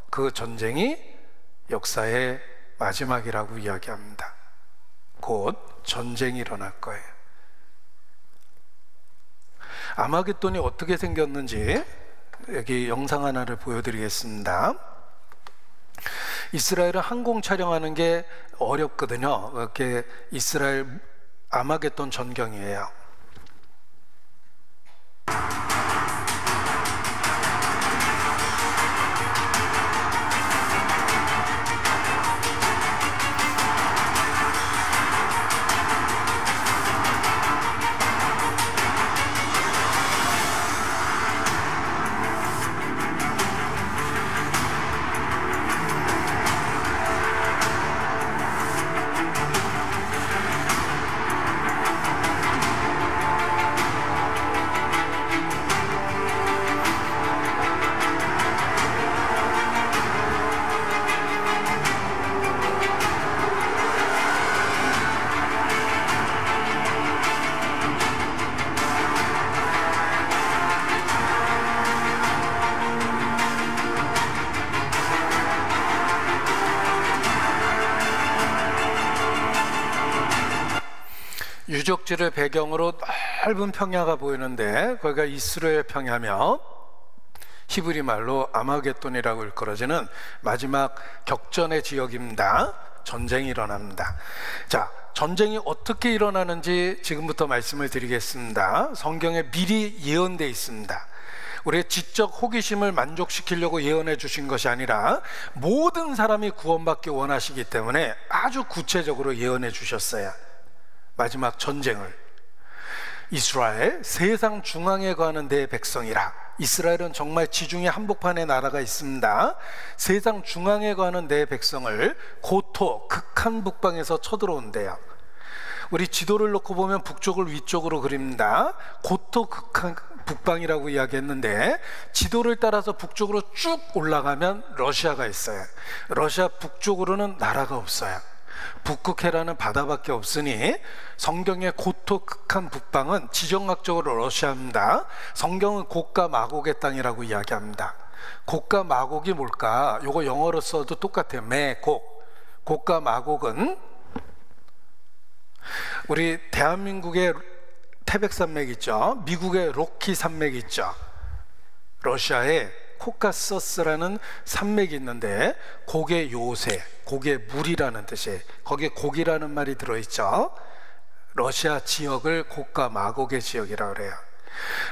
그 전쟁이 역사의 마지막이라고 이야기합니다. 곧 전쟁이 일어날 거예요. 아마겟돈이 어떻게 생겼는지 여기 영상 하나를 보여드리겠습니다. 이스라엘은 항공 촬영하는 게 어렵거든요. 이렇게 이스라엘 아마겟돈 전경이에요. 유적지를 배경으로 넓은 평야가 보이는데 거기가 이스라엘 평야며 히브리 말로 아마겟돈이라고 일컬어지는 마지막 격전의 지역입니다. 전쟁이 일어납니다. 자, 전쟁이 어떻게 일어나는지 지금부터 말씀을 드리겠습니다. 성경에 미리 예언되어 있습니다. 우리의 지적 호기심을 만족시키려고 예언해 주신 것이 아니라 모든 사람이 구원받기 원하시기 때문에 아주 구체적으로 예언해 주셨어요. 마지막 전쟁을. 이스라엘, 세상 중앙에 거하는 내 백성이라. 이스라엘은 정말 지중해 한복판에 나라가 있습니다. 세상 중앙에 거하는 내 백성을 고토, 극한 북방에서 쳐들어온대요. 우리 지도를 놓고 보면 북쪽을 위쪽으로 그립니다. 고토 극한 북방이라고 이야기했는데 지도를 따라서 북쪽으로 쭉 올라가면 러시아가 있어요. 러시아 북쪽으로는 나라가 없어요. 북극해라는 바다밖에 없으니 성경의 고토 극한 북방은 지정학적으로 러시아입니다. 성경은 곡과 마곡의 땅이라고 이야기합니다. 곡과 마곡이 뭘까? 요거 영어로 써도 똑같아요. 매곡. 곡과 마곡은 우리 대한민국의 태백산맥 있죠. 미국의 로키 산맥 있죠. 러시아에 코카서스라는 산맥이 있는데 곡의 요새, 곡의 물이라는 뜻이에요. 거기에 곡이라는 말이 들어있죠. 러시아 지역을 곡과 마곡의 지역이라고 그래요.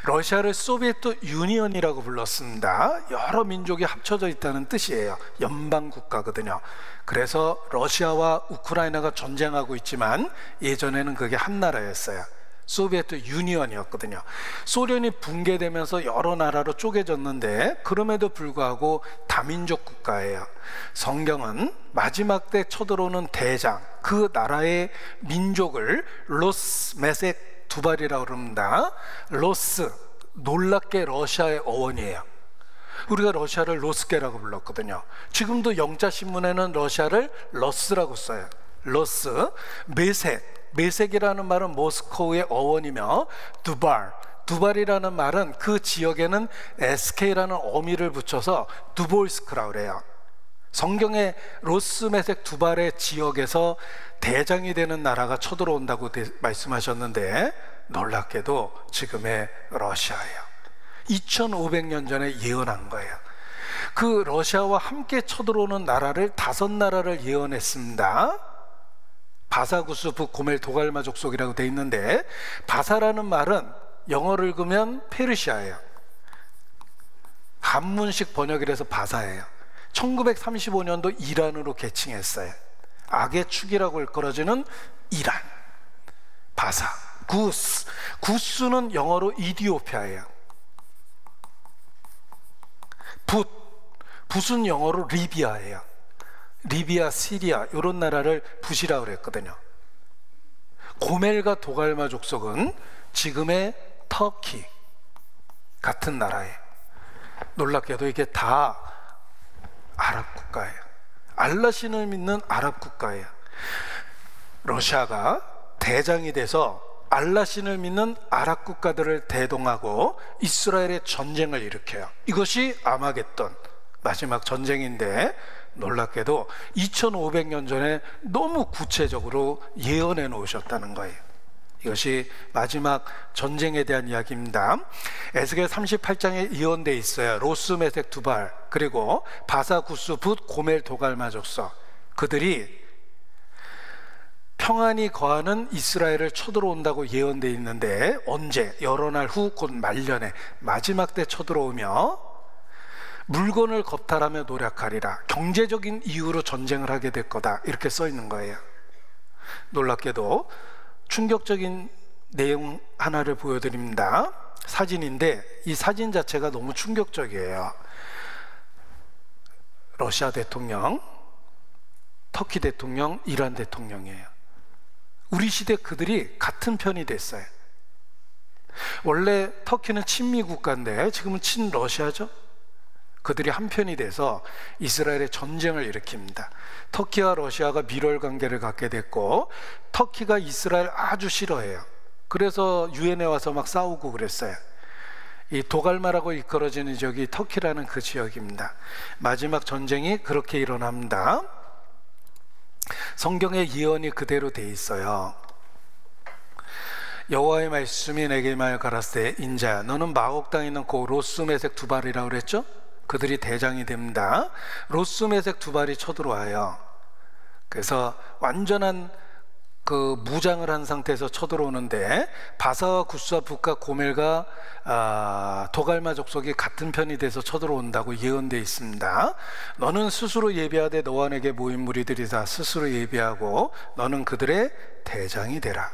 러시아를 소비에트 유니언이라고 불렀습니다. 여러 민족이 합쳐져 있다는 뜻이에요. 연방 국가거든요. 그래서 러시아와 우크라이나가 전쟁하고 있지만 예전에는 그게 한 나라였어요. 소비에트 유니언이었거든요. 소련이 붕괴되면서 여러 나라로 쪼개졌는데 그럼에도 불구하고 다민족 국가예요. 성경은 마지막 때 쳐들어오는 대장, 그 나라의 민족을 로스 메섹 두발이라고 그럽니다. 로스, 놀랍게 러시아의 어원이에요. 우리가 러시아를 로스게라고 불렀거든요. 지금도 영자신문에는 러시아를 러스라고 써요. 러스, 메섹, 메섹이라는 말은 모스코우의 어원이며 두발이라는 말은 그 지역에는 SK라는 어미를 붙여서 두볼스크라고 그래요. 성경에 로스메섹 두발의 지역에서 대장이 되는 나라가 쳐들어온다고 말씀하셨는데 놀랍게도 지금의 러시아예요. 2500년 전에 예언한 거예요. 그 러시아와 함께 쳐들어오는 나라를 5나라를 예언했습니다. 바사구스 북고멜 도갈마 족속이라고 돼 있는데 바사라는 말은 영어를 읽으면 페르시아예요. 한문식 번역이라서 바사예요. 1935년도 이란으로 개칭했어요. 악의 축이라고 일컬어지는 이란. 바사, 구스는 영어로 이디오피아예요. 붓은 영어로 리비아예요. 리비아, 시리아 이런 나라를 붓이라고 그랬거든요. 고멜과 도갈마 족속은 지금의 터키 같은 나라예요. 놀랍게도 이게 다 아랍 국가예요. 알라신을 믿는 아랍 국가예요. 러시아가 대장이 돼서 알라신을 믿는 아랍 국가들을 대동하고 이스라엘의 전쟁을 일으켜요. 이것이 아마겟돈 마지막 전쟁인데 놀랍게도 2500년 전에 너무 구체적으로 예언해 놓으셨다는 거예요. 이것이 마지막 전쟁에 대한 이야기입니다. 에스겔 38장에 예언되어 있어요. 로스메섹 두발 그리고 바사 구스 붓 고멜 도갈마 족속, 그들이 평안히 거하는 이스라엘을 쳐들어온다고 예언되어 있는데 언제? 여러 날 후 곧 말년에 마지막 때 쳐들어오며 물건을 겁탈하며 노력하리라. 경제적인 이유로 전쟁을 하게 될 거다, 이렇게 써 있는 거예요. 놀랍게도 충격적인 내용 하나를 보여드립니다. 사진인데 이 사진 자체가 너무 충격적이에요. 러시아 대통령, 터키 대통령, 이란 대통령이에요. 우리 시대 그들이 같은 편이 됐어요. 원래 터키는 친미 국가인데 지금은 친러시아죠. 그들이 한 편이 돼서 이스라엘에 전쟁을 일으킵니다. 터키와 러시아가 밀월 관계를 갖게 됐고 터키가 이스라엘 아주 싫어해요. 그래서 유엔에 와서 막 싸우고 그랬어요. 이 도갈마라고 일컬어지는 지역이 터키라는 그 지역입니다. 마지막 전쟁이 그렇게 일어납니다. 성경의 예언이 그대로 돼 있어요. 여호와의 말씀이 내게 말 가라사대 인자야 너는 마곡 땅에 있는 고 로스메색 두 발이라고 그랬죠? 그들이 대장이 됩니다. 로스메색 두 발이 쳐들어와요. 그래서 완전한 그 무장을 한 상태에서 쳐들어오는데 바사와 구스와 붓과 고멜과 도갈마 족속이 같은 편이 돼서 쳐들어온다고 예언되어 있습니다. 너는 스스로 예비하되 너와 내게 모인 무리들이 다 스스로 예비하고 너는 그들의 대장이 되라.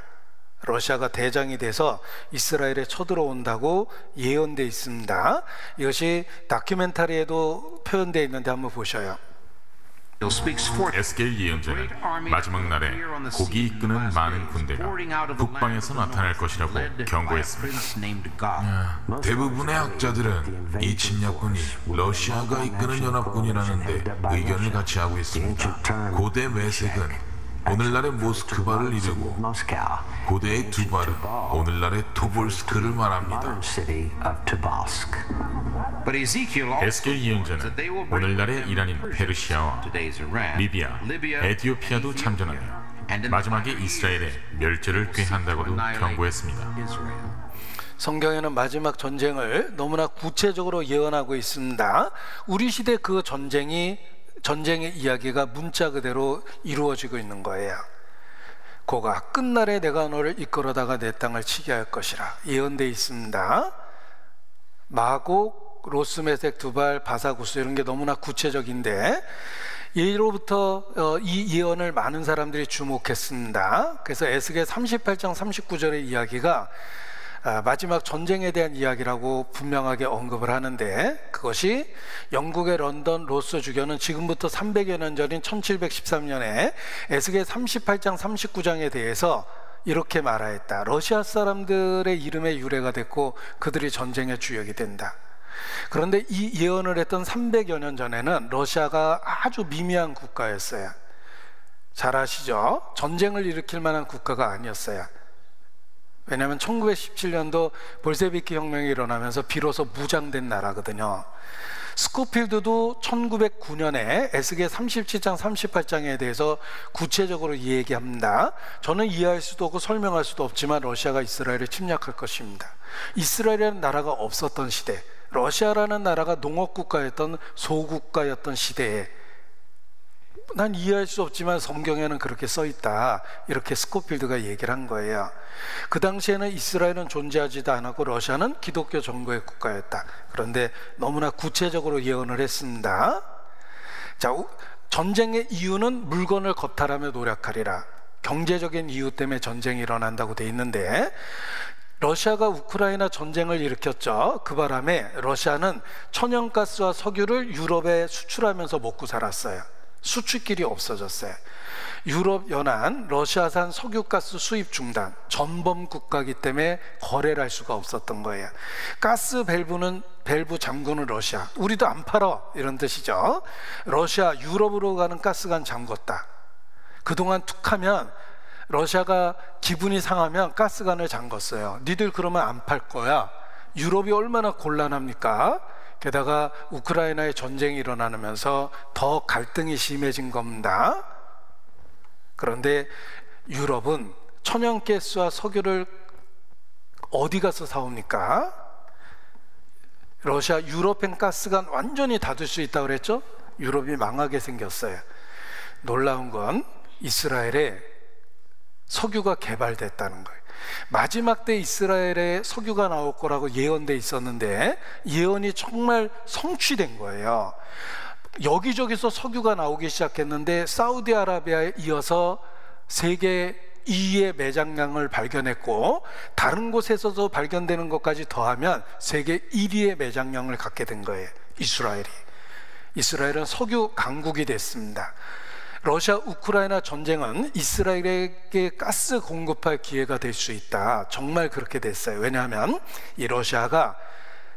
러시아가 대장이 돼서 이스라엘에 쳐들어온다고 예언되어 있습니다. 이것이 다큐멘터리에도 표현되어 있는데 한번 보셔요. 에스겔 예언자는 마지막 날에 고기 이끄는 많은 군대가 북방에서 나타날 것이라고 경고했습니다. 대부분의 학자들은 이 침략군이 러시아가 이끄는 연합군이라는데 의견을 같이 하고 있습니다. 고대 외색은 오늘날의 모스크바를 이르고 고대의 두발은 오늘날의 토볼스크를 말합니다. 에스겔 예언자는 오늘날의 이란인 페르시아와 리비아, 에티오피아도 참전하며 마지막에 이스라엘의 멸절을 꾀한다고도 경고했습니다. 성경에는 마지막 전쟁을 너무나 구체적으로 예언하고 있습니다. 우리 시대 그 전쟁의 이야기가 문자 그대로 이루어지고 있는 거예요. 고가 끝날에 내가 너를 이끌어다가 내 땅을 치게 할 것이라 예언되어 있습니다. 마곡, 로스메색 두발, 바사구스 이런 게 너무나 구체적인데 예로부터 이 예언을 많은 사람들이 주목했습니다. 그래서 에스겔 38장 39절의 이야기가 마지막 전쟁에 대한 이야기라고 분명하게 언급을 하는데 그것이 영국의 런던 로스 주교는 지금부터 300여 년 전인 1713년에 에스겔 38장 39장에 대해서 이렇게 말하였다. 러시아 사람들의 이름의 유래가 됐고 그들이 전쟁의 주역이 된다. 그런데 이 예언을 했던 300여 년 전에는 러시아가 아주 미미한 국가였어요. 잘 아시죠? 전쟁을 일으킬 만한 국가가 아니었어요. 왜냐하면 1917년도 볼셰비키 혁명이 일어나면서 비로소 무장된 나라거든요. 스코필드도 1909년에 에스겔 37장 38장에 대해서 구체적으로 얘기합니다. 저는 이해할 수도 없고 설명할 수도 없지만 러시아가 이스라엘을 침략할 것입니다. 이스라엘이라는 나라가 없었던 시대, 러시아라는 나라가 농업국가였던 소국가였던 시대에 난 이해할 수 없지만 성경에는 그렇게 써있다, 이렇게 스코필드가 얘기를 한 거예요. 그 당시에는 이스라엘은 존재하지도 않았고 러시아는 기독교 정부의 국가였다. 그런데 너무나 구체적으로 예언을 했습니다. 자, 전쟁의 이유는 물건을 겁탈하며 노력하리라. 경제적인 이유 때문에 전쟁이 일어난다고 돼 있는데 러시아가 우크라이나 전쟁을 일으켰죠. 그 바람에 러시아는 천연가스와 석유를 유럽에 수출하면서 먹고 살았어요. 수출길이 없어졌어요. 유럽 연안 러시아산 석유가스 수입 중단, 전범 국가이기 때문에 거래를 할 수가 없었던 거예요. 가스 밸브 잠그는 러시아, 우리도 안 팔아 이런 뜻이죠. 러시아 유럽으로 가는 가스관 잠궜다. 그동안 툭하면 러시아가 기분이 상하면 가스관을 잠궜어요. 니들 그러면 안 팔 거야. 유럽이 얼마나 곤란합니까? 게다가 우크라이나에 전쟁이 일어나면서 더 갈등이 심해진 겁니다. 그런데 유럽은 천연가스와 석유를 어디 가서 사옵니까? 러시아 유럽행 가스관 완전히 닫을 수 있다고 그랬죠? 유럽이 망하게 생겼어요. 놀라운 건 이스라엘에 석유가 개발됐다는 거예요. 마지막 때 이스라엘에 석유가 나올 거라고 예언돼 있었는데 예언이 정말 성취된 거예요. 여기저기서 석유가 나오기 시작했는데 사우디아라비아에 이어서 세계 2위의 매장량을 발견했고 다른 곳에서도 발견되는 것까지 더하면 세계 1위의 매장량을 갖게 된 거예요. 이스라엘은 석유 강국이 됐습니다. 러시아 우크라이나 전쟁은 이스라엘에게 가스 공급할 기회가 될 수 있다. 정말 그렇게 됐어요. 왜냐하면 이 러시아가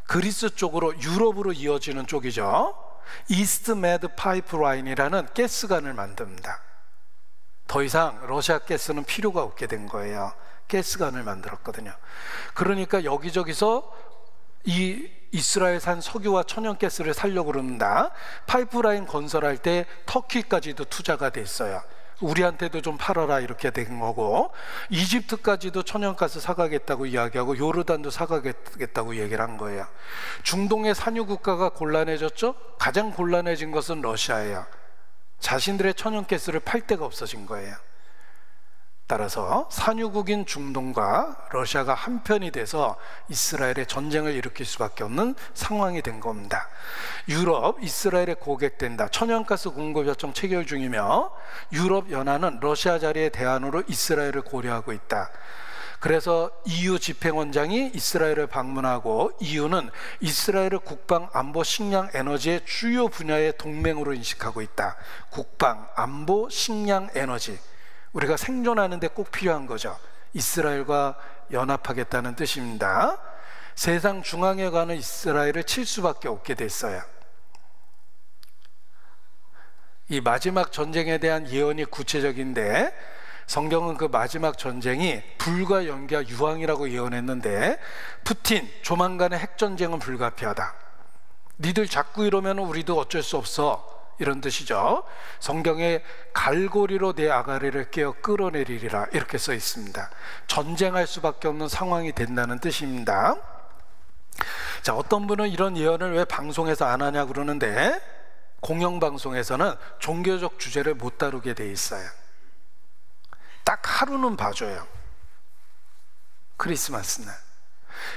그리스 쪽으로 유럽으로 이어지는 쪽이죠. 이스트 메드 파이프라인이라는 가스관을 만듭니다. 더 이상 러시아 가스는 필요가 없게 된 거예요. 가스관을 만들었거든요. 그러니까 여기저기서 이 이스라엘산 석유와 천연가스를 살려고 그럽니다. 파이프라인 건설할 때 터키까지도 투자가 됐어요. 우리한테도 좀 팔아라 이렇게 된 거고, 이집트까지도 천연가스 사가겠다고 이야기하고 요르단도 사가겠다고 얘기를 한 거예요. 중동의 산유 국가가 곤란해졌죠? 가장 곤란해진 것은 러시아예요. 자신들의 천연가스를 팔 데가 없어진 거예요. 따라서 산유국인 중동과 러시아가 한편이 돼서 이스라엘에 전쟁을 일으킬 수밖에 없는 상황이 된 겁니다. 유럽, 이스라엘에 고객된다. 천연가스 공급협정 체결 중이며 유럽 연합은 러시아 자리의 대안으로 이스라엘을 고려하고 있다. 그래서 EU 집행원장이 이스라엘을 방문하고 EU는 이스라엘을 국방, 안보, 식량, 에너지의 주요 분야의 동맹으로 인식하고 있다. 국방, 안보, 식량, 에너지, 우리가 생존하는 데 꼭 필요한 거죠. 이스라엘과 연합하겠다는 뜻입니다. 세상 중앙에 가는 이스라엘을 칠 수밖에 없게 됐어요. 이 마지막 전쟁에 대한 예언이 구체적인데 성경은 그 마지막 전쟁이 불과 연기와 유황이라고 예언했는데, 푸틴 조만간의 핵전쟁은 불가피하다. 니들 자꾸 이러면 우리도 어쩔 수 없어, 이런 뜻이죠. 성경에 갈고리로 내 아가리를 깨어 끌어내리리라 이렇게 써 있습니다. 전쟁할 수밖에 없는 상황이 된다는 뜻입니다. 자, 어떤 분은 이런 예언을 왜 방송에서 안 하냐 그러는데, 공영방송에서는 종교적 주제를 못 다루게 돼 있어요. 딱 하루는 봐줘요. 크리스마스 날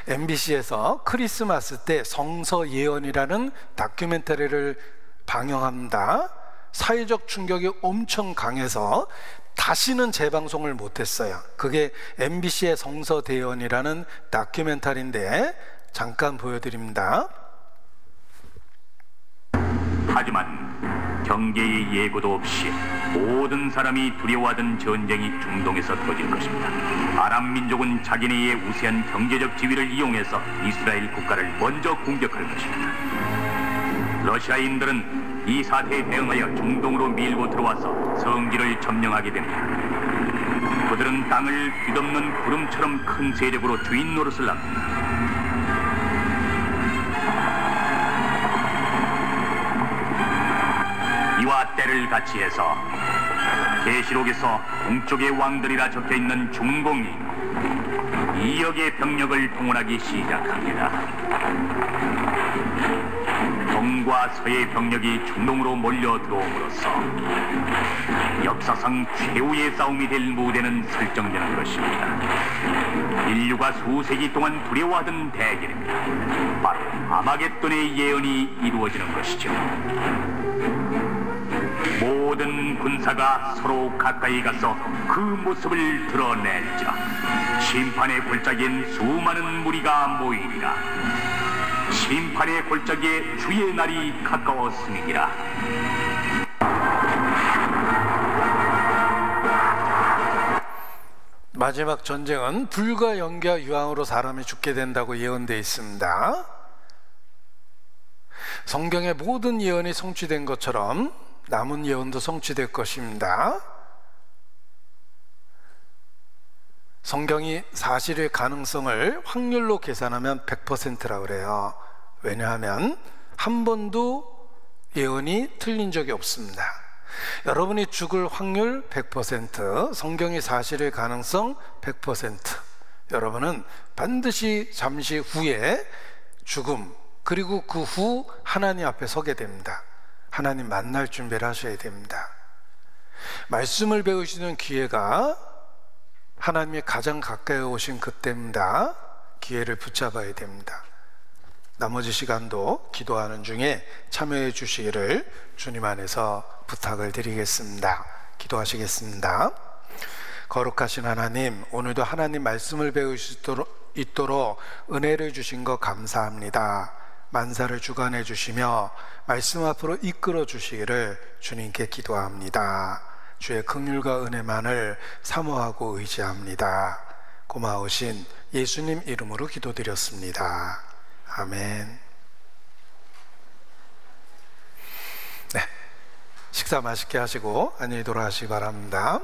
MBC에서 크리스마스 때 성서 예언이라는 다큐멘터리를 방영합니다. 사회적 충격이 엄청 강해서 다시는 재방송을 못했어요. 그게 MBC의 성서 대언이라는 다큐멘터리인데 잠깐 보여드립니다. 하지만 경계의 예고도 없이 모든 사람이 두려워하던 전쟁이 중동에서 터질 것입니다. 아랍 민족은 자기네의 우세한 경제적 지위를 이용해서 이스라엘 국가를 먼저 공격할 것입니다. 러시아인들은 이 사태에 대응하여 중동으로 밀고 들어와서 성지를 점령하게 됩니다. 그들은 땅을 뒤덮는 구름처럼 큰 세력으로 주인 노릇을 합니다. 이와 때를 같이 해서 계시록에서 동쪽의 왕들이라 적혀있는 중공이 2억의 병력을 동원하기 시작합니다. 동과 서의 병력이 중동으로 몰려 들어옴으로써 역사상 최후의 싸움이 될 무대는 설정되는 것입니다. 인류가 수세기 동안 두려워하던 대결입니다. 바로 아마겟돈의 예언이 이루어지는 것이죠. 모든 군사가 서로 가까이 가서 그 모습을 드러내자 심판의 골짜기엔 수많은 무리가 모이리라. 심판의 골짜기에 주의 날이 가까웠음이니라. 마지막 전쟁은 불과 연기와 유황으로 사람이 죽게 된다고 예언되어 있습니다. 성경의 모든 예언이 성취된 것처럼 남은 예언도 성취될 것입니다. 성경이 사실의 가능성을 확률로 계산하면 100%라고 그래요. 왜냐하면 한 번도 예언이 틀린 적이 없습니다. 여러분이 죽을 확률 100%, 성경이 사실의 가능성 100%. 여러분은 반드시 잠시 후에 죽음, 그리고 그 후 하나님 앞에 서게 됩니다. 하나님 만날 준비를 하셔야 됩니다. 말씀을 배우시는 기회가 하나님이 가장 가까이 오신 그때입니다. 기회를 붙잡아야 됩니다. 나머지 시간도 기도하는 중에 참여해 주시기를 주님 안에서 부탁을 드리겠습니다. 기도하시겠습니다. 거룩하신 하나님, 오늘도 하나님 말씀을 배울 수 있도록 은혜를 주신 것 감사합니다. 만사를 주관해 주시며 말씀 앞으로 이끌어 주시기를 주님께 기도합니다. 주의 긍휼과 은혜만을 사모하고 의지합니다. 고마우신 예수님 이름으로 기도드렸습니다. 아멘. 네, 식사 맛있게 하시고 안녕히 돌아가시기 바랍니다.